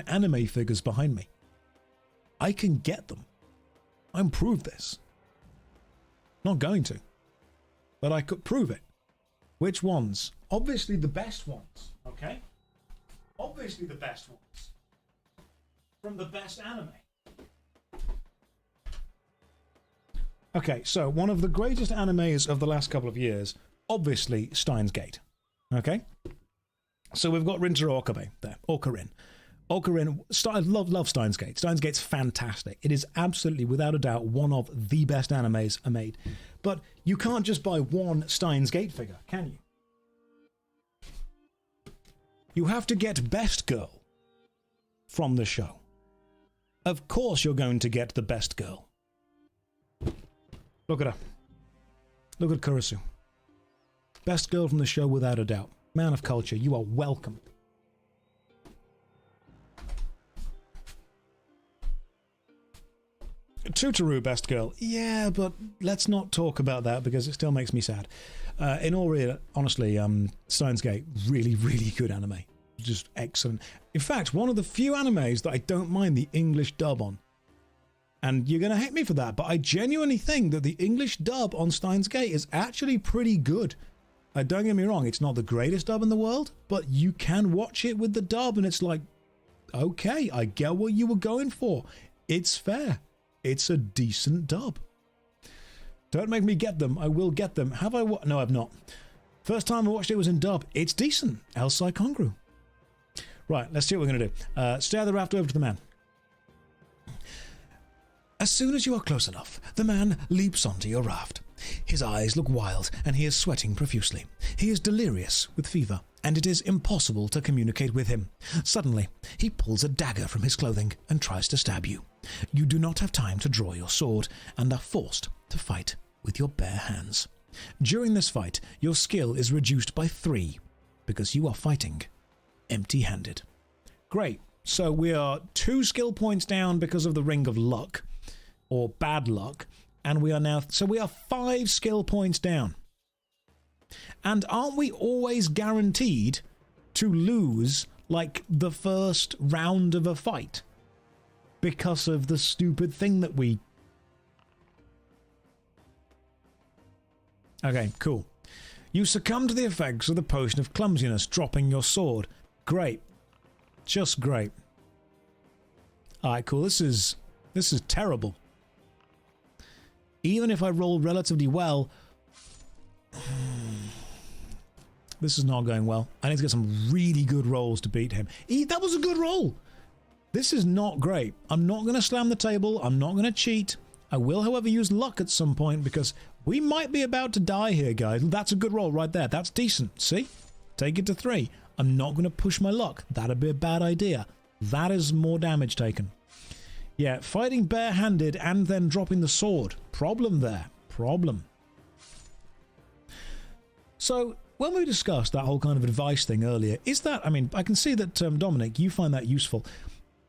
anime figures behind me. I can get them. I can prove this. Not going to. But I could prove it. Which ones? Obviously the best ones, okay? Obviously the best ones. From the best anime. Okay, so one of the greatest animes of the last couple of years, obviously Steins Gate. Okay? So we've got Rin to Okabe there, Okarin. Ocarina, I love Steins Gate. Steins Gate's fantastic. It is absolutely, without a doubt, one of the best animes made. But you can't just buy one Steins Gate figure, can you? You have to get Best Girl from the show. Of course you're going to get the Best Girl. Look at her. Look at Kurisu. Best Girl from the show, without a doubt. Man of culture, you are welcome. Totoro Best Girl. Yeah, but let's not talk about that because it still makes me sad. In all real, honestly, Steins Gate, really, really good anime. Just excellent. In fact, one of the few animes that I don't mind the English dub on. And you're going to hate me for that, but I genuinely think that the English dub on Steins Gate is actually pretty good. Don't get me wrong, it's not the greatest dub in the world, but you can watch it with the dub and it's like, okay, I get what you were going for. It's fair. It's a decent dub. Don't make me get them. I will get them. Have I? No, I've not. First time I watched it was in dub. It's decent. El Congru. Right, let's see what we're going to do. Steer the raft over to the man. As soon as you are close enough, the man leaps onto your raft. His eyes look wild and he is sweating profusely. He is delirious with fever and it is impossible to communicate with him. Suddenly, he pulls a dagger from his clothing and tries to stab you. You do not have time to draw your sword and are forced to fight with your bare hands. During this fight, your skill is reduced by 3 because you are fighting empty-handed. Great. So we are 2 skill points down because of the Ring of Luck, or bad luck, and we are now... So we are 5 skill points down. And aren't we always guaranteed to lose, like, the first round of a fight? Because of the stupid thing that we... Okay, cool. You succumb to the effects of the potion of clumsiness, dropping your sword. Great. Just great. Alright, cool. This is terrible. Even if I roll relatively well... This is not going well. I need to get some really good rolls to beat him. That was a good roll! This is not great. I'm not going to slam the table. I'm not going to cheat. I will, however, use luck at some point because we might be about to die here, guys. That's a good roll right there. That's decent. See? Take it to 3. I'm not going to push my luck. That'd be a bad idea. That is more damage taken. Yeah, fighting bare-handed and then dropping the sword. Problem there. Problem. So, when we discussed that whole kind of advice thing earlier, is that, I mean, I can see that, Dominic, you find that useful.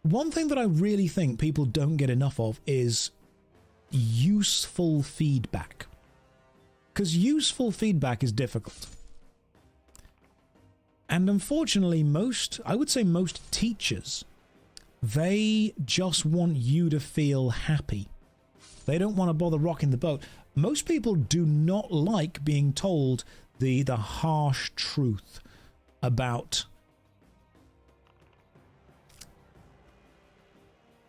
One thing that I really think people don't get enough of is useful feedback. Because useful feedback is difficult. And unfortunately, I would say most teachers, they just want you to feel happy. They don't want to bother rocking the boat. Most people do not like being told the harsh truth about...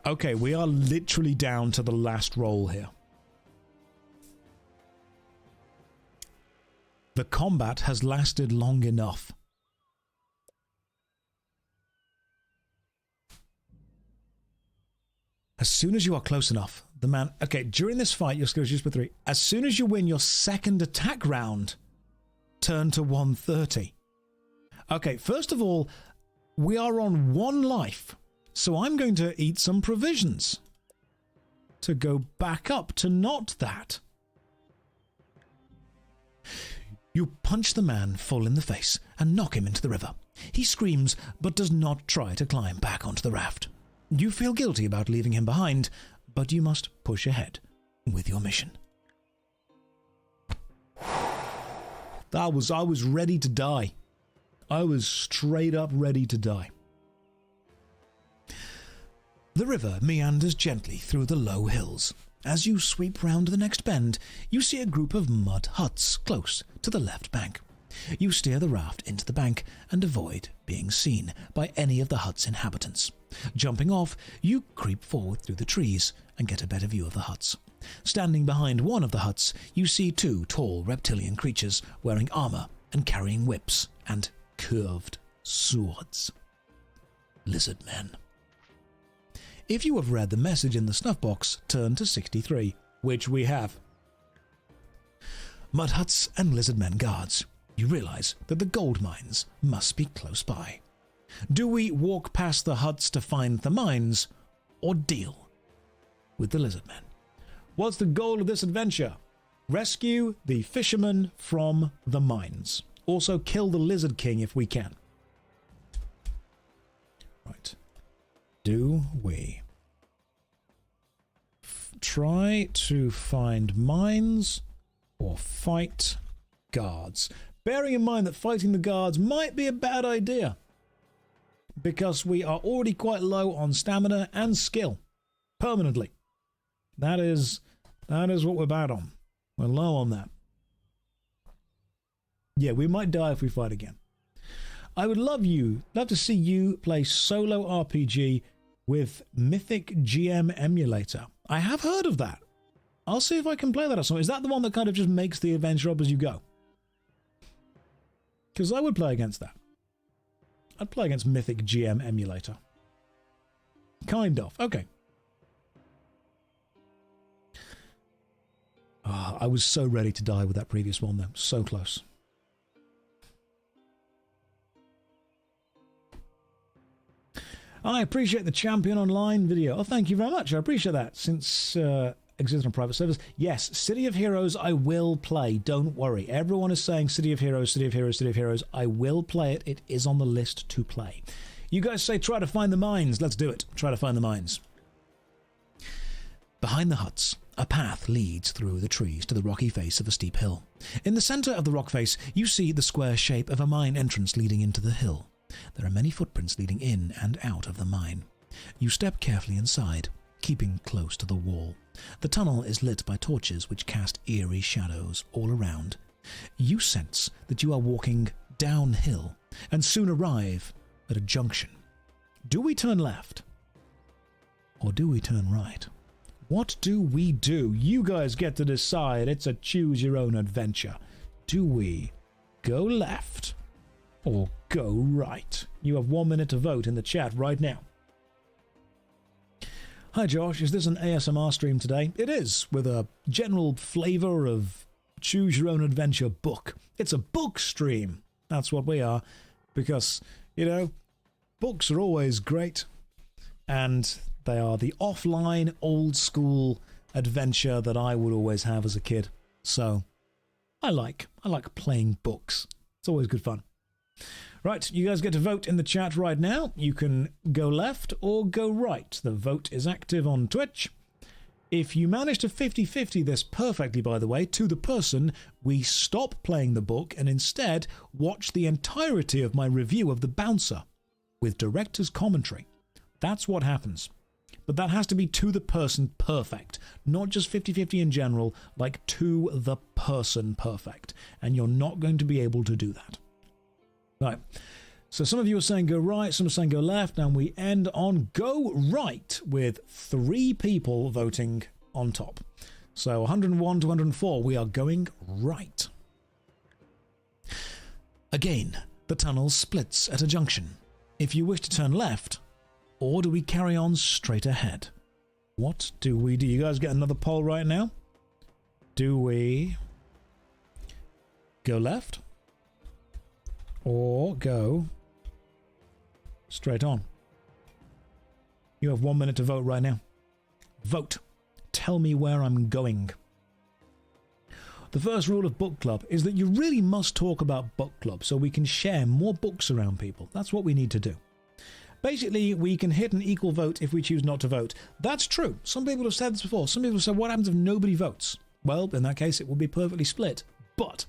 Okay, we are literally down to the last roll here. The combat has lasted long enough. As soon as you are close enough, the man... Okay, during this fight, your skill is used for 3. As soon as you win your second attack round, turn to 130. Okay, first of all, we are on 1 life. So I'm going to eat some provisions to go back up to not that. You punch the man full in the face and knock him into the river. He screams but does not try to climb back onto the raft. You feel guilty about leaving him behind, but you must push ahead with your mission. I was ready to die. I was straight up ready to die. The river meanders gently through the low hills. As you sweep round the next bend, you see a group of mud huts close to the left bank. You steer the raft into the bank and avoid being seen by any of the hut's inhabitants. Jumping off, you creep forward through the trees and get a better view of the huts. Standing behind one of the huts, you see 2 tall reptilian creatures wearing armor and carrying whips and curved swords. lizard men. If you have read the message in the snuff box, turn to 63, which we have. Mud huts and lizard men guards. You realize that the gold mines must be close by. Do we walk past the huts to find the mines, or deal with the lizard men? What's the goal of this adventure? Rescue the fishermen from the mines. Also kill the Lizard King if we can. Right. Do we try to find mines or fight guards? Bearing in mind that fighting the guards might be a bad idea, because we are already quite low on stamina and skill. Permanently. That is what we're bad on. We're low on that. Yeah, we might die if we fight again. I would love to see you play solo RPG with Mythic GM Emulator. I have heard of that. I'll see if I can play that or something. Is that the one that kind of just makes the adventure up as you go? Because I would play against that. I'd play against Mythic GM Emulator. Kind of. Okay. Oh, I was so ready to die with that previous one, though. So close. I appreciate the Champion Online video. Oh, thank you very much. I appreciate that. Since existing on private servers. Yes, City of Heroes I will play. Don't worry. Everyone is saying City of Heroes, City of Heroes, City of Heroes. I will play it. It is on the list to play. You guys say try to find the mines. Let's do it. Try to find the mines. Behind the huts, a path leads through the trees to the rocky face of a steep hill. In the center of the rock face, you see the square shape of a mine entrance leading into the hill. There are many footprints leading in and out of the mine. You step carefully inside, keeping close to the wall. The tunnel is lit by torches which cast eerie shadows all around. You sense that you are walking downhill and soon arrive at a junction. Do we turn left? Or do we turn right? What do we do? You guys get to decide. It's a choose-your-own-adventure. Do we go left or go right? You have 1 minute to vote in the chat right now. Hi Josh, is this an ASMR stream today? It is, with a general flavour of choose-your-own-adventure book. It's a book stream. That's what we are. Because, you know, books are always great. And they are the offline, old-school adventure that I would always have as a kid. So, I like playing books. It's always good fun. Right, you guys get to vote in the chat right now. You can go left or go right. The vote is active on Twitch. If you manage to 50-50 this perfectly, by the way, to the person, we stop playing the book and instead watch the entirety of my review of The Bouncer with director's commentary. That's what happens. But that has to be to the person perfect, not just 50-50 in general, like to the person perfect. And you're not going to be able to do that. Right, so some of you are saying go right, some are saying go left, and we end on go right with 3 people voting on top. So 101 to 104, we are going right. Again, the tunnel splits at a junction. If you wish to turn left, or do we carry on straight ahead? What do we do? You guys get another poll right now? Do we go left? Or go straight on? You have 1 minute to vote right now. Vote. Tell me where I'm going. The first rule of book club is that you really must talk about book club so we can share more books around people. That's what we need to do. Basically, we can hit an equal vote if we choose not to vote. That's true. Some people have said this before. Some people have said, what happens if nobody votes? Well, in that case, it will be perfectly split. But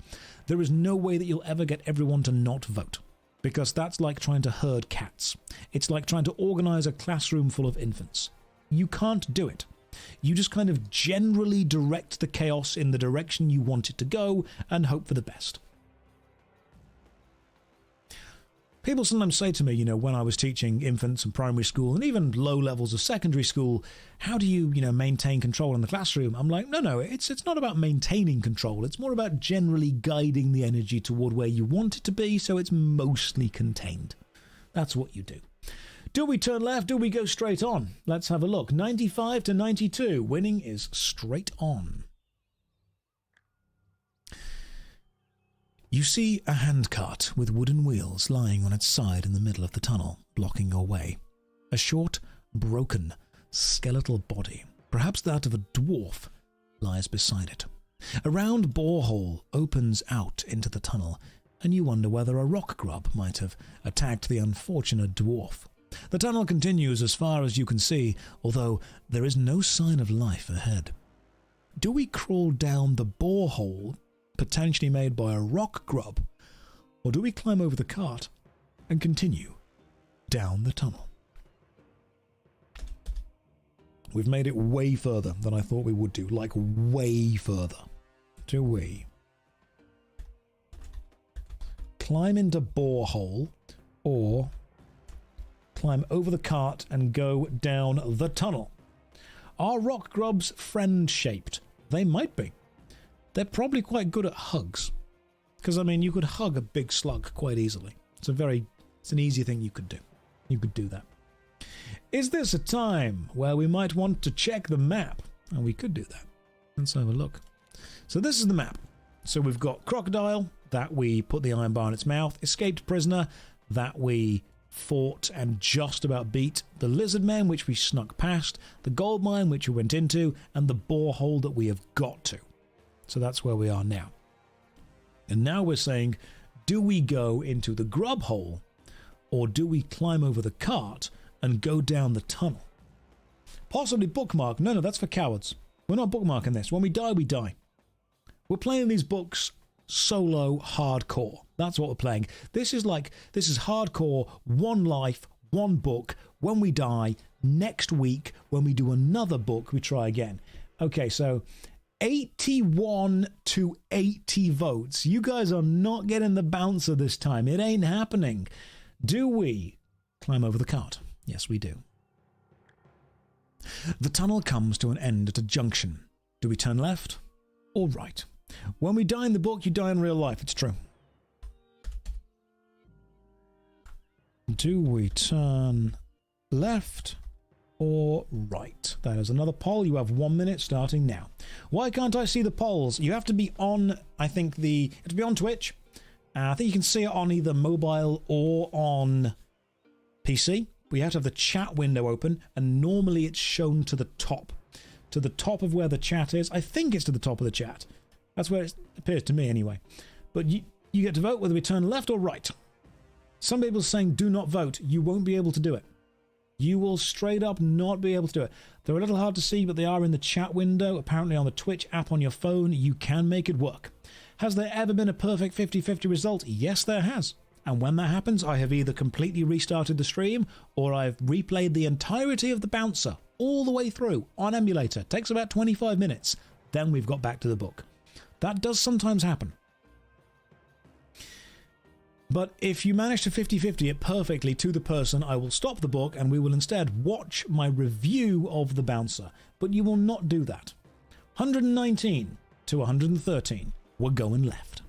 there is no way that you'll ever get everyone to not vote, because that's like trying to herd cats. It's like trying to organise a classroom full of infants. You can't do it. You just kind of generally direct the chaos in the direction you want it to go and hope for the best. People sometimes say to me, you know, when I was teaching infants in primary school and even low levels of secondary school, how do you, maintain control in the classroom? I'm like, no, it's not about maintaining control. It's more about generally guiding the energy toward where you want it to be so it's mostly contained. That's what you do. Do we turn left? Do we go straight on? Let's have a look. 95 to 92. Winning is straight on. You see a handcart with wooden wheels lying on its side in the middle of the tunnel, blocking your way. A short, broken, skeletal body, perhaps that of a dwarf, lies beside it. A round borehole opens out into the tunnel, and you wonder whether a rock grub might have attacked the unfortunate dwarf. The tunnel continues as far as you can see, although there is no sign of life ahead. Do we crawl down the borehole, potentially made by a rock grub, or do we climb over the cart and continue down the tunnel? We've made it way further than I thought we would do, like way further. Do we climb into borehole or climb over the cart and go down the tunnel? Are rock grubs friend-shaped? They might be. They're probably quite good at hugs. Because, I mean, you could hug a big slug quite easily. It's an easy thing you could do. You could do that. Is this a time where we might want to check the map? And we could do that. Let's have a look. So this is the map. So we've got Crocodile, that we put the iron bar in its mouth. Escaped Prisoner, that we fought and just about beat. The Lizard Men, which we snuck past. The Gold Mine, which we went into. And the borehole that we have got to. So that's where we are now. And now we're saying, do we go into the grub hole, or do we climb over the cart and go down the tunnel? Possibly bookmark. No, that's for cowards. We're not bookmarking this. When we die, we die. We're playing these books solo hardcore. That's what we're playing. This is hardcore, one life, one book. When we die, next week, when we do another book, we try again. Okay, so 81 to 80 votes. You guys are not getting the bouncer this time. It ain't happening. Do we climb over the cart? Yes, we do. The tunnel comes to an end at a junction. Do we turn left or right? When we die in the book, you die in real life. It's true. Do we turn left or right? That is another poll. You have 1 minute starting now. Why can't I see the polls? You have to be on, I think you have to be on Twitch. I think you can see it on either mobile or on PC. We have to have the chat window open, and normally it's shown to the top. To the top of where the chat is. I think it's to the top of the chat. That's where it appears to me anyway. But you get to vote whether we turn left or right. Some people are saying do not vote. You won't be able to do it. You will straight up not be able to do it. They're a little hard to see, but they are in the chat window. Apparently on the Twitch app on your phone, you can make it work. Has there ever been a perfect 50-50 result? Yes, there has. And when that happens, I have either completely restarted the stream or I've replayed the entirety of the bouncer all the way through on emulator. It takes about 25 minutes. Then we've got back to the book. That does sometimes happen. But if you manage to 50-50 it perfectly to the person, I will stop the book and we will instead watch my review of the bouncer. But you will not do that. 119 to 113. We're going left.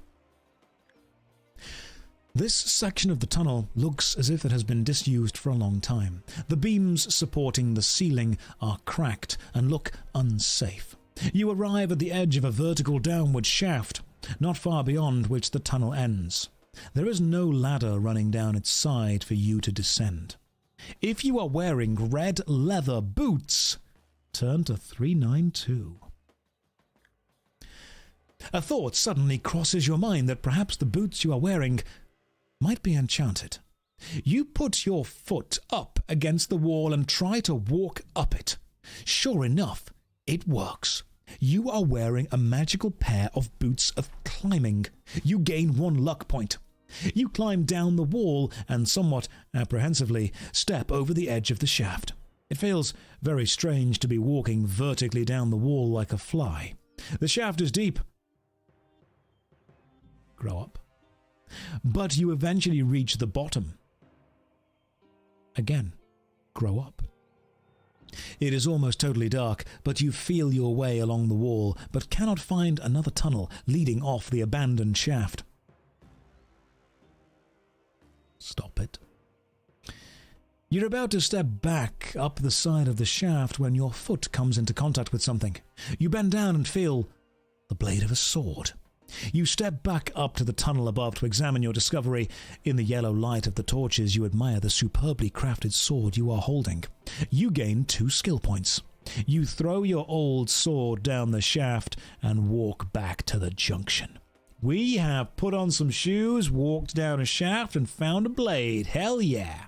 This section of the tunnel looks as if it has been disused for a long time. The beams supporting the ceiling are cracked and look unsafe. You arrive at the edge of a vertical downward shaft, not far beyond which the tunnel ends. There is no ladder running down its side for you to descend. If you are wearing red leather boots, turn to 392. A thought suddenly crosses your mind that perhaps the boots you are wearing might be enchanted. You put your foot up against the wall and try to walk up it. Sure enough, it works. You are wearing a magical pair of boots of climbing. You gain 1 luck point. You climb down the wall and somewhat apprehensively step over the edge of the shaft. It feels very strange to be walking vertically down the wall like a fly. The shaft is deep. Grow up. But you eventually reach the bottom. Again, grow up. It is almost totally dark, but you feel your way along the wall, but cannot find another tunnel leading off the abandoned shaft. Stop it. You're about to step back up the side of the shaft when your foot comes into contact with something. You bend down and feel the blade of a sword. You step back up to the tunnel above to examine your discovery. In the yellow light of the torches, you admire the superbly crafted sword you are holding. You gain 2 skill points. You throw your old sword down the shaft and walk back to the junction. We have put on some shoes, walked down a shaft, and found a blade. Hell yeah!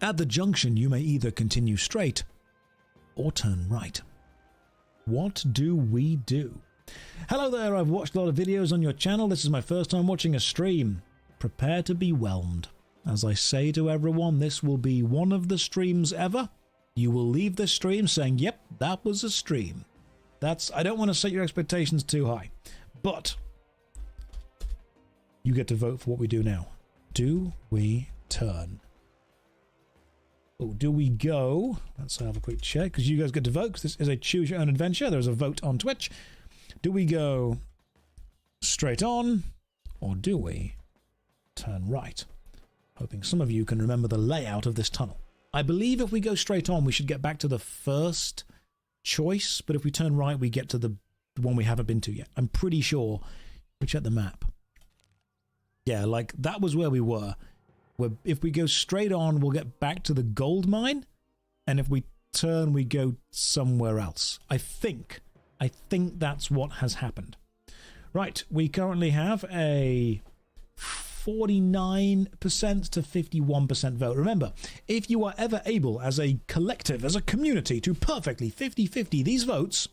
At the junction, you may either continue straight or turn right. What do we do? Hello there, I've watched a lot of videos on your channel. This is my first time watching a stream. Prepare to be whelmed. As I say to everyone, this will be one of the streams ever. You will leave this stream saying, yep, that was a stream. I don't want to set your expectations too high, but you get to vote for what we do now. Do we turn? Oh, do we go? Let's have a quick check, because you guys get to vote, because this is a choose your own adventure. There's a vote on Twitch. Do we go straight on, or do we turn right? Hoping some of you can remember the layout of this tunnel. I believe if we go straight on, we should get back to the first choice, but if we turn right, we get to the one we haven't been to yet. I'm pretty sure. We check the map. Yeah, like, that was where we were. If we go straight on, we'll get back to the gold mine, and if we turn, we go somewhere else. I think that's what has happened. Right, we currently have a 49% to 51% vote. Remember, if you are ever able, as a collective, as a community, to perfectly 50-50 these votes,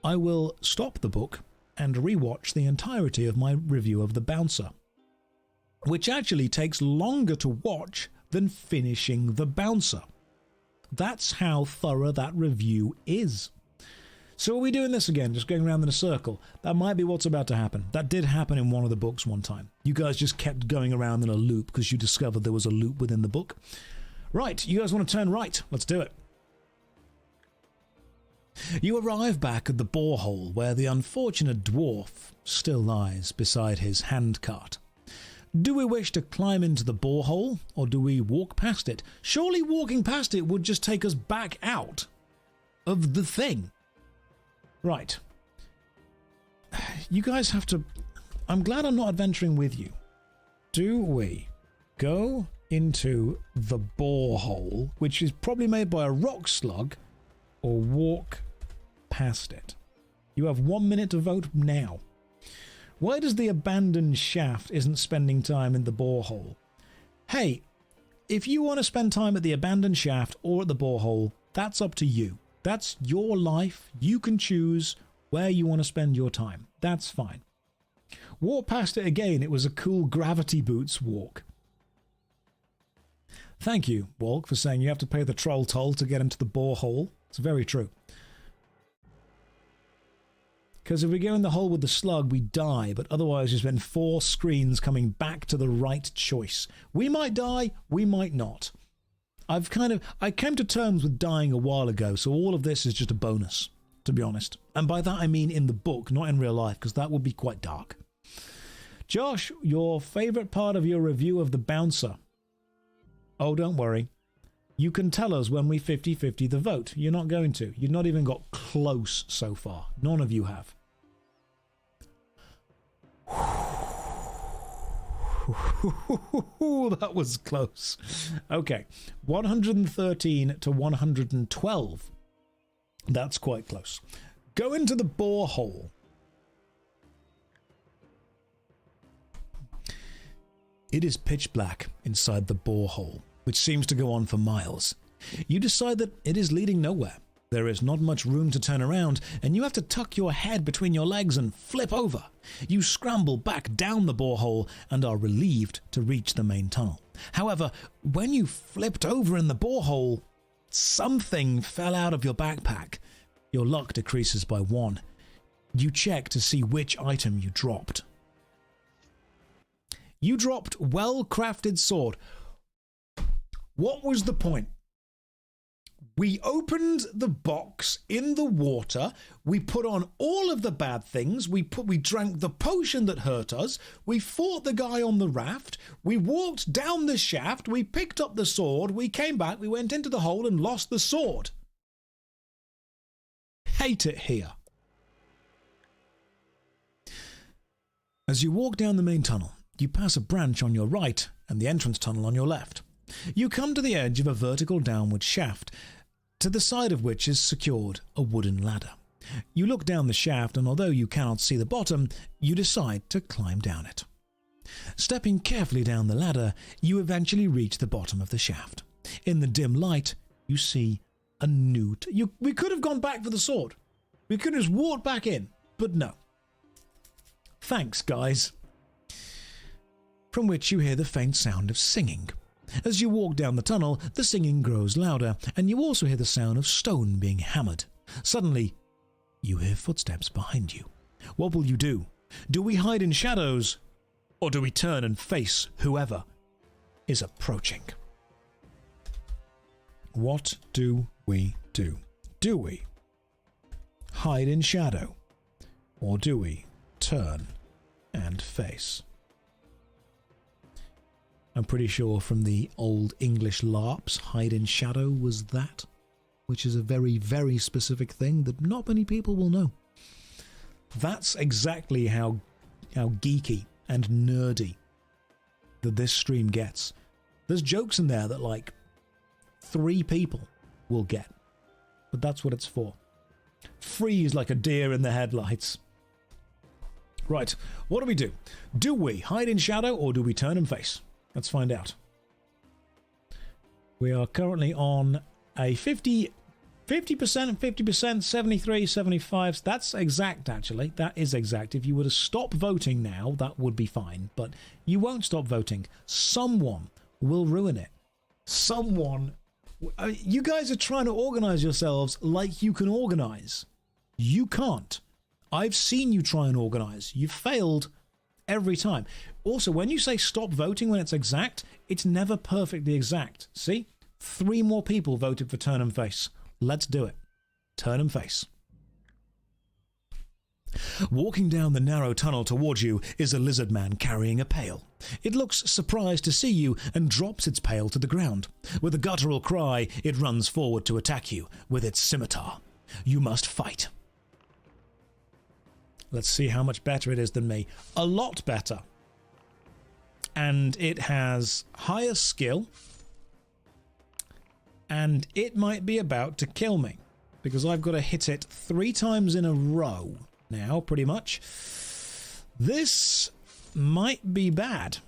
I will stop the book and rewatch the entirety of my review of The Bouncer, which actually takes longer to watch than finishing The Bouncer. That's how thorough that review is. So are we doing this again, just going around in a circle? That might be what's about to happen. That did happen in one of the books one time. You guys just kept going around in a loop because you discovered there was a loop within the book. Right, you guys want to turn right? Let's do it. You arrive back at the borehole where the unfortunate dwarf still lies beside his handcart. Do we wish to climb into the borehole, or do we walk past it? Surely walking past it would just take us back out of the thing. Right. You guys have to... I'm glad I'm not adventuring with you. Do we go into the borehole, which is probably made by a rock slug, or walk past it? You have 1 minute to vote now. Why does the abandoned shaft isn't spending time in the borehole? Hey, if you want to spend time at the abandoned shaft or at the borehole, that's up to you. That's your life. You can choose where you want to spend your time. That's fine. Walk past it again. It was a cool gravity boots walk. Thank you, Walk, for saying you have to pay the troll toll to get into the borehole. It's very true. Because if we go in the hole with the slug, we die, but otherwise you spend 4 screens coming back to the right choice. We might die, we might not. I came to terms with dying a while ago, so all of this is just a bonus, to be honest. And by that I mean in the book, not in real life, because that would be quite dark. Josh, your favourite part of your review of The Bouncer? Oh, don't worry. You can tell us when we 50-50 the vote. You're not going to. You've not even got close so far. None of you have. That was close. Okay. 113 to 112. That's quite close. Go into the borehole. It is pitch black inside the borehole, which seems to go on for miles. You decide that it is leading nowhere. There is not much room to turn around, and you have to tuck your head between your legs and flip over. You scramble back down the borehole and are relieved to reach the main tunnel. However, when you flipped over in the borehole, something fell out of your backpack. Your luck decreases by 1. You check to see which item you dropped. You dropped well-crafted sword. What was the point? We opened the box in the water. We put on all of the bad things. We drank the potion that hurt us. We fought the guy on the raft. We walked down the shaft. We picked up the sword. We came back. We went into the hole and lost the sword. Hate it here. As you walk down the main tunnel, you pass a branch on your right and the entrance tunnel on your left. You come to the edge of a vertical downward shaft, to the side of which is secured a wooden ladder. You look down the shaft, and although you cannot see the bottom, you decide to climb down it. Stepping carefully down the ladder, you eventually reach the bottom of the shaft. In the dim light, you see a new... We could have gone back for the sword. We could have just walked back in, but no. Thanks, guys. From which you hear the faint sound of singing. As you walk down the tunnel, the singing grows louder, and you also hear the sound of stone being hammered. Suddenly, you hear footsteps behind you. What will you do? Do we hide in shadows, or do we turn and face whoever is approaching? What do we do? Do we hide in shadow, or do we turn and face? I'm pretty sure from the old English LARPs, hide in shadow was that, which is a very, very specific thing that not many people will know. That's exactly how geeky and nerdy that this stream gets. There's jokes in there that like 3 people will get, but that's what it's for. Freeze like a deer in the headlights. Right, what do we do? Do we hide in shadow or do we turn and face? Let's find out. We are currently on a 50% and 50%, 73, 75. That's exact, actually. That is exact. If you were to stop voting now, that would be fine. But you won't stop voting. Someone will ruin it. Someone... You guys are trying to organize yourselves like you can organize. You can't. I've seen you try and organize. You've failed every time. Also, when you say stop voting when it's exact, it's never perfectly exact. See? 3 more people voted for turn and face. Let's do it. Turn and face. Walking down the narrow tunnel towards you is a lizard man carrying a pail. It looks surprised to see you and drops its pail to the ground. With a guttural cry, it runs forward to attack you with its scimitar. You must fight. Let's see how much better it is than me. A lot better. And it has higher skill. And it might be about to kill me. Because I've got to hit it 3 times in a row now, pretty much. This might be bad.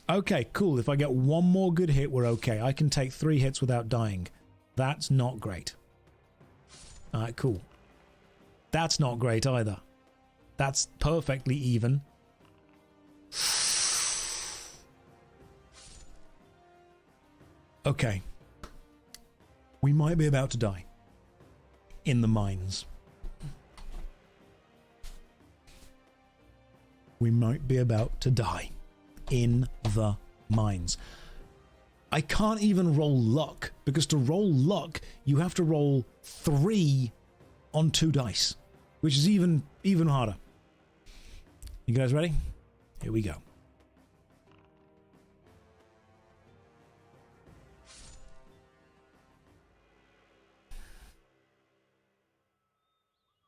Okay, cool. If I get 1 more good hit, we're okay. I can take 3 hits without dying. That's not great. Alright, cool. That's not great either. That's perfectly even. Okay. We might be about to die. In the mines. We might be about to die. In the mines. I can't even roll luck, because to roll luck, you have to roll 3 on 2 dice, which is even harder. You guys ready? Here we go.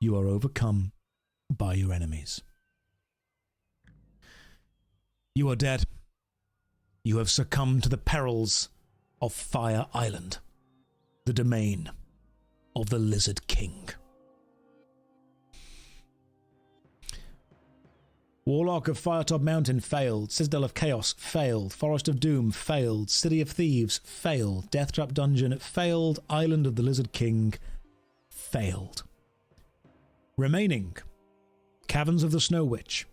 You are overcome by your enemies. You are dead. You have succumbed to the perils of Fire Island, the domain of the Lizard King. Warlock of Firetop Mountain failed. Citadel of Chaos failed. Forest of Doom failed. City of Thieves failed. Deathtrap Dungeon failed. Island of the Lizard King failed. Remaining: Caverns of the Snow Witch,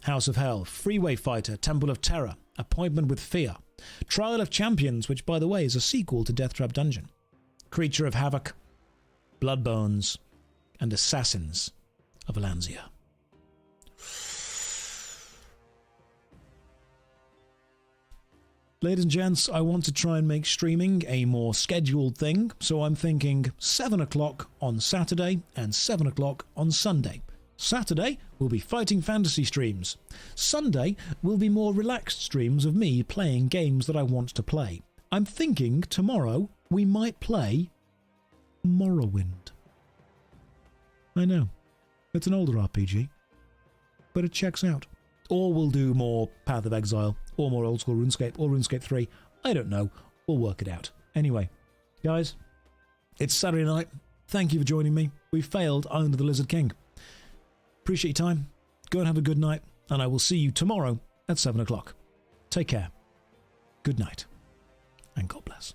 House of Hell, Freeway Fighter, Temple of Terror, Appointment with Fear, Trial of Champions, which by the way is a sequel to Deathtrap Dungeon, Creature of Havoc, Bloodbones, and Assassins of Alanzia. Ladies and gents, I want to try and make streaming a more scheduled thing, so I'm thinking 7 o'clock on Saturday and 7 o'clock on Sunday. Saturday will be fighting fantasy streams. Sunday will be more relaxed streams of me playing games that I want to play. I'm thinking tomorrow we might play Morrowind. I know, it's an older RPG, but it checks out. Or we'll do more Path of Exile, or more old school RuneScape, or RuneScape 3. I don't know. We'll work it out. Anyway, guys, it's Saturday night. Thank you for joining me. We failed Island of the Lizard King. Appreciate your time. Go and have a good night, and I will see you tomorrow at 7 o'clock. Take care. Good night, and God bless.